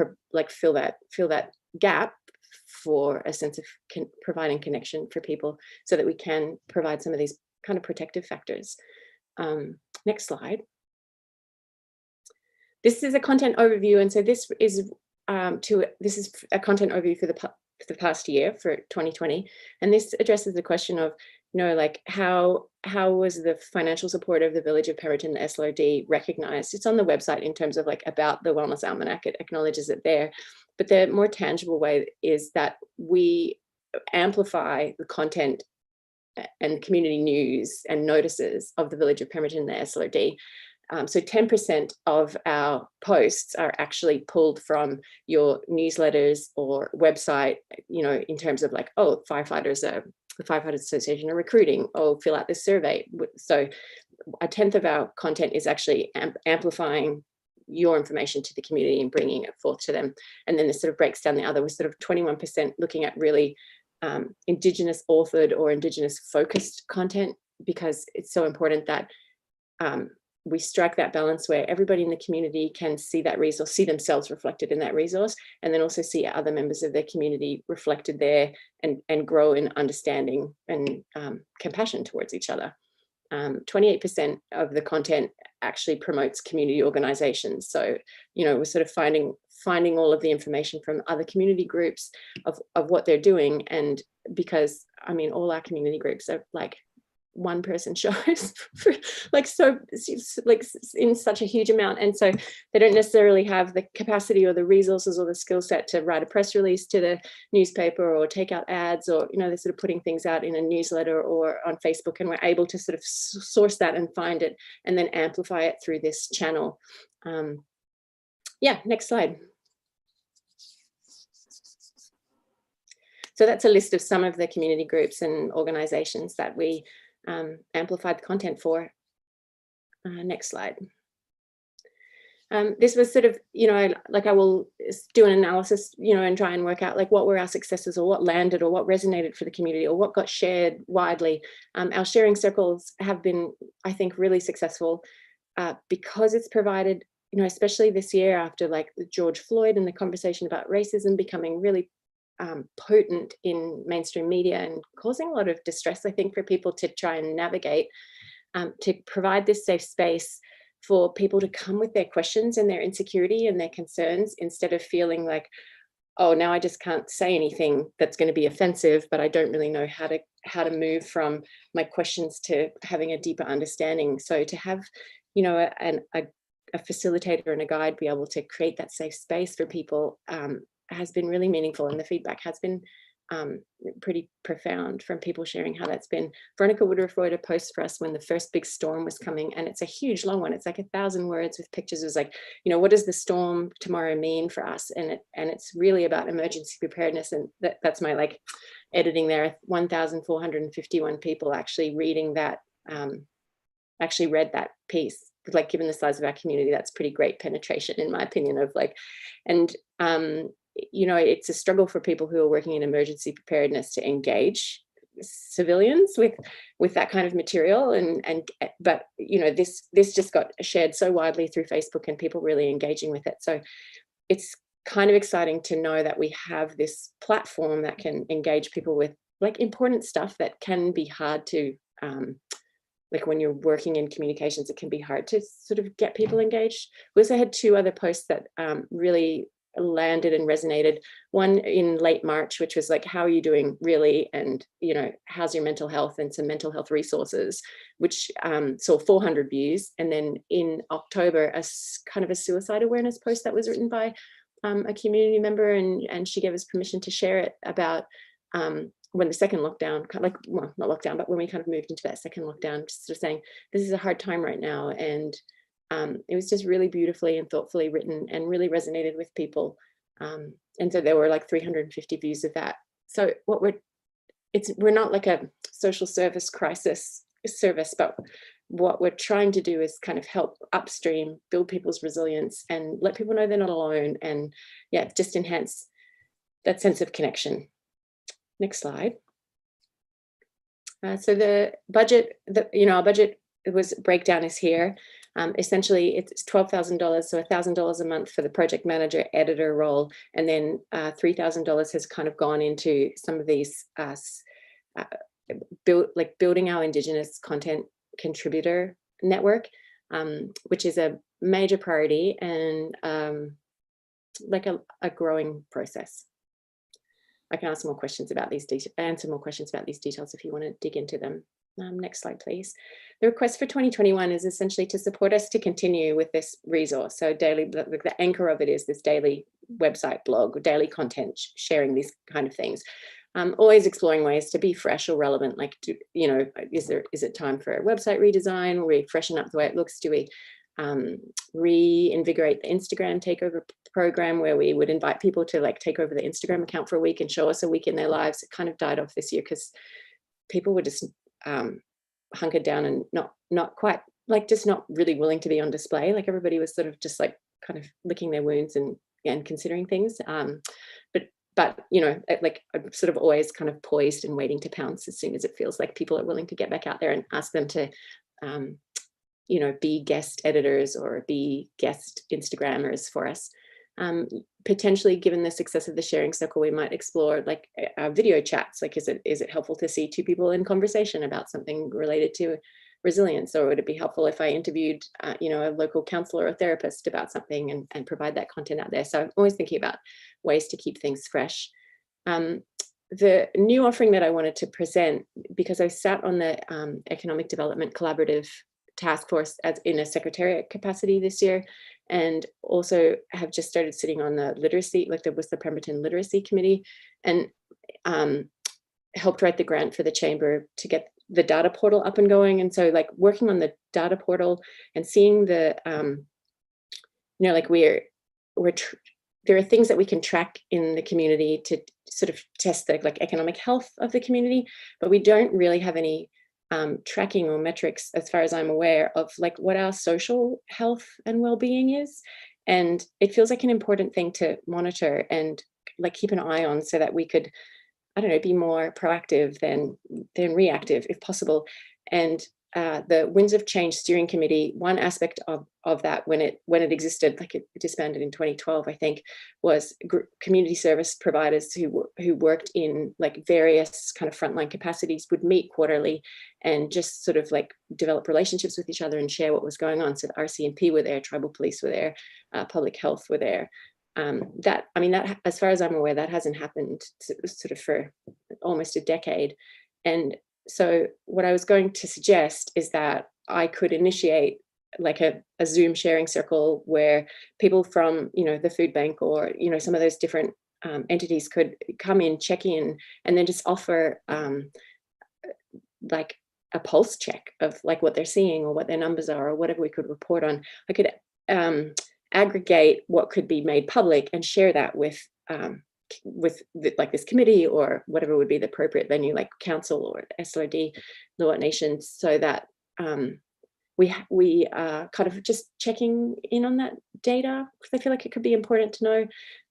Speaker 22: fill that gap for a sense of providing connection for people, so that we can provide some of these kind of protective factors. Next slide. This is a content overview, and so this is a content overview for the past year, for 2020, and this addresses the question of, like how was the financial support of the Village of Pemberton, the SLRD, recognized? It's on the website in terms of like about the Wellness Almanac, it acknowledges it there, but the more tangible way is that we amplify the content and community news and notices of the Village of Pemberton, the SLRD. So 10% of our posts are actually pulled from your newsletters or website, in terms of like, oh, the Firefighters Association are recruiting, oh, fill out this survey. So 1/10 of our content is actually amplifying your information to the community and bringing it forth to them. And then this sort of breaks down the other, with sort of 21% looking at really Indigenous authored or Indigenous focused content, because it's so important that we strike that balance where everybody in the community can see that resource, see themselves reflected in that resource, and then also see other members of their community reflected there, and grow in understanding and compassion towards each other. 28% of the content actually promotes community organizations. So, we're sort of finding all of the information from other community groups of what they're doing. And because, I mean, all our community groups are like one person shows for in such a huge amount, and so they don't necessarily have the capacity or the resources or the skill set to write a press release to the newspaper or take out ads, or they're sort of putting things out in a newsletter or on Facebook, and we're able to sort of source that and find it and then amplify it through this channel. Yeah, next slide. So that's a list of some of the community groups and organizations that we amplified the content for. Next slide. This was sort of, I will do an analysis, and try and work out like what were our successes, or what landed, or what resonated for the community, or what got shared widely. Our sharing circles have been, I think, really successful because it's provided, you know, especially this year after like George Floyd and the conversation about racism becoming really potent in mainstream media and causing a lot of distress, I think, for people to try and navigate, to provide this safe space for people to come with their questions and their insecurity and their concerns, instead of feeling like, oh, now I just can't say anything that's going to be offensive, but I don't really know how to move from my questions to having a deeper understanding. So to have, you know, a facilitator and a guide be able to create that safe space for people has been really meaningful, and the feedback has been pretty profound from people sharing how that's been. Veronica Woodruff wrote a post for us when the first big storm was coming, and it's a huge long one. It's like 1,000 words with pictures. It was like, you know, what does the storm tomorrow mean for us? And it's really about emergency preparedness, and that's my like editing there. 1,451 people actually reading that, actually read that piece. Like, given the size of our community, that's pretty great penetration, in my opinion, of like, and you know, it's a struggle for people who are working in emergency preparedness to engage civilians with that kind of material, but you know, this just got shared so widely through Facebook and people really engaging with it. So it's kind of exciting to know that we have this platform that can engage people with like important stuff that can be hard to like when you're working in communications, it can be hard to sort of get people engaged. We also had 2 other posts that really landed and resonated. One in late March, which was like, how are you doing really? And, you know, how's your mental health, and some mental health resources, which saw 400 views. And then in October, a kind of a suicide awareness post that was written by a community member, and she gave us permission to share it, about when the second lockdown, kind of like, well, not lockdown, but when we kind of moved into that second lockdown, just sort of saying, this is a hard time right now. And it was just really beautifully and thoughtfully written and really resonated with people. And so there were like 350 views of that. So we're not like a social service crisis service, but what we're trying to do is kind of help upstream, build people's resilience, and let people know they're not alone, and yeah, just enhance that sense of connection. Next slide. So the budget, our budget breakdown is here. Essentially, it's $12,000, so $1,000 a month for the project manager editor role, and then $3,000 has kind of gone into some of these building our Indigenous content contributor network, which is a major priority and like a growing process. I can answer more questions about these details if you want to dig into them. Next slide, please. The request for 2021 is essentially to support us to continue with this resource. So daily, the anchor of it is this daily website blog, daily content, sharing these kind of things. Always exploring ways to be fresh or relevant. Like, is it time for a website redesign? Will we freshen up the way it looks? Do we reinvigorate the Instagram takeover program, where we would invite people to like take over the Instagram account for a week and show us a week in their lives? It kind of died off this year because people were just hunkered down and not quite, like, just not really willing to be on display. Like, everybody was sort of just like kind of licking their wounds and considering things. But like, I'm sort of always kind of poised and waiting to pounce as soon as it feels like people are willing to get back out there, and ask them to be guest editors or be guest Instagrammers for us. Potentially, given the success of the sharing circle, we might explore like video chats. Like, is it helpful to see 2 people in conversation about something related to resilience, or would it be helpful if I interviewed a local counselor or therapist about something and provide that content out there? So I'm always thinking about ways to keep things fresh. The new offering that I wanted to present, because I sat on the Economic Development Collaborative Task Force as in a secretariat capacity this year, and also have just started sitting on the literacy, like there was the Pemberton Literacy Committee, and helped write the grant for the chamber to get the data portal up and going. And so, like, working on the data portal and seeing the like there are things that we can track in the community to sort of test the like economic health of the community, but we don't really have any tracking or metrics, as far as I'm aware, of like what our social health and well-being is. And it feels like an important thing to monitor and like keep an eye on, so that we could, I don't know, be more proactive than reactive if possible. And the Winds of Change Steering Committee, one aspect of that when it existed, like it disbanded in 2012, I think, was community service providers who worked in like various kind of frontline capacities would meet quarterly and just sort of like develop relationships with each other and share what was going on. So the RCMP were there, tribal police were there, public health were there. That, as far as I'm aware, that hasn't happened sort of for almost a decade. And so what I was going to suggest is that I could initiate like a Zoom sharing circle where people from, the food bank or, some of those different entities could come in, check in, and then just offer like a pulse check of like what they're seeing or what their numbers are or whatever we could report on. I could aggregate what could be made public and share that with like this committee or whatever would be the appropriate venue, like council or SLRD, Lillooet Nation, so that we kind of just checking in on that data, because I feel like it could be important to know.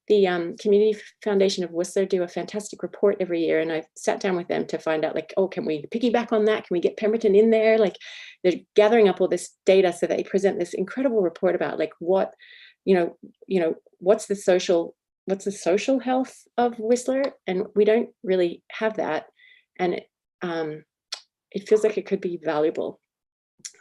Speaker 22: The Community Foundation of Whistler do a fantastic report every year, and I've sat down with them to find out, like, oh, can we piggyback on that? Can we get Pemberton in there? Like, they're gathering up all this data so they present this incredible report about like what, what's the social health of Whistler, and we don't really have that, and it feels like it could be valuable.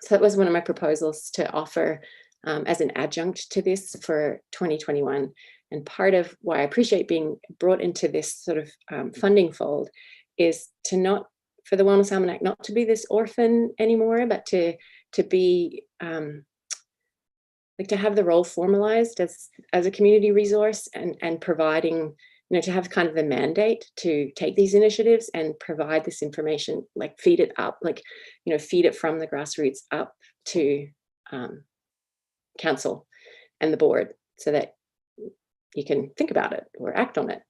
Speaker 22: So that was one of my proposals to offer as an adjunct to this for 2021. And part of why I appreciate being brought into this sort of funding fold is to not, for the Wellness Almanac, not to be this orphan anymore, but to be like to have the role formalized as a community resource and providing, to have kind of the mandate to take these initiatives and provide this information, like feed it up, like, feed it from the grassroots up to council and the board so that you can think about it or act on it.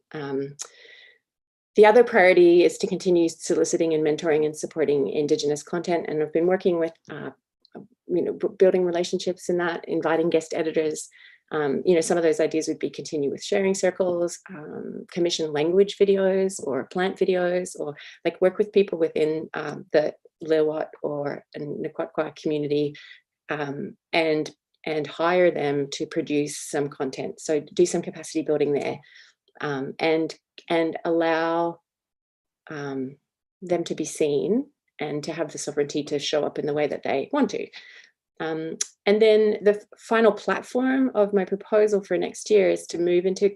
Speaker 22: The other priority is to continue soliciting and mentoring and supporting Indigenous content. And I've been working with, building relationships in that, inviting guest editors. Some of those ideas would be continue with sharing circles, commission language videos or plant videos, or like work with people within the Lillooet or Naquatqua community and hire them to produce some content. So do some capacity building there and allow them to be seen and to have the sovereignty to show up in the way that they want to. And then the final platform of my proposal for next year is to move into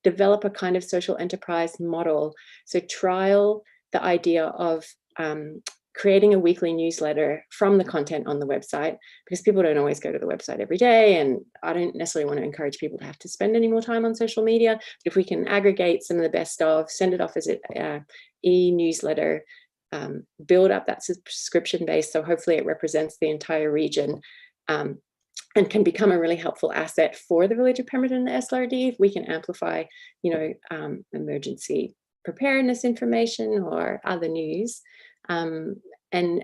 Speaker 22: develop a kind of social enterprise model. So trial the idea of creating a weekly newsletter from the content on the website, because people don't always go to the website every day, and I don't necessarily want to encourage people to have to spend any more time on social media. But if we can aggregate some of the best of, send it off as an e-newsletter, build up that subscription base, so hopefully it represents the entire region, and can become a really helpful asset for the village of Pemberton and the SLRD. If we can amplify, emergency preparedness information or other news, and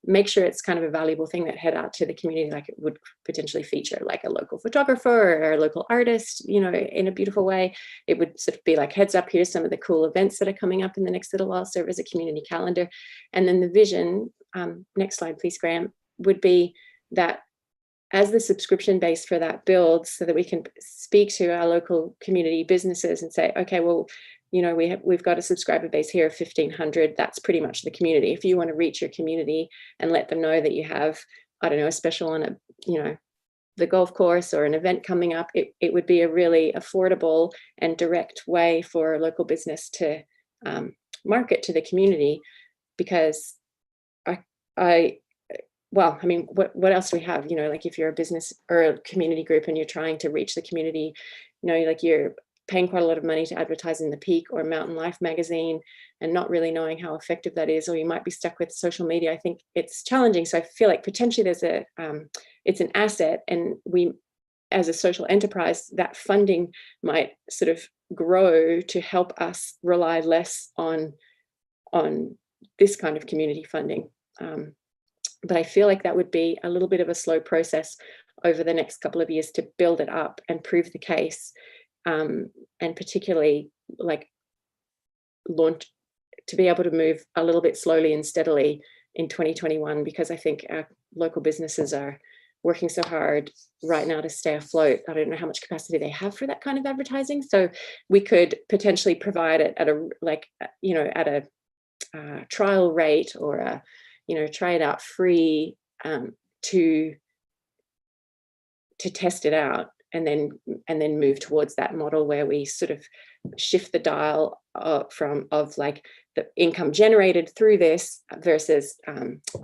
Speaker 22: make sure it's kind of a valuable thing that head out to the community, like it would potentially feature like a local photographer or a local artist, in a beautiful way. It would sort of be like, heads up, here's some of the cool events that are coming up in the next little while, serve as a community calendar. And then the vision, next slide, please, Graham, would be that as the subscription base for that builds, so that we can speak to our local community businesses and say, okay, well, we've got a subscriber base here of 1,500. That's pretty much the community. If you want to reach your community and let them know that you have, I don't know, a special on the golf course or an event coming up, it would be a really affordable and direct way for a local business to market to the community. Because what else do we have? Like if you're a business or a community group and you're trying to reach the community, like you're paying quite a lot of money to advertise in the Peak or Mountain Life magazine and not really knowing how effective that is, or you might be stuck with social media. I think it's challenging. So I feel like potentially there's it's an asset, and we, as a social enterprise, that funding might sort of grow to help us rely less on this kind of community funding. But I feel like that would be a little bit of a slow process over the next couple of years to build it up and prove the case. And particularly like launch, to be able to move a little bit slowly and steadily in 2021, because I think our local businesses are working so hard right now to stay afloat. I don't know how much capacity they have for that kind of advertising. So we could potentially provide it at a, like, you know, at a trial rate, or a, you know, try it out free, to test it out, and then move towards that model where we sort of shift the dial of like the income generated through this versus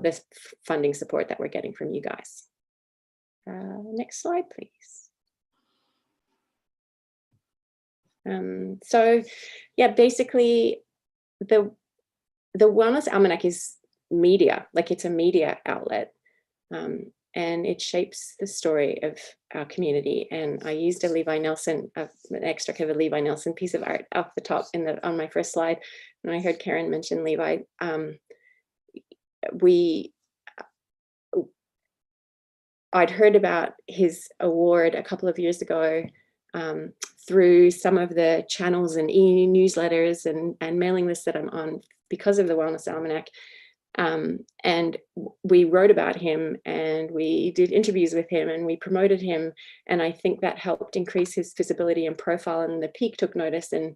Speaker 22: this funding support that we're getting from you guys. Next slide, please. So yeah, basically the Wellness Almanac is media, like it's a media outlet, and it shapes the story of our community. And I used a Levi Nelson, an extract of a Levi Nelson piece of art off the top on my first slide. And I heard Karen mention Levi. I'd heard about his award a couple of years ago through some of the channels and e-newsletters and mailing lists that I'm on because of the Wellness Almanac. And we wrote about him, and we did interviews with him, and we promoted him. And I think that helped increase his visibility and profile. And the Peak took notice and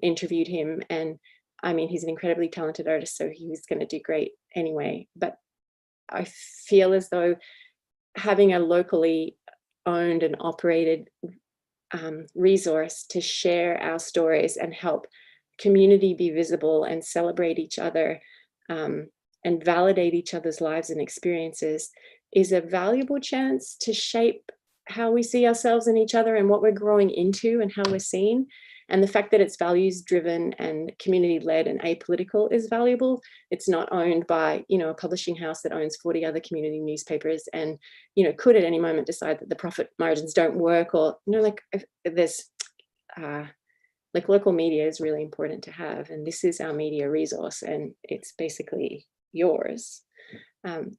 Speaker 22: interviewed him. And I mean, he's an incredibly talented artist, so he was going to do great anyway. But I feel as though having a locally owned and operated resource to share our stories and help community be visible and celebrate each other and validate each other's lives and experiences is a valuable chance to shape how we see ourselves and each other and what we're growing into and how we're seen. And the fact that it's values driven and community led and apolitical is valuable. It's not owned by, you know, a publishing house that owns 40 other community newspapers and, you know, could at any moment decide that the profit margins don't work, or, you know, like there's like local media is really important to have. And this is our media resource, and it's basically yours.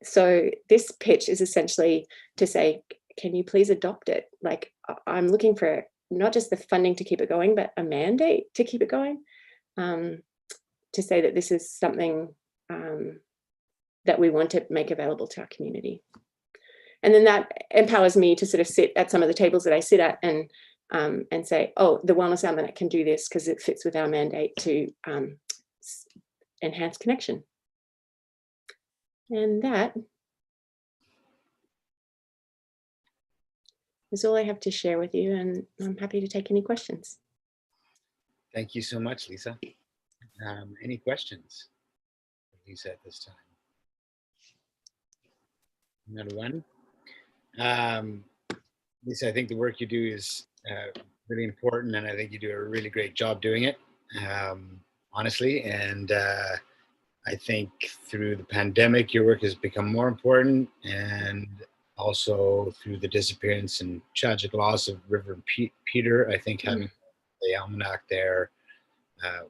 Speaker 22: So this pitch is essentially to say, can you please adopt it? Like, I'm looking for not just the funding to keep it going, but a mandate to keep it going, to say that this is something that we want to make available to our community. And then that empowers me to sort of sit at some of the tables that I sit at and say, oh, the Wellness Almanac can do this because it fits with our mandate to enhance connection. And that is all I have to share with you, and I'm happy to take any questions.
Speaker 6: Thank you so much, Lisa. Any questions for Lisa at this time? Another one. Lisa, I think the work you do is really important, and I think you do a really great job doing it, honestly. And I think through the pandemic, your work has become more important, and also through the disappearance and tragic loss of Reverend Peter, I think having the almanac there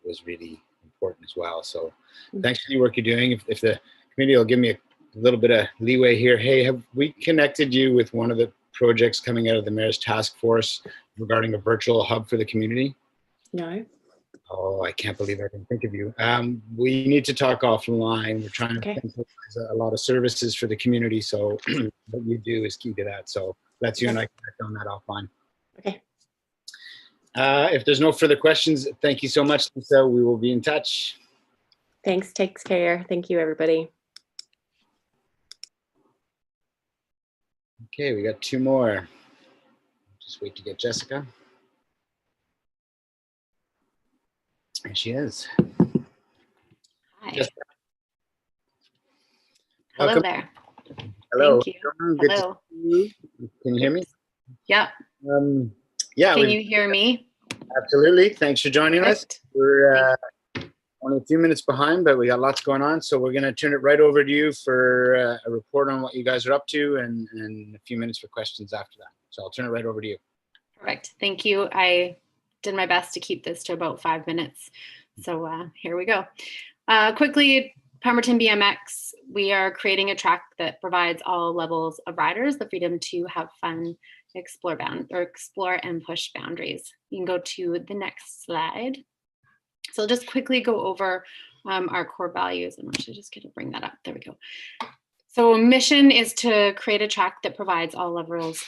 Speaker 6: was really important as well. So thanks for the work you're doing. If the committee will give me a little bit of leeway here. Hey, have we connected you with one of the projects coming out of the Mayor's Task Force regarding a virtual hub for the community?
Speaker 22: No.
Speaker 6: Oh, I can't believe I didn't think of you. We need to talk offline. We're trying to centralize a lot of services for the community. So what you do is key to that. So let's you and I connect on that offline.
Speaker 22: Okay.
Speaker 6: If there's no further questions, thank you so much, Lisa. We will be in touch.
Speaker 22: Thanks. Take care. Thank you, everybody.
Speaker 6: Okay, we got two more. Just wait to get Jessica. There she is.
Speaker 10: Hi.
Speaker 6: Jessica.
Speaker 10: Hello
Speaker 6: Welcome.
Speaker 10: there.
Speaker 6: Hello.
Speaker 10: Thank you.
Speaker 6: Good to
Speaker 10: Hello.
Speaker 6: see you. Can you hear me?
Speaker 10: Yeah.
Speaker 6: Yeah.
Speaker 10: Can you hear me?
Speaker 6: Absolutely. Thanks for joining us.
Speaker 10: Perfect.
Speaker 6: We're only a few minutes behind, but we got lots going on. So we're going to turn it right over to you for a report on what you guys are up to, and a few minutes for questions after that. So I'll turn it right over to you.
Speaker 10: Perfect. Thank you. I did my best to keep this to about 5 minutes. So here we go. Quickly, Pemberton BMX, we are creating a track that provides all levels of riders the freedom to have fun, explore and push boundaries. You can go to the next slide. So I'll just quickly go over our core values. I'm actually just going to bring that up. There we go. So mission is to create a track that provides all levels.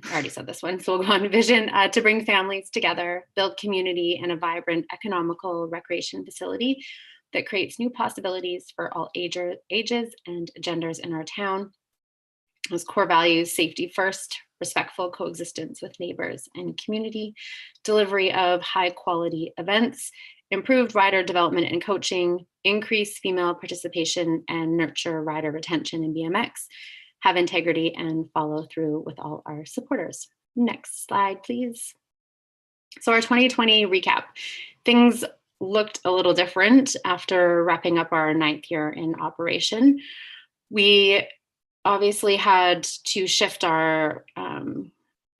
Speaker 10: I already said this one, so we'll go on to vision, to bring families together, build community, and a vibrant economical recreation facility that creates new possibilities for all ages and genders in our town. Those core values: safety first, respectful coexistence with neighbors and community, delivery of high quality events, improved rider development and coaching, increase female participation, and nurture rider retention in BMX, have integrity, and follow through with all our supporters. Next slide, please. So our 2020 recap. Things looked a little different after wrapping up our 9th year in operation. We obviously had to shift our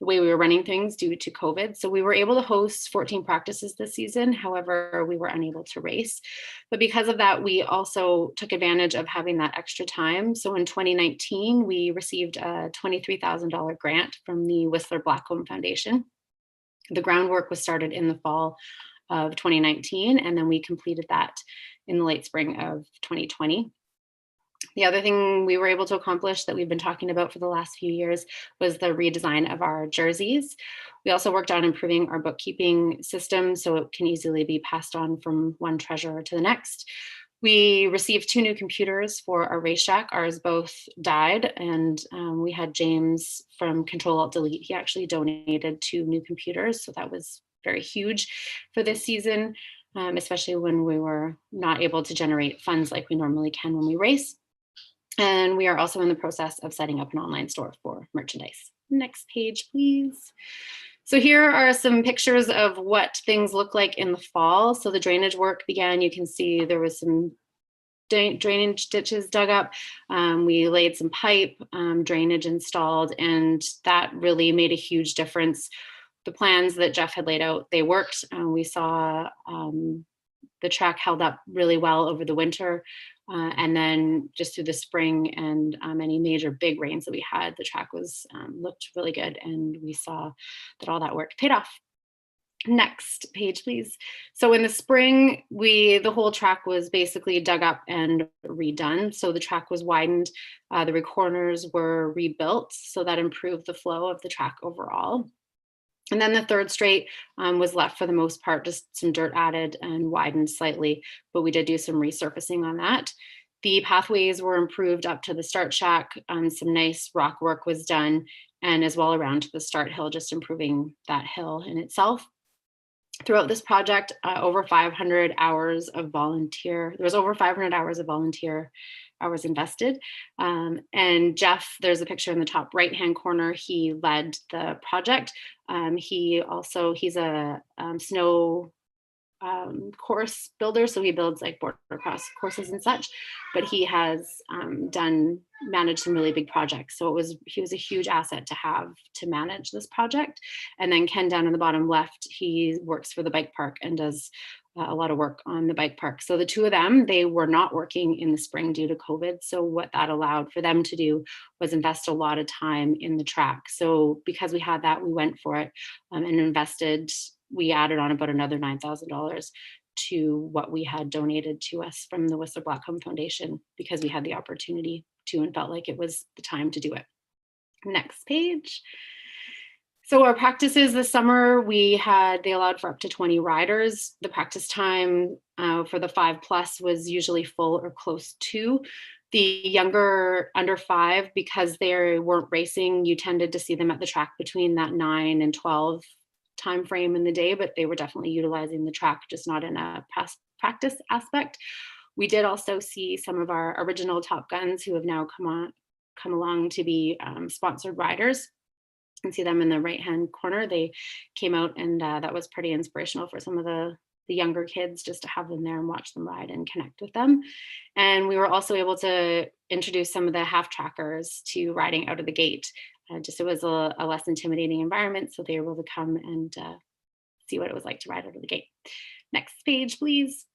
Speaker 10: the way we were running things due to COVID. So we were able to host 14 practices this season. However, we were unable to race. But because of that, we also took advantage of having that extra time. So in 2019, we received a $23,000 grant from the Whistler Blackcomb Foundation. The groundwork was started in the fall of 2019, and then we completed that in the late spring of 2020. The other thing we were able to accomplish that we've been talking about for the last few years was the redesign of our jerseys. We also worked on improving our bookkeeping system so it can easily be passed on from one treasurer to the next. We received 2 new computers for our racetrack. Ours both died, and we had James from Control-Alt-Delete. He actually donated 2 new computers, so that was very huge for this season, especially when we were not able to generate funds like we normally can when we race. And we are also in the process of setting up an online store for merchandise. Next page, please. So here are some pictures of what things look like in the fall. So the drainage work began. You can see there was some drainage ditches dug up. We laid some pipe, drainage installed, and that really made a huge difference. The plans that Jeff had laid out, they worked. We saw the track held up really well over the winter. And then just through the spring and any major big rains that we had, the track was looked really good, and we saw that all that work paid off. Next page, please. So in the spring, the whole track was basically dug up and redone. So the track was widened, the corners were rebuilt, so that improved the flow of the track overall. And then the third straight was left for the most part, just some dirt added and widened slightly, but we did do some resurfacing on that. The pathways were improved up to the start shack. Some nice rock work was done, and as well around to the start hill, just improving that hill in itself. Throughout this project, over 500 hours of volunteer, there was over 500 hours of volunteer hours invested. And Jeff, there's a picture in the top right-hand corner, he led the project. He's a snow course builder, so he builds like border cross courses and such, but he has managed some really big projects. So he was a huge asset to have to manage this project. And then Ken down in the bottom left, he works for the bike park and does a lot of work on the bike park. So the 2 of them, they were not working in the spring due to COVID. So what that allowed for them to do was invest a lot of time in the track. So because we had that, we went for it and invested. We added on about another $9,000 to what we had donated to us from the Whistler Blackcomb Foundation because we had the opportunity to and felt like it was the time to do it. Next page. So our practices this summer, they allowed for up to 20 riders. The practice time for the 5+ was usually full or close to. The younger under 5, because they weren't racing, you tended to see them at the track between that 9 and 12 time frame in the day, but they were definitely utilizing the track, just not in a practice aspect. We did also see some of our original Top Guns who have now come along to be sponsored riders. You can see them in the right-hand corner. They came out, and that was pretty inspirational for some of the younger kids, just to have them there and watch them ride and connect with them. And we were also able to introduce some of the half trackers to riding out of the gate. Just it was a less intimidating environment, so they were able to come and see what it was like to ride out of the gate. Next page, please.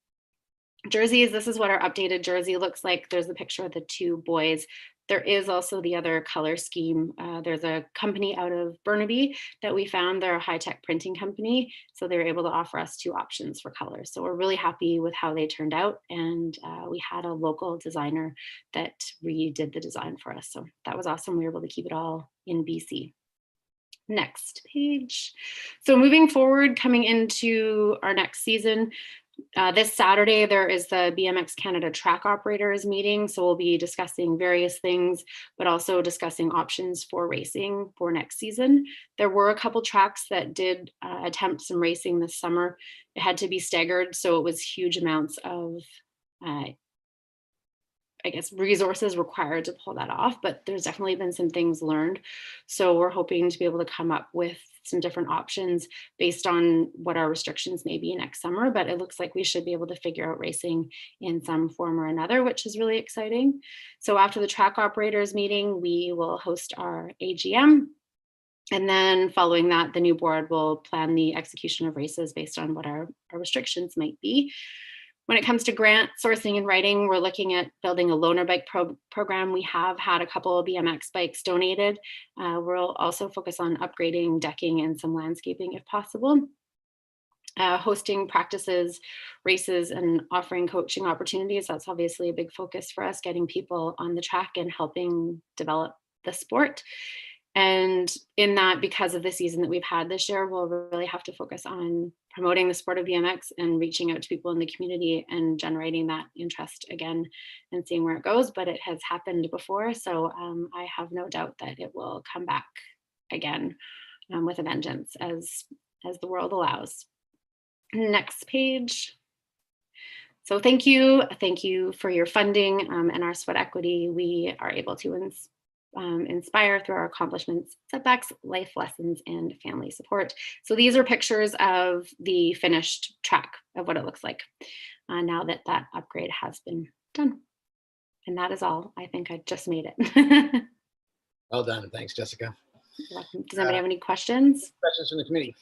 Speaker 10: Jerseys, this is what our updated jersey looks like. There's a picture of the 2 boys There is also the other color scheme. There's a company out of Burnaby that we found. They're a high-tech printing company, so they were able to offer us 2 options for colors. So we're really happy with how they turned out, and we had a local designer that redid the design for us. So that was awesome. We were able to keep it all in BC. Next page. So moving forward, coming into our next season, this Saturday, there is the BMX Canada track operators meeting. So we'll be discussing various things, but also discussing options for racing for next season. There were a couple tracks that did attempt some racing this summer. It had to be staggered, so it was huge amounts of I guess, resources required to pull that off, but there's definitely been some things learned. So we're hoping to be able to come up with some different options based on what our restrictions may be next summer, but it looks like we should be able to figure out racing in some form or another, which is really exciting. So after the track operators meeting, we will host our AGM. And then following that, the new board will plan the execution of races based on what our restrictions might be. When it comes to grant sourcing and writing, we're looking at building a loaner bike program. We have had a couple of BMX bikes donated. We'll also focus on upgrading decking and some landscaping if possible. Hosting practices, races, and offering coaching opportunities. That's obviously a big focus for us, getting people on the track and helping develop the sport. And in that, because of the season that we've had this year, we'll really have to focus on promoting the sport of BMX and reaching out to people in the community and generating that interest again and seeing where it goes. But it has happened before, so I have no doubt that it will come back again with a vengeance as the world allows. Next page. So thank you for your funding and our sweat equity. We are able to inspire through our accomplishments, setbacks, life lessons, and family support. So these are pictures of the finished track of what it looks like now that that upgrade has been done. And that is all. I think I just made it.
Speaker 6: Well done. Thanks, Jessica.
Speaker 10: You're welcome. Does anybody have any questions?
Speaker 6: Questions from the committee?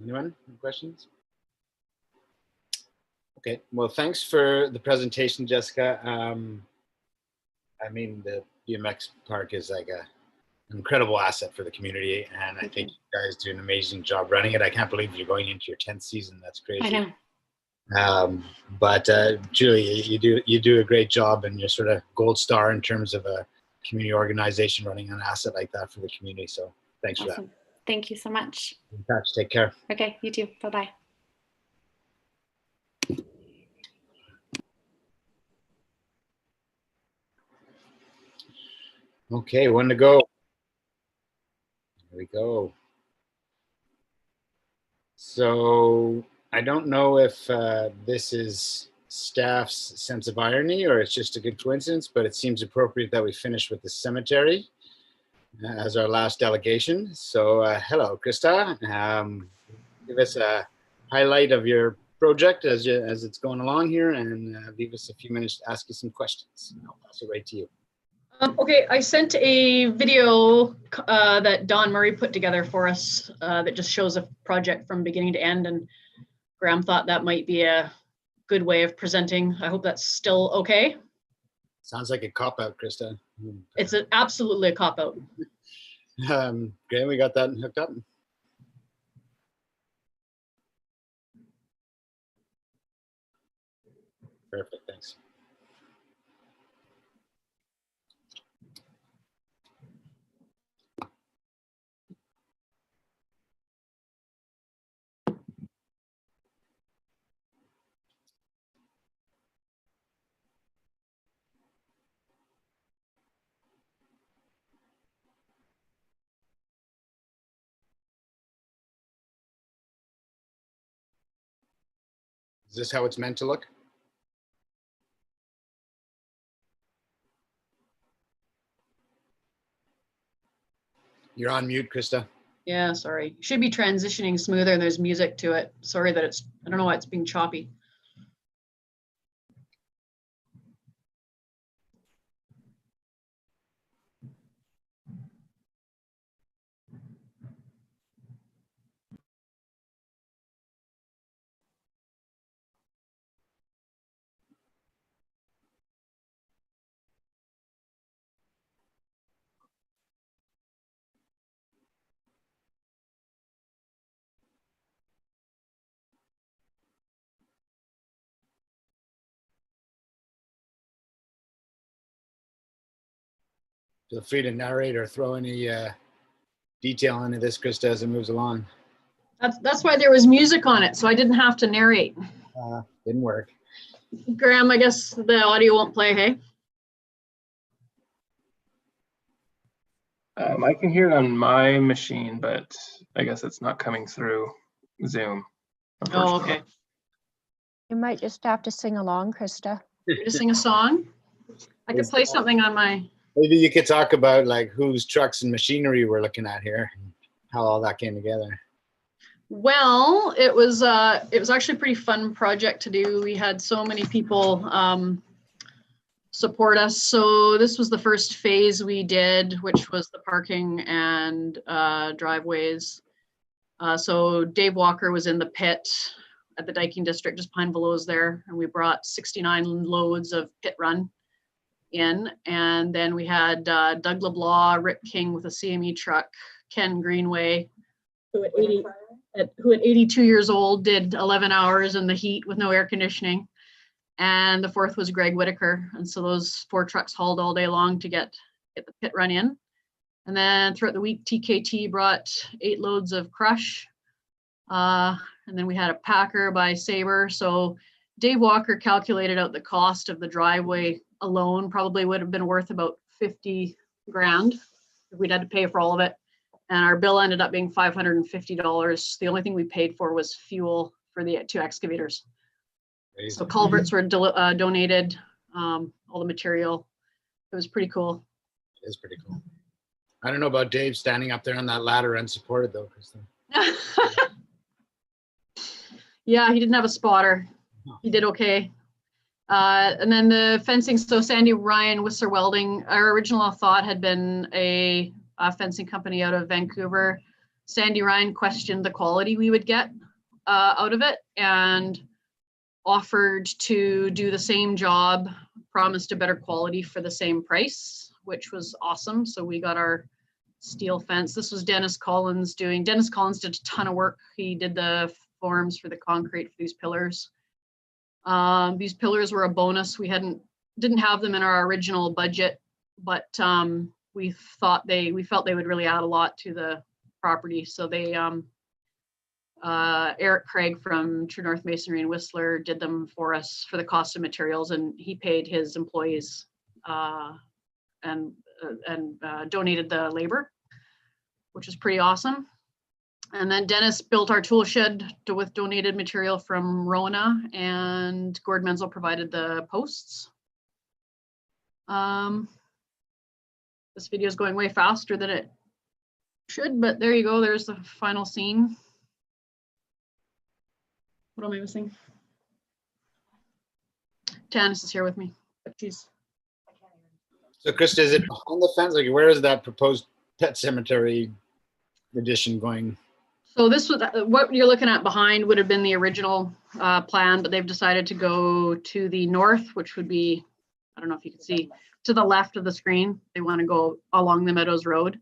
Speaker 6: Anyone? Any questions? Okay. Well, thanks for the presentation, Jessica. I mean, the BMX park is like an incredible asset for the community, and I think you guys do an amazing job running it. I can't believe you're going into your 10th season. That's crazy.
Speaker 10: I know.
Speaker 6: But Julie, you do a great job, and you're sort of gold star in terms of a community organization running an asset like that for the community. So thanks for that.
Speaker 10: Awesome. Thank you so much.
Speaker 6: In touch. Take care.
Speaker 10: Okay, you too. Bye-bye.
Speaker 6: Okay, one to go. Here we go. So I don't know if this is staff's sense of irony or it's just a good coincidence, but it seems appropriate that we finish with the cemetery as our last delegation. So hello, Krista. Give us a highlight of your project as it's going along here, and leave us a few minutes to ask you some questions. I'll pass it right to you.
Speaker 12: Okay, I sent a video that Don Murray put together for us that just shows a project from beginning to end, and Graham thought that might be a good way of presenting. I hope that's still okay.
Speaker 6: Sounds like a cop-out, Krista.
Speaker 12: It's absolutely a cop-out.
Speaker 6: Graham, we got that hooked up? Perfect, thanks. Is this how it's meant to look? You're on mute, Krista.
Speaker 12: Yeah, sorry. Should be transitioning smoother and there's music to it. Sorry that I don't know why it's being choppy.
Speaker 6: Feel free to narrate or throw any detail into this, Krista, as it moves along.
Speaker 12: That's why there was music on it, so I didn't have to narrate.
Speaker 6: Didn't work.
Speaker 12: Graham, I guess the audio won't play, hey?
Speaker 11: I can hear it on my machine, but I guess it's not coming through Zoom.
Speaker 12: Oh, okay.
Speaker 13: You might just have to sing along, Krista.
Speaker 12: To sing a song? I could play something on my...
Speaker 6: Maybe you could talk about like whose trucks and machinery we're looking at here, and how all that came together.
Speaker 12: Well, it was actually a pretty fun project to do. We had so many people support us. So this was the first phase we did, which was the parking and driveways. So Dave Walker was in the pit at the Diking District, just behind Veloz there, and we brought 69 loads of pit run in. And then we had Doug LeBlanc, Rick King with a CME truck, Ken Greenway, who at 82 years old did 11 hours in the heat with no air conditioning. And the fourth was Greg Whitaker. And so those 4 trucks hauled all day long to get the pit run in. And then throughout the week, TKT brought 8 loads of crush. And then we had a packer by Sabre. So Dave Walker calculated out the cost of the driveway alone probably would have been worth about 50 grand if we'd had to pay for all of it. And our bill ended up being $550. The only thing we paid for was fuel for the 2 excavators. Amazing. So culverts were donated, all the material. It was pretty cool.
Speaker 6: It is pretty cool. I don't know about Dave standing up there on that ladder unsupported though, Kristen.
Speaker 12: Yeah, he didn't have a spotter. He did okay. And then the fencing, so Sandy Ryan, Whistler Welding, our original thought had been a fencing company out of Vancouver. Sandy Ryan questioned the quality we would get out of it and offered to do the same job, promised a better quality for the same price, which was awesome. So we got our steel fence. This was Dennis Collins doing. Dennis Collins did a ton of work. He did the forms for the concrete for these pillars. These pillars were a bonus. We didn't have them in our original budget, but we felt they would really add a lot to the property. So they Eric Craig from True North Masonry in Whistler did them for us for the cost of materials, and he paid his employees and donated the labor, which was pretty awesome. And then Dennis built our tool shed with donated material from Rona, and Gord Menzel provided the posts. This video is going way faster than it should, but there you go. There's the final scene. What am I missing? Tanis is here with me, but she's.
Speaker 6: So Krista, is it behind the fence? Like, where is that proposed pet cemetery addition going?
Speaker 12: So this was what you're looking at behind would have been the original plan, but they've decided to go to the north, which would be, I don't know if you can see, to the left of the screen. They want to go along the Meadows Road.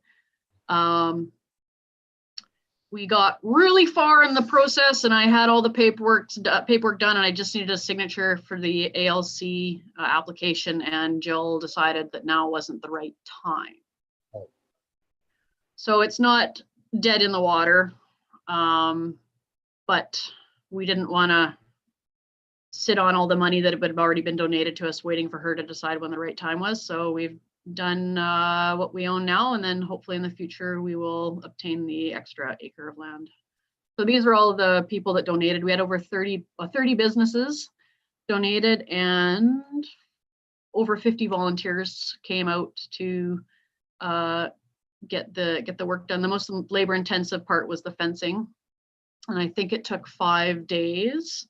Speaker 12: We got really far in the process, and I had all the paperwork done, and I just needed a signature for the ALC application, and Jill decided that now wasn't the right time. Oh. So it's not dead in the water, but we didn't want to sit on all the money that had already been donated to us, waiting for her to decide when the right time was. So we've done what we own now, and then hopefully in the future we will obtain the extra acre of land. So these are all of the people that donated. We had over 30 businesses donated, and over 50 volunteers came out to get the work done. The most labor intensive part was the fencing, and I think it took 5 days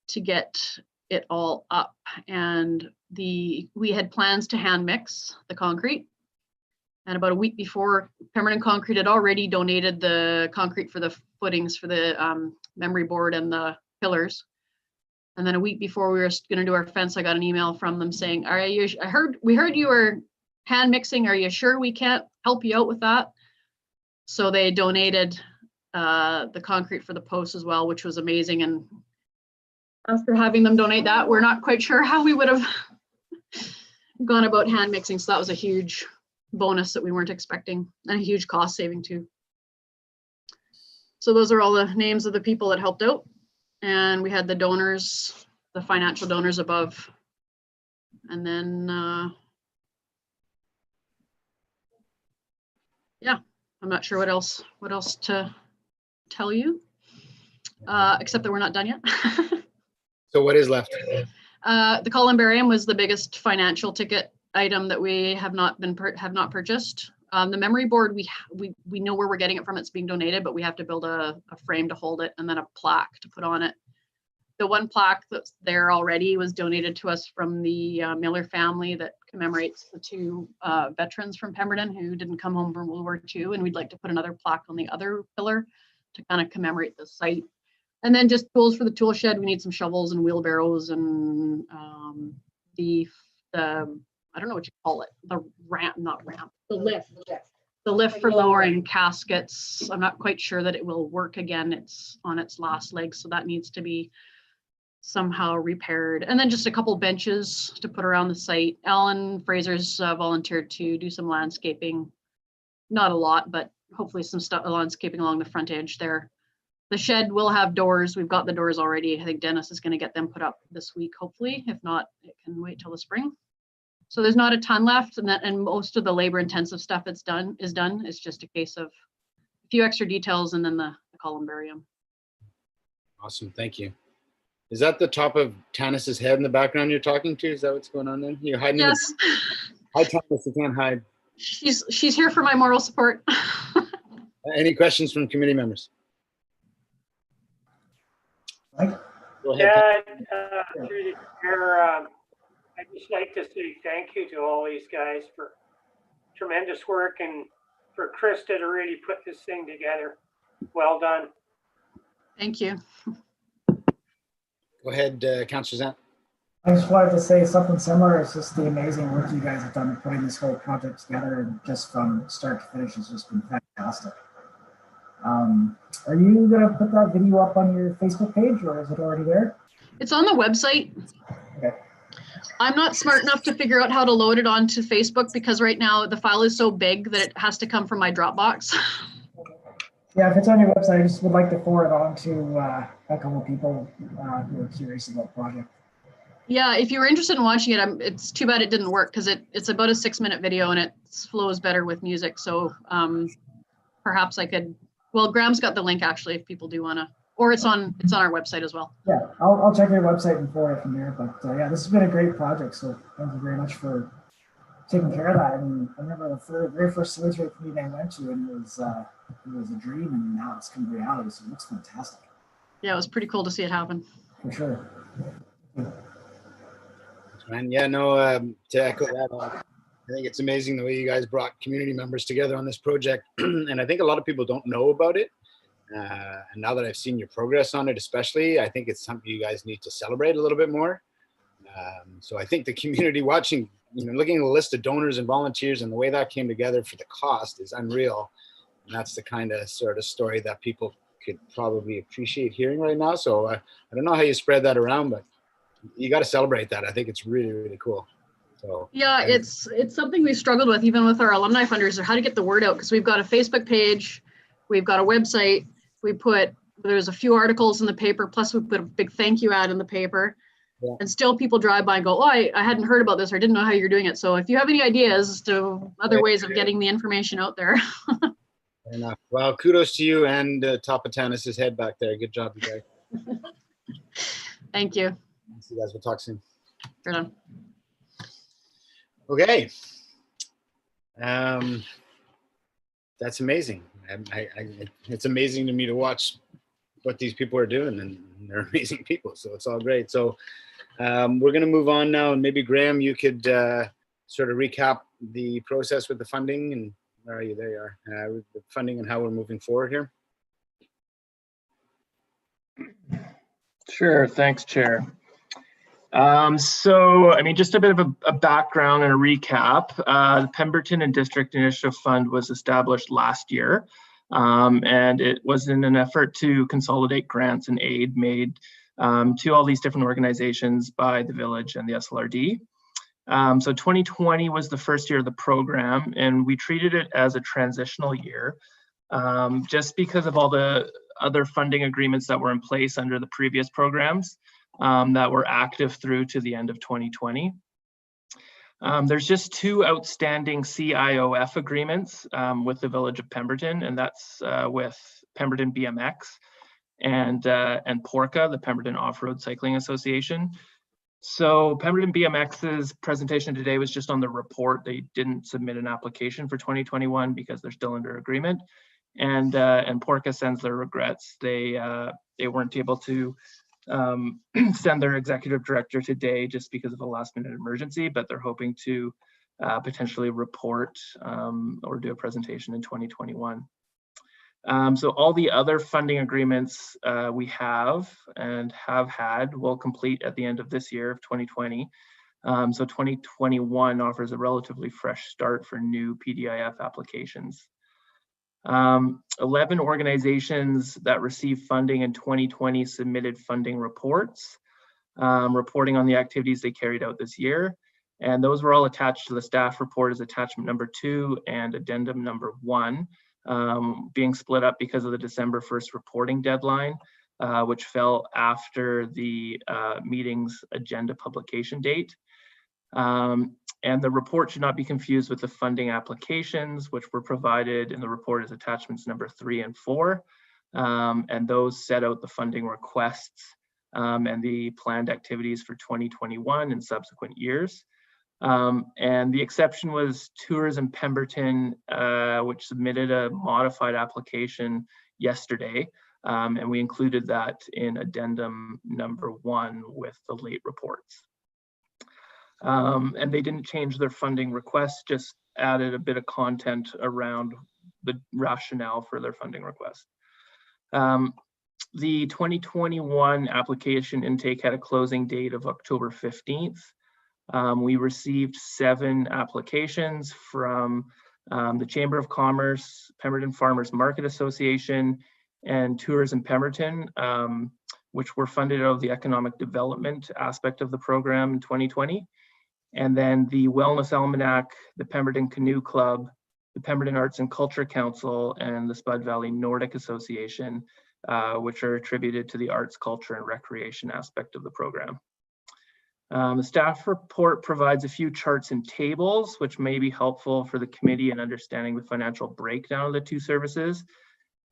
Speaker 12: to get it all up. And we had plans to hand mix the concrete, and about a week before, Pemberton Concrete had already donated the concrete for the footings for the memory board and the pillars. And then a week before we were going to do our fence, I got an email from them saying, we heard you were hand mixing. Are you sure we can't help you out with that? So they donated the concrete for the posts as well, which was amazing. And after having them donate that, we're not quite sure how we would have gone about hand mixing. So that was a huge bonus that we weren't expecting, and a huge cost saving too. So those are all the names of the people that helped out. And we had the donors, the financial donors above. And then, yeah, I'm not sure what else to tell you, except that we're not done yet.
Speaker 6: So what is left?
Speaker 12: The columbarium was the biggest financial ticket item that we have not purchased. The memory board, we know where we're getting it from. It's being donated, but we have to build a frame to hold it and then a plaque to put on it. The one plaque that's there already was donated to us from the Miller family that commemorates the two veterans from Pemberton who didn't come home from World War II. And we'd like to put another plaque on the other pillar to kind of commemorate the site. And then just tools for the tool shed. We need some shovels and wheelbarrows and the I don't know what you call it, the lift for lowering caskets. I'm not quite sure that it will work again. It's on its last leg, so that needs to be somehow repaired. And then just a couple benches to put around the site. Alan Fraser's volunteered to do some landscaping, not a lot, but hopefully some stuff, landscaping along the front edge there. The shed will have doors. We've got the doors already. I think Dennis is going to get them put up this week, hopefully. If not, it can wait till the spring. So there's not a ton left, and most of the labor-intensive stuff is done. It's just a case of a few extra details and then the columbarium.
Speaker 6: Awesome, thank you. Is that the top of Tanis's head in the background you're talking to? Is that what's going on there? You're hiding.
Speaker 12: Yes.
Speaker 6: Hi, Tanis. You can't hide.
Speaker 12: She's here for my moral support.
Speaker 6: Any questions from committee members?
Speaker 5: Mike?
Speaker 6: Go ahead.
Speaker 4: Through the chair, I'd just like to say thank you to all these guys for tremendous work and for Krista to really put this thing together. Well done.
Speaker 12: Thank you.
Speaker 6: Go ahead, Councillor Zant.
Speaker 5: I just wanted to say something similar. It's just the amazing work you guys have done putting this whole project together, and just from start to finish has just been fantastic. Are you going to put that video up on your Facebook page, or is it already there?
Speaker 12: It's on the website.
Speaker 5: Okay.
Speaker 12: I'm not smart enough to figure out how to load it onto Facebook because right now the file is so big that it has to come from my Dropbox.
Speaker 5: Yeah, if it's on your website, I just would like to forward it on to a couple of people who are curious about the project.
Speaker 12: Yeah, if you were interested in watching it, it's too bad it didn't work because it's about a 6-minute video and it flows better with music. So perhaps I could. Well, Graham's got the link actually if people do want to, or it's on our website as well.
Speaker 5: Yeah, I'll check your website and forward it from there. But yeah, this has been a great project. So thank you very much for taking care of that. And I remember the very first military meeting I went to, and it was a dream, and now it's come to reality. So it looks fantastic.
Speaker 12: Yeah, it was pretty cool to see it happen.
Speaker 5: For sure.
Speaker 6: And yeah, no, to echo that, I think it's amazing the way you guys brought community members together on this project. And I think a lot of people don't know about it. And now that I've seen your progress on it, especially, I think it's something you guys need to celebrate a little bit more. So I think the community watching, looking at the list of donors and volunteers and the way that came together for the cost is unreal. And that's the kind of sort of story that people could probably appreciate hearing right now. So I don't know how you spread that around, but you got to celebrate that. I think it's really, really cool. So
Speaker 12: yeah, it's something we've struggled with even with our alumni funders, or how to get the word out, because we've got a Facebook page, we've got a website, there's a few articles in the paper, plus we put a big thank you ad in the paper. Yeah. And still people drive by and go, oh, I hadn't heard about this, or I didn't know how you're doing it. So if you have any ideas as to other ways of getting the information out there.
Speaker 6: Fair enough. Well, kudos to you and top of Tanis's head back there. Good job, you guys.
Speaker 12: Thank you.
Speaker 6: See you guys. We'll talk soon.
Speaker 12: Right on.
Speaker 6: Okay. That's amazing. It's amazing to me to watch what these people are doing, and they're amazing people. So it's all great. So we're going to move on now, and maybe Graham, you could sort of recap the process with the funding, and where are you? There you are. With the funding and how we're moving forward here.
Speaker 11: Sure. Thanks, Chair. So, I mean, just a bit of a background and a recap. The Pemberton and District Initiative Fund was established last year, and it was in an effort to consolidate grants and aid made to all these different organizations by the village and the SLRD. So 2020 was the first year of the program, and we treated it as a transitional year just because of all the other funding agreements that were in place under the previous programs that were active through to the end of 2020. There's just 2 outstanding CIOF agreements with the Village of Pemberton, and that's with Pemberton BMX and PORCA, the Pemberton Off-Road Cycling Association. So Pemberton BMX's presentation today was just on the report. They didn't submit an application for 2021 because they're still under agreement. And PORCA sends their regrets. They weren't able to send their executive director today just because of a last-minute emergency, but they're hoping to potentially report or do a presentation in 2021. So all the other funding agreements we have and have had will complete at the end of this year of 2020. So 2021 offers a relatively fresh start for new PDIF applications. 11 organizations that received funding in 2020 submitted funding reports, reporting on the activities they carried out this year. And those were all attached to the staff report as attachment number 2 and addendum number 1. Being split up because of the December 1st reporting deadline, which fell after the meeting's agenda publication date. And the report should not be confused with the funding applications, which were provided in the report as attachments number 3 and 4. And those set out the funding requests and the planned activities for 2021 and subsequent years. And the exception was Tourism Pemberton, which submitted a modified application yesterday. And we included that in addendum number 1 with the late reports. And they didn't change their funding request, just added a bit of content around the rationale for their funding request. The 2021 application intake had a closing date of October 15th. We received 7 applications from the Chamber of Commerce, Pemberton Farmers Market Association, and Tourism Pemberton, which were funded out of the economic development aspect of the program in 2020. And then the Wellness Almanac, the Pemberton Canoe Club, the Pemberton Arts and Culture Council, and the Spud Valley Nordic Association, which are attributed to the arts, culture, and recreation aspect of the program. The staff report provides a few charts and tables, which may be helpful for the committee in understanding the financial breakdown of the 2 services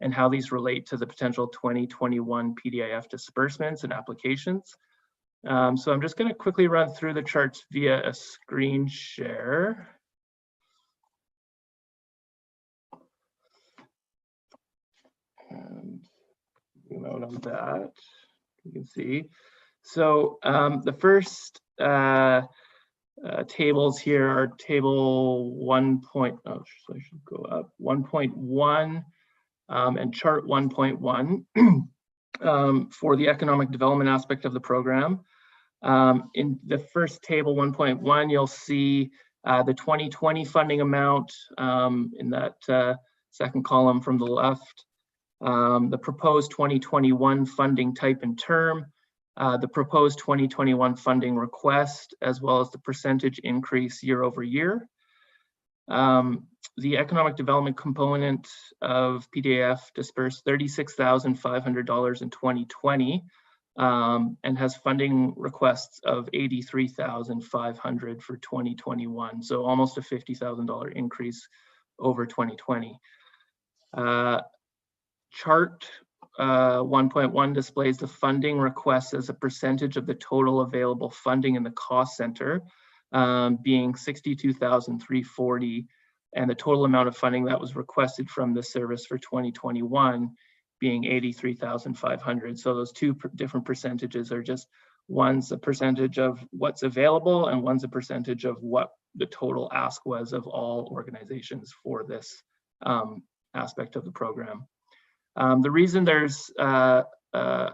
Speaker 11: and how these relate to the potential 2021 PDIF disbursements and applications. So I'm just going to quickly run through the charts via a screen share. And note on that, you can see. So the first tables here are table 1.1 and chart 1.1 for the economic development aspect of the program. In the first table 1.1, you'll see the 2020 funding amount in that second column from the left, the proposed 2021 funding type and term, the proposed 2021 funding request, as well as the percentage increase year over year. The economic development component of PDIF dispersed $36,500 in 2020 and has funding requests of $83,500 for 2021. So almost a $50,000 increase over 2020. Chart 1.1 displays the funding requests as a percentage of the total available funding in the cost center, being $62,340, and the total amount of funding that was requested from the service for 2021 being $83,500. So those 2 different percentages are just, one's a percentage of what's available and one's a percentage of what the total ask was of all organizations for this aspect of the program. The reason there's a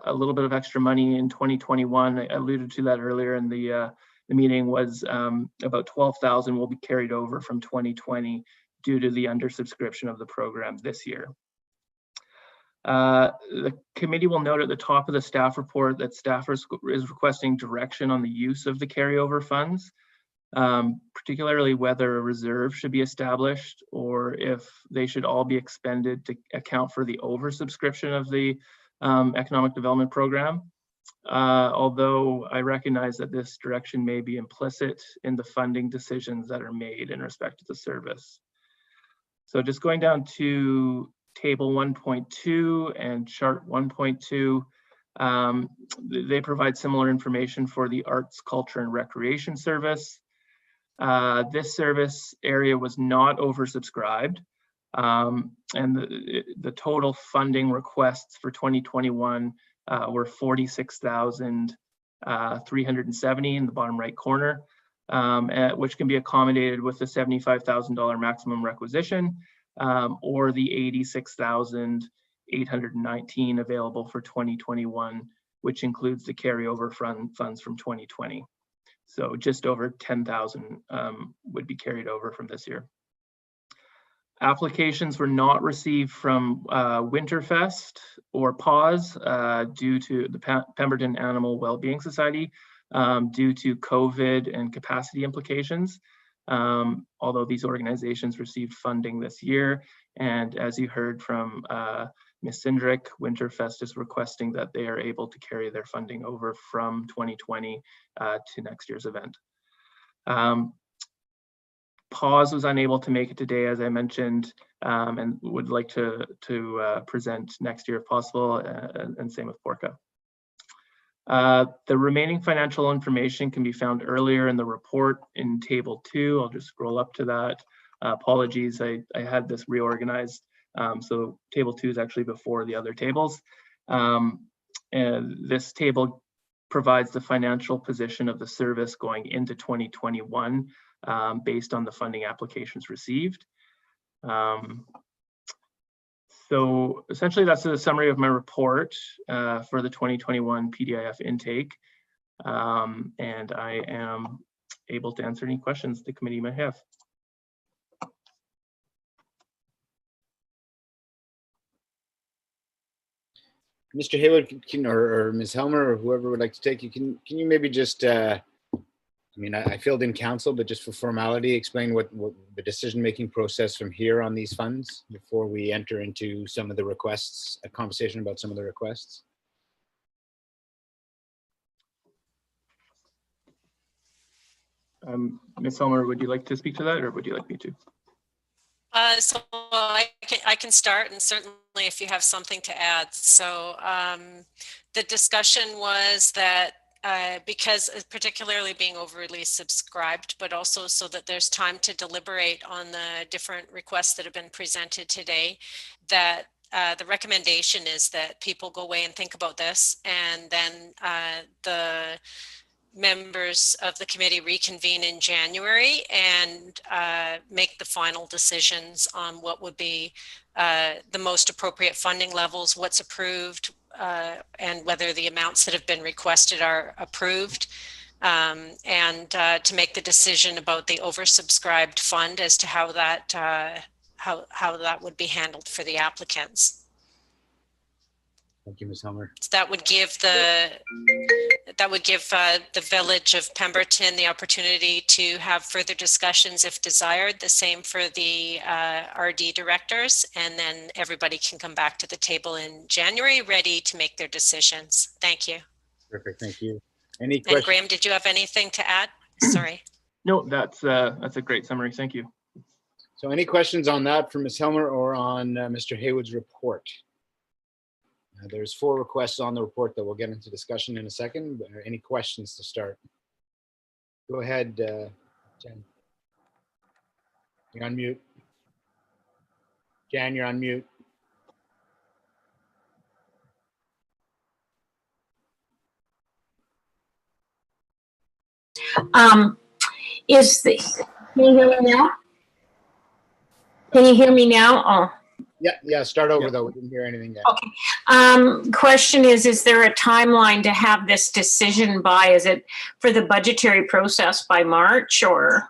Speaker 11: little bit of extra money in 2021, I alluded to that earlier in the meeting, was about $12,000 will be carried over from 2020 due to the undersubscription of the program this year. The committee will note at the top of the staff report that staff is requesting direction on the use of the carryover funds. particularly whether a reserve should be established or if they should all be expended to account for the oversubscription of the economic development program. Although I recognize that this direction may be implicit in the funding decisions that are made in respect to the service. So just going down to table 1.2 and chart 1.2, they provide similar information for the arts, culture, and recreation service. This service area was not oversubscribed, and the total funding requests for 2021 were 46,370 in the bottom right corner, which can be accommodated with the $75,000 maximum requisition or the 86,819 available for 2021, which includes the carryover funds from 2020. So just over 10,000 would be carried over from this year. Applications were not received from Winterfest or PAWS due to the Pemberton Animal Wellbeing Society due to COVID and capacity implications, although these organizations received funding this year. And as you heard from Ms. Cindric, Winterfest is requesting that they are able to carry their funding over from 2020 to next year's event. PAWS was unable to make it today, as I mentioned, and would like to present next year if possible, and same with PORCA. The remaining financial information can be found earlier in the report in table 2. I'll just scroll up to that. Apologies, I had this reorganized. So table 2 is actually before the other tables. And this table provides the financial position of the service going into 2021 based on the funding applications received. So essentially that's a summary of my report for the 2021 PDIF intake. And I am able to answer any questions the committee may have.
Speaker 6: Mr. Haywood, or Ms. Helmer, or whoever would like to take you, can you maybe just, I mean, I filled in council, but just for formality, explain what the decision-making process from here on these funds before we enter into some of the requests, a conversation about some of the requests.
Speaker 11: Ms. Helmer, would you like to speak to that, or would you like me to?
Speaker 2: So I can start, and certainly if you have something to add. So the discussion was that because particularly being overly subscribed, but also so that there's time to deliberate on the different requests that have been presented today, that the recommendation is that people go away and think about this, and then the members of the committee reconvene in January and make the final decisions on what would be the most appropriate funding levels, what's approved, and whether the amounts that have been requested are approved, and to make the decision about the oversubscribed fund as to how that would be handled for the applicants.
Speaker 6: Thank you, Ms. Helmer.
Speaker 2: So that would give the village of Pemberton the opportunity to have further discussions if desired, the same for the RD directors, and then everybody can come back to the table in January ready to make their decisions. Thank you.
Speaker 6: Perfect, thank you. Any
Speaker 2: and
Speaker 6: questions?
Speaker 2: Graham, did you have anything to add? Sorry.
Speaker 11: No, that's a great summary, thank you.
Speaker 6: So any questions on that from Ms. Helmer or on Mr. Haywood's report? There's 4 requests on the report that we'll get into discussion in a second. But any questions to start? Go ahead, Jen. You're on mute. Jan, you're on mute.
Speaker 1: Can you hear me now? Can you hear me now? Oh.
Speaker 6: Yeah, start over though. We didn't hear anything yet.
Speaker 1: Okay. Question is there a timeline to have this decision by? Is it for the budgetary process by March or?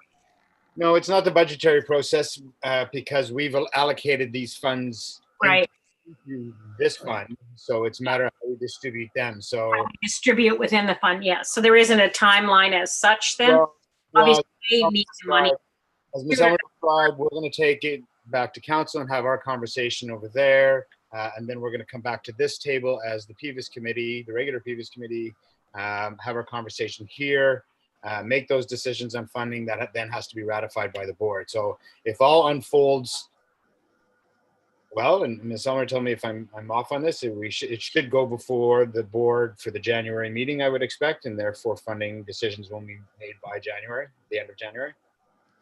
Speaker 6: No, it's not the budgetary process because we've allocated these funds
Speaker 1: right
Speaker 6: into this fund. So it's a matter of how we distribute them. So
Speaker 1: distribute within the fund, yes. So there isn't a timeline as such then?
Speaker 6: Well,
Speaker 3: Obviously,
Speaker 6: Well,
Speaker 3: they need the money.
Speaker 6: as Ms. Elmer described, we're going to take it back to council and have our conversation over there. And then we're going to come back to this table as the PVIS committee, the regular PVIS committee, have our conversation here, make those decisions on funding that then has to be ratified by the board. So if all unfolds well, and Ms. Elmer told me if I'm off on this, it should go before the board for the January meeting, I would expect, and therefore funding decisions will be made by January, the end of January.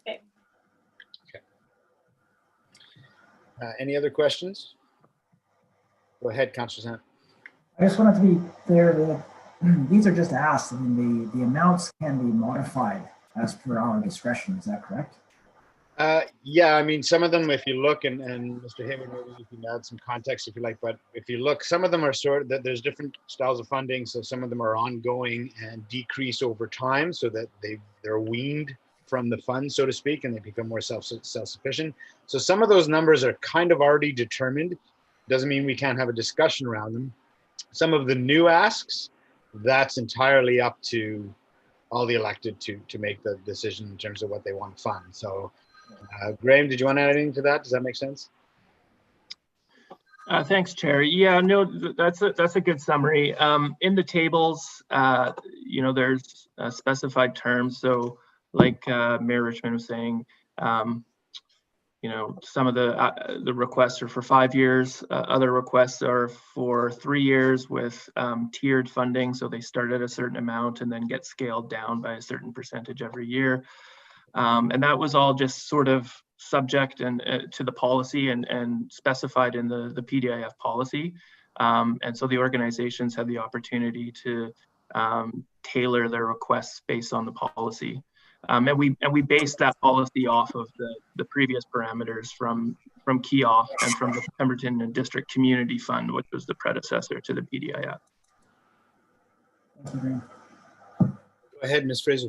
Speaker 1: Okay.
Speaker 6: Any other questions? Go ahead, Councillor Sant.
Speaker 5: I just wanted to be clear that these are just asks. I mean, the amounts can be modified as per our discretion. Is that correct?
Speaker 6: Yeah, I mean, some of them, if you look, and Mr. Hayward, maybe you can add some context if you like, but if you look, some of them are there's different styles of funding. So some of them are ongoing and decrease over time so that they're weaned from the fund, so to speak, and they become more self-sufficient. So some of those numbers are kind of already determined. Doesn't mean we can't have a discussion around them. Some of the new asks, that's entirely up to all the elected to make the decision in terms of what they want to fund. So Graham, did you want to add anything to that? Does that make sense?
Speaker 11: Thanks, Chair. Yeah, no, that's a good summary. In the tables, there's specified terms. So like Mayor Richmond was saying, some of the requests are for 5 years. Other requests are for 3 years with tiered funding. So they start at a certain amount and then get scaled down by a certain percentage every year. And that was all just sort of subject to the policy and specified in the PDIF policy. And so the organizations had the opportunity to tailor their requests based on the policy. And we based that policy off of the previous parameters from KEOF and from the Pemberton District Community Fund, which was the predecessor to the PDIF.
Speaker 6: Go ahead, Ms. Fraser.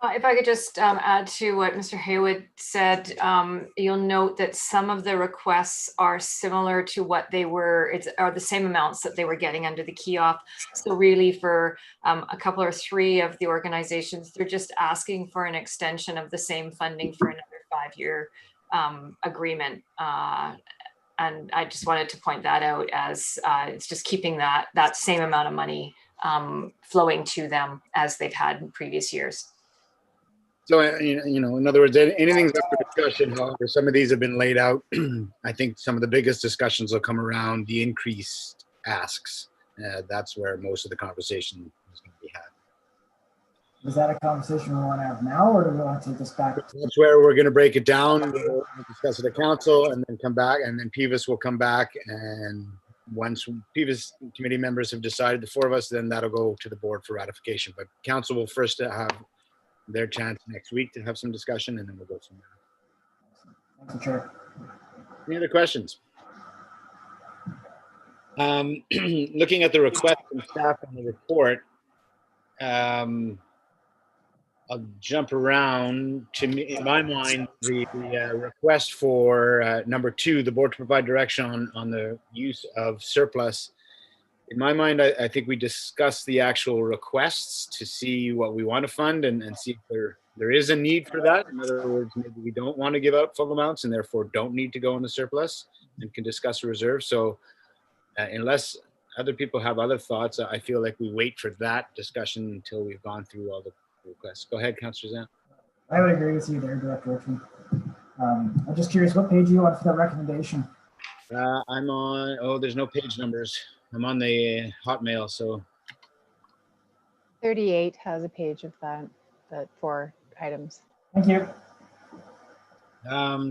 Speaker 3: If I could just add to what Mr. Haywood said, you'll note that some of the requests are similar to what they were, are the same amounts that they were getting under the KEOF. So really for a couple or 3 of the organizations, they're just asking for an extension of the same funding for another 5-year agreement. And I just wanted to point that out as it's just keeping that same amount of money flowing to them as they've had in previous years.
Speaker 6: So, in other words, anything's up for discussion. However, some of these have been laid out. I think some of the biggest discussions will come around the increased asks. That's where most of the conversation is going to be had.
Speaker 5: Is that a conversation we want to have now, or do we want to take this back?
Speaker 6: That's where we're going to break it down. We'll discuss it at council and then come back, and then PVIS will come back. And once PVIS committee members have decided, the 4 of us, then that'll go to the board for ratification. But council will first have their chance next week to have some discussion, and then we'll go from there.
Speaker 5: Thank you, Chair.
Speaker 6: Any other questions? Looking at the request from staff on the report, I'll jump around. To me, in my mind, the request for number 2, the board to provide direction on the use of surplus. In my mind, I think we discussed the actual requests to see what we want to fund and see if there is a need for that. In other words, maybe we don't want to give out full amounts and therefore don't need to go in the surplus and can discuss a reserve. So unless other people have other thoughts, I feel like we wait for that discussion until we've gone through all the requests. Go ahead, Councillor Zant.
Speaker 5: I would agree with you there, Director Richmond. I'm just curious, what page are you on for that recommendation?
Speaker 6: I'm on, there's no page numbers. I'm on the Hotmail, so.
Speaker 7: 38 has a page of that 4 items.
Speaker 5: Thank you.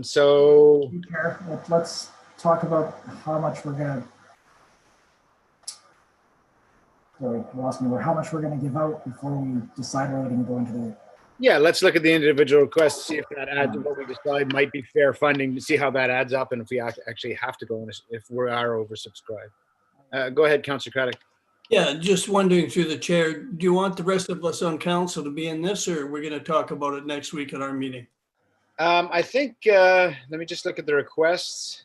Speaker 6: So.
Speaker 5: Let's talk about how much we're gonna. Sorry, you lost me. How much we're gonna give out before we decide we're going to go into the.
Speaker 6: Yeah, let's look at the individual requests, see if that adds what we decide might be fair funding, to see how that adds up, and if we actually have to go in, if we are oversubscribed. Go ahead, Councillor Craddock.
Speaker 16: Yeah, just wondering through the chair, do you want the rest of us on council to be in this, or we're going to talk about it next week at our meeting?
Speaker 6: I think, let me just look at the requests.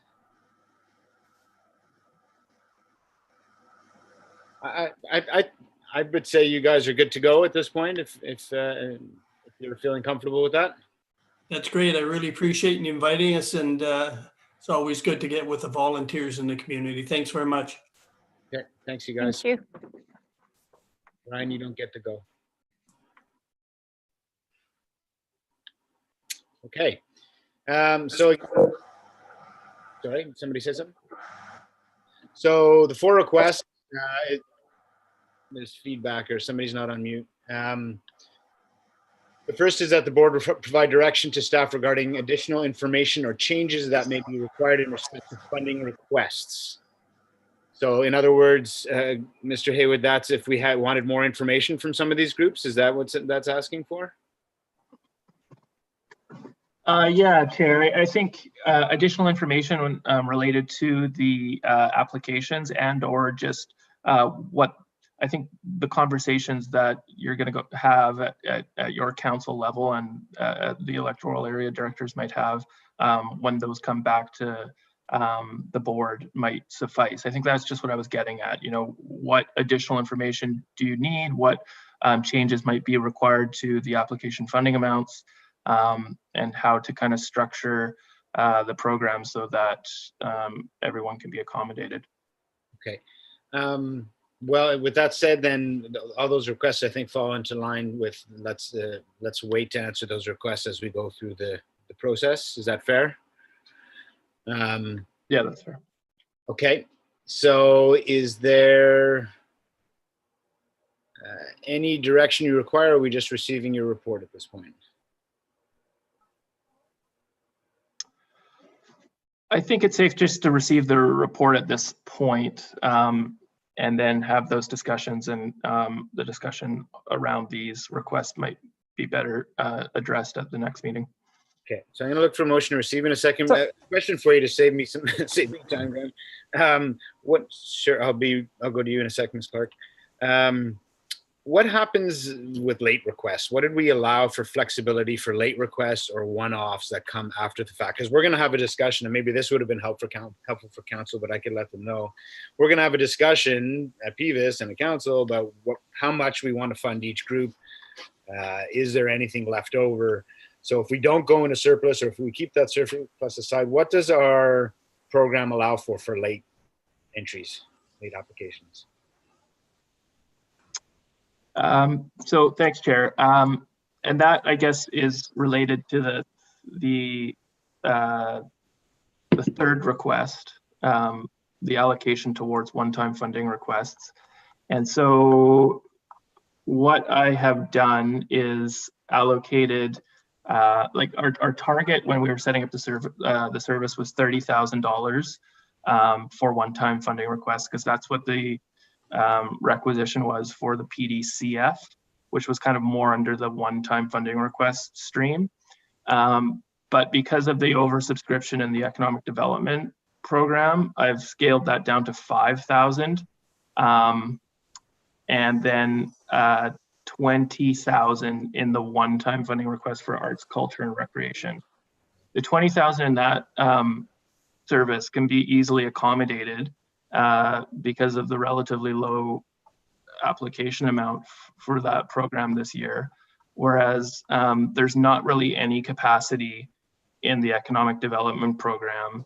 Speaker 6: I would say you guys are good to go at this point. If You're feeling comfortable with that?
Speaker 16: That's great. I really appreciate you inviting us, and it's always good to get with the volunteers in the community. Thanks very much.
Speaker 6: Okay, thanks you guys.
Speaker 7: Thank you.
Speaker 6: Ryan, you don't get to go. Okay. So, sorry, somebody said something? So the 4 requests, there's feedback or somebody's not on mute. The first is that the board provide direction to staff regarding additional information or changes that may be required in respect to funding requests. So in other words, Mr. Haywood, that's if we had wanted more information from some of these groups, is that what that's asking for?
Speaker 11: Yeah, Chair, I think additional information related to the applications and or just what I think the conversations that you're going to have at your council level and the electoral area directors might have when those come back to the board might suffice. I think that's just what I was getting at. You know, what additional information do you need? What changes might be required to the application funding amounts? And how to kind of structure the program so that everyone can be accommodated.
Speaker 6: Okay. Well, with that said, then all those requests I think fall into line with let's wait to answer those requests as we go through the process. Is that fair?
Speaker 11: Yeah, that's fair.
Speaker 6: Okay. So is there any direction you require, or are we just receiving your report at this point?
Speaker 11: I think it's safe just to receive the report at this point, and then have those discussions, and the discussion around these requests might be better addressed at the next meeting.
Speaker 6: Okay, so I'm gonna look for a motion to receive in a second. Question for you to save me some save me time, Graham. Sure, I'll go to you in a second, Ms. Clark. What happens with late requests? What did we allow for flexibility for late requests or one-offs that come after the fact? Because we're going to have a discussion, and maybe this would have been helpful for council, but I could let them know. We're going to have a discussion at PVIS and the council about how much we want to fund each group. Is there anything left over? So if we don't go into surplus, or if we keep that surplus aside, what does our program allow for late entries, late applications?
Speaker 11: So thanks, Chair. And that, I guess, is related to the third request, the allocation towards one-time funding requests. And so what I have done is allocated, like our target when we were setting up the service was $30,000 for one-time funding requests, because that's what the requisition was for the PDCF, which was kind of more under the one-time funding request stream. But because of the oversubscription in the economic development program, I've scaled that down to 5,000, and then 20,000 in the one-time funding request for arts, culture, and recreation. The 20,000 in that service can be easily accommodated because of the relatively low application amount for that program this year, whereas there's not really any capacity in the economic development program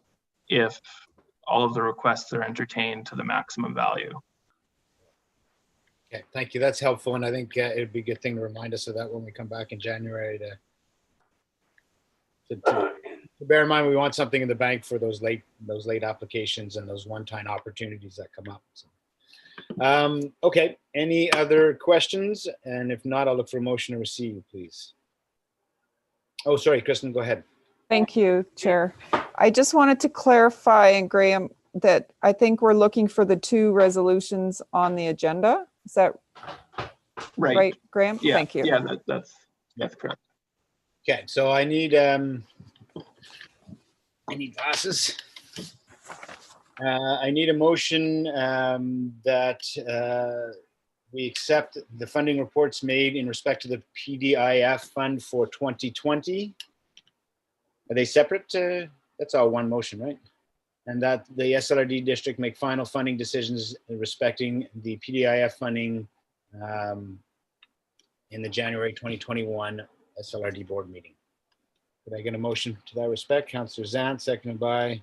Speaker 11: if all of the requests are entertained to the maximum value.
Speaker 6: Okay, thank you. That's helpful, and I think it'd be a good thing to remind us of that when we come back in January to bear in mind we want something in the bank for those late applications and those one-time opportunities that come up. So, okay, any other questions? And if not, I'll look for a motion to receive, please. Oh, sorry, Kristen, go ahead.
Speaker 14: Thank you, Chair. I just wanted to clarify, and Graham, that I think we're looking for the 2 resolutions on the agenda. Is that right, Graham?
Speaker 11: Yeah,
Speaker 14: thank you.
Speaker 11: Yeah, that's correct.
Speaker 6: Okay, so I need glasses. I need a motion that we accept the funding reports made in respect to the PDIF fund for 2020. Are they separate? That's all one motion, right? And that the SLRD district make final funding decisions respecting the PDIF funding in the January 2021 SLRD board meeting. Could I get a motion to that respect? Councillor Zant, seconded by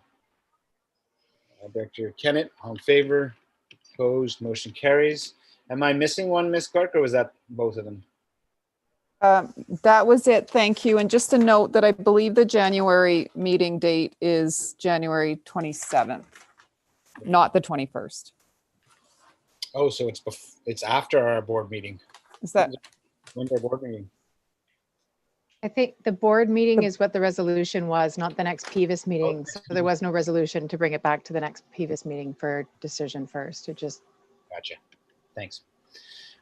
Speaker 6: Director Kennett. All in favor? Opposed? Motion carries. Am I missing one, Ms. Clark, or was that both of them?
Speaker 14: That was it. Thank you. And just a note that I believe the January meeting date is January 27th, not the 21st.
Speaker 6: Oh, so it's after our board meeting.
Speaker 14: Is that?
Speaker 6: When's our board meeting?
Speaker 7: I think the board meeting is what the resolution was, not the next PVIS meeting. So there was no resolution to bring it back to the next PVIS meeting for decision first. It just.
Speaker 6: Gotcha. Thanks.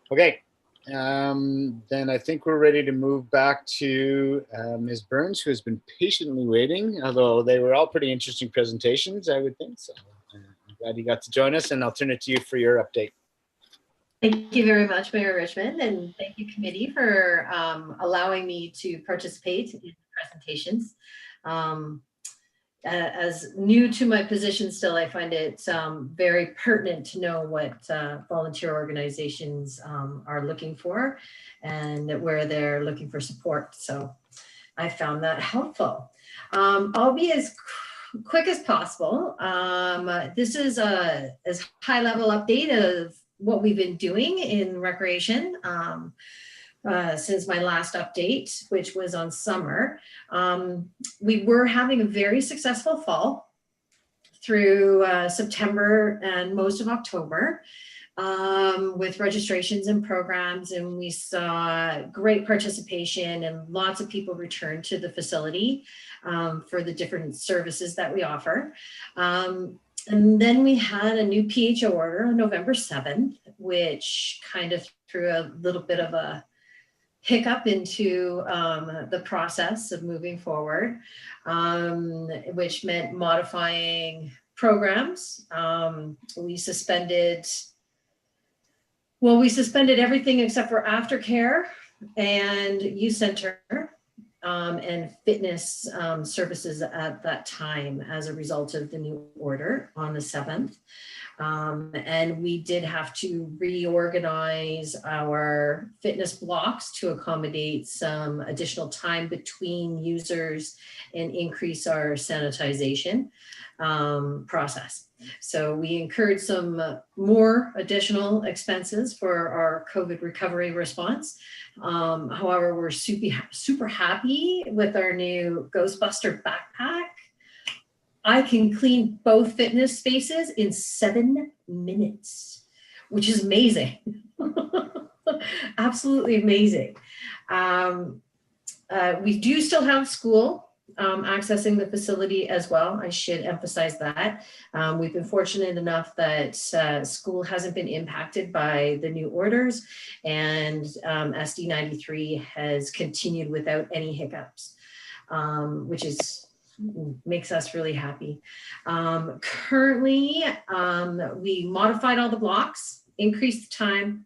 Speaker 6: Okay. Then I think we're ready to move back to Ms. Burns, who has been patiently waiting, although they were all pretty interesting presentations, I would think. So I'm glad you got to join us, and I'll turn it to you for your update.
Speaker 15: Thank you very much, Mayor Richmond, and thank you, committee, for allowing me to participate in the presentations. As new to my position still, I find it very pertinent to know what volunteer organizations are looking for and where they're looking for support. So I found that helpful. I'll be as quick as possible. This is a high level update of what we've been doing in recreation since my last update, which was on summer. We were having a very successful fall through September and most of October with registrations and programs, and we saw great participation and lots of people return to the facility for the different services that we offer. And then we had a new PHO order on November 7th, which kind of threw a little bit of a hiccup into the process of moving forward, which meant modifying programs. We suspended everything except for aftercare and youth center and fitness services at that time as a result of the new order on the 7th. And we did have to reorganize our fitness blocks to accommodate some additional time between users and increase our sanitization process. So we incurred some more additional expenses for our COVID recovery response. However, we're super happy with our new Ghostbuster backpack. I can clean both fitness spaces in 7 minutes, which is amazing. Absolutely amazing. We do still have school accessing the facility as well. I should emphasize that. We've been fortunate enough that school hasn't been impacted by the new orders, and SD 93 has continued without any hiccups, which makes us really happy. Currently, we modified all the blocks, increased the time.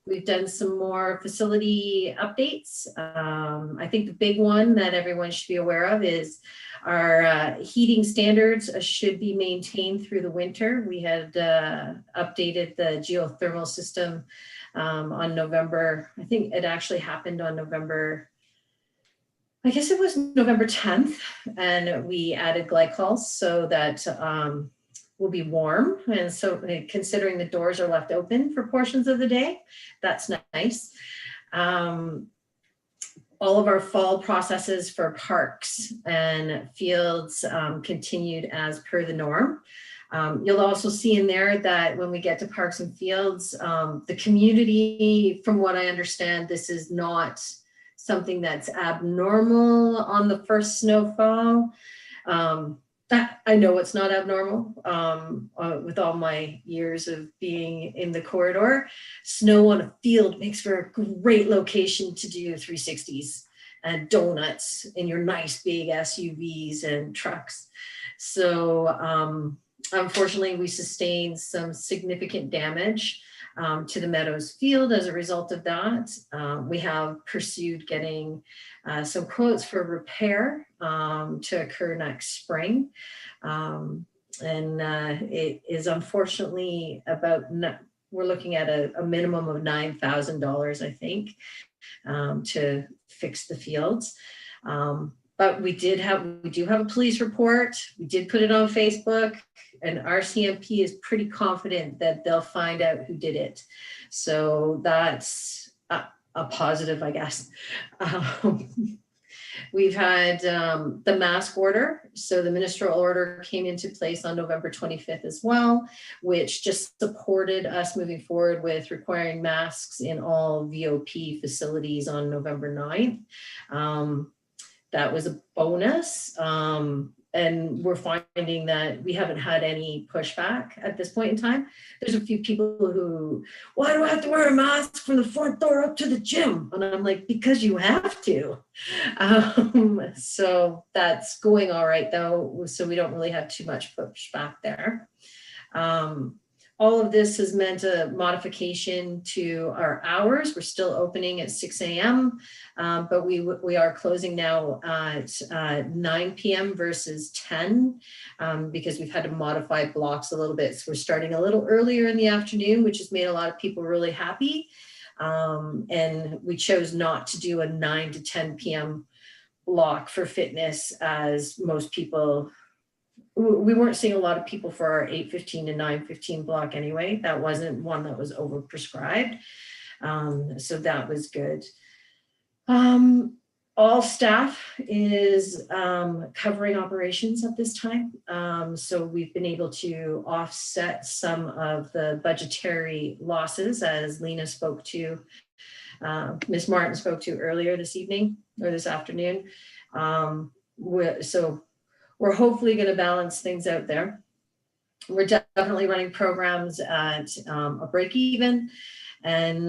Speaker 15: We've done some more facility updates. I think the big one that everyone should be aware of is our heating standards should be maintained through the winter. We had updated the geothermal system on November, I think it actually happened on November, I guess it was November 10th, and we added glycols so that will be warm. And so considering the doors are left open for portions of the day, that's nice. All of our fall processes for parks and fields continued as per the norm. You'll also see in there that when we get to parks and fields, the community, from what I understand, this is not something that's abnormal on the first snowfall. I know it's not abnormal with all my years of being in the corridor. Snow on a field makes for a great location to do 360s and donuts in your nice big SUVs and trucks. So unfortunately, we sustained some significant damage to the Meadows field as a result of that. We have pursued getting some quotes for repair to occur next spring. And it is unfortunately about we're looking at a minimum of $9,000, I think, to fix the fields. But we do have a police report. We did put it on Facebook, and our CMP is pretty confident that they'll find out who did it. So that's a positive, I guess. We've had the mask order. So the ministerial order came into place on November 25th as well, which just supported us moving forward with requiring masks in all VOP facilities on November 9th. That was a bonus. And we're finding that we haven't had any pushback at this point in time. There's a few people who, why do I have to wear a mask from the front door up to the gym? And I'm like, because you have to. So that's going all right though. So we don't really have too much pushback there. All of this has meant a modification to our hours. We're still opening at 6 a.m., but we are closing now at 9 p.m. versus 10 because we've had to modify blocks a little bit. So we're starting a little earlier in the afternoon, which has made a lot of people really happy. And we chose not to do a 9 to 10 p.m. block for fitness, as most people, we weren't seeing a lot of people for our 8:15 to 9:15 block anyway. That wasn't one that was overprescribed. So that was good. All staff is covering operations at this time. So we've been able to offset some of the budgetary losses, as Lena spoke to, Ms. Martin spoke to earlier this evening or this afternoon. So we're hopefully going to balance things out there. We're definitely running programs at a break even. And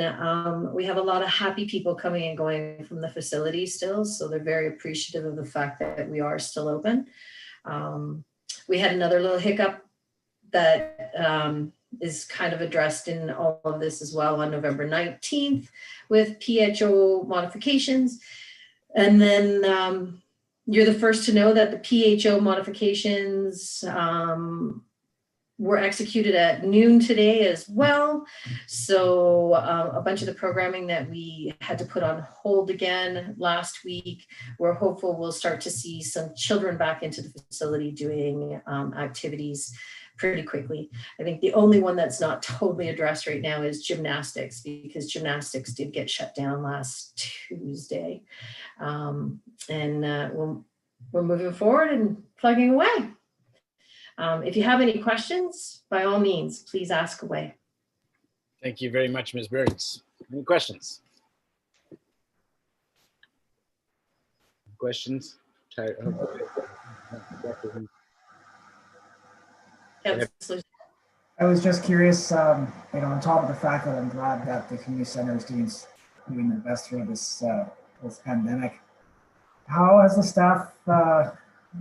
Speaker 15: we have a lot of happy people coming and going from the facility still. So they're very appreciative of the fact that we are still open. We had another little hiccup that is kind of addressed in all of this as well on November 19th with PHO modifications. And then you're the first to know that the PHO modifications were executed at noon today as well. So a bunch of the programming that we had to put on hold again last week, we're hopeful we'll start to see some children back into the facility doing activities pretty quickly. I think the only one that's not totally addressed right now is gymnastics, because gymnastics did get shut down last Tuesday. We're moving forward and plugging away. If you have any questions, by all means, please ask away.
Speaker 6: Thank you very much, Ms. Burns. Any questions? Questions?
Speaker 5: I was just curious, on top of the fact that I'm glad that the community center is doing their best through this pandemic, how has the staff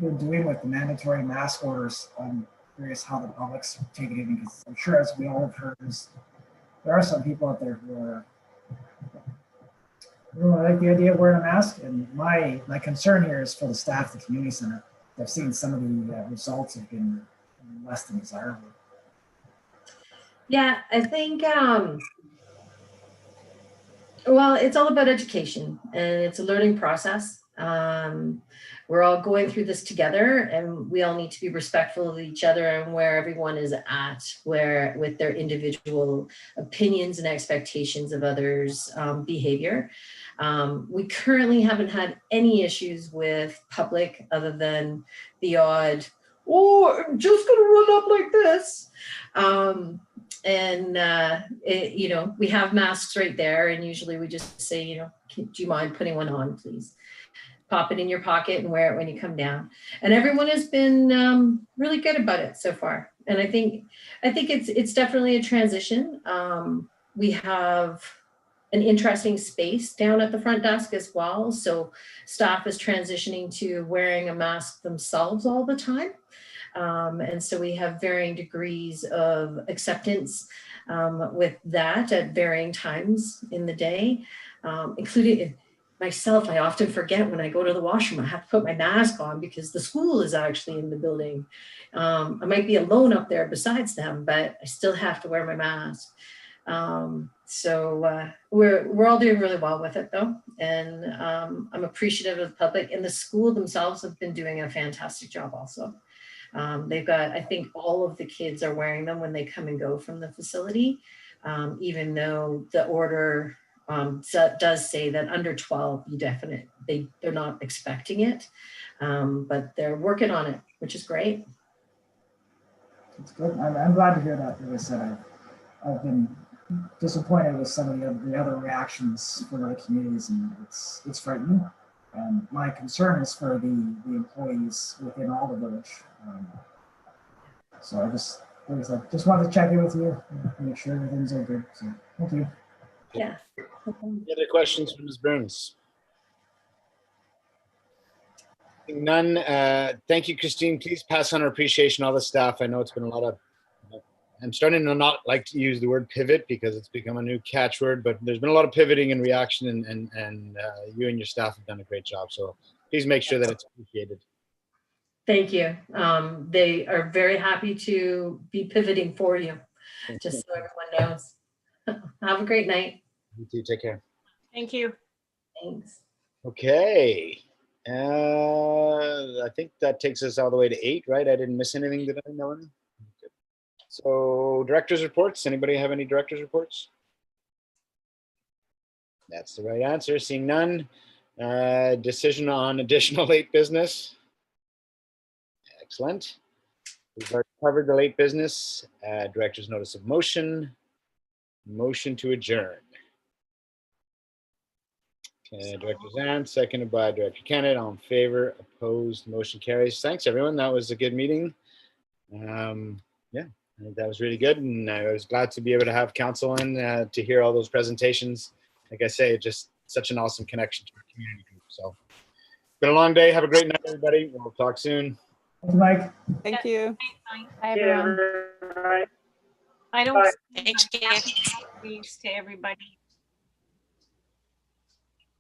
Speaker 5: been doing with the mandatory mask orders? I'm curious how the public's taking it, because I'm sure, as we all have heard, there are some people out there who like the idea of wearing a mask. And my concern here is for the staff at the community center. I've seen some of the results have been less than desirable.
Speaker 15: Yeah, I think, well, it's all about education, and it's a learning process. We're all going through this together, and we all need to be respectful of each other and where everyone is at, with their individual opinions and expectations of others' behavior. We currently haven't had any issues with public other than the odd, oh, I'm just going to run up like this. We have masks right there, and usually we just say, do you mind putting one on, please? Pop it in your pocket and wear it when you come down. And everyone has been really good about it so far. And I think it's definitely a transition. We have an interesting space down at the front desk as well. So staff is transitioning to wearing a mask themselves all the time. And so we have varying degrees of acceptance with that at varying times in the day, including myself. I often forget when I go to the washroom, I have to put my mask on because the school is actually in the building. I might be alone up there besides them, but I still have to wear my mask. So we're all doing really well with it though. And I'm appreciative of the public, and the school themselves have been doing a fantastic job also. They've got, I think all of the kids are wearing them when they come and go from the facility, even though the order does say that under 12, they're not expecting it, but they're working on it, which is great.
Speaker 5: It's good. I'm glad to hear that. Like I said, I've been disappointed with some of the other reactions from other communities, and it's frightening. And my concern is for the employees within all the village. So I just wanted to check in with you, and make sure everything's okay. So thank you.
Speaker 15: Yeah.
Speaker 6: Any other questions from Ms. Burns? None. Thank you, Christine. Please pass on our appreciation to all the staff. I know it's been a lot of, I'm starting to not like to use the word pivot because it's become a new catchword, but there's been a lot of pivoting and reaction, and you and your staff have done a great job. So please make sure that it's appreciated.
Speaker 15: Thank you. They are very happy to be pivoting for you, just so everyone knows. Have a great night.
Speaker 6: You too. Take care.
Speaker 1: Thank you.
Speaker 15: Thanks.
Speaker 6: Okay. I think that takes us all the way to 8, right? I didn't miss anything, did I, Melanie? Good. So director's reports. Anybody have any director's reports? That's the right answer. Seeing none. Decision on additional late business. Excellent. We've already covered the late business. Director's notice of motion. Motion to adjourn. Okay, Director Zan, seconded by Director Kennett. All in favor, opposed, motion carries. Thanks, everyone. That was a good meeting. Yeah, I think that was really good. And I was glad to be able to have council in to hear all those presentations. Like I say, just such an awesome connection to our community group. So it's been a long day. Have a great night, everybody. We'll talk soon.
Speaker 5: Thank you, Mike.
Speaker 14: Thank you.
Speaker 7: Bye, everyone.
Speaker 1: I don't. Thanks to everybody.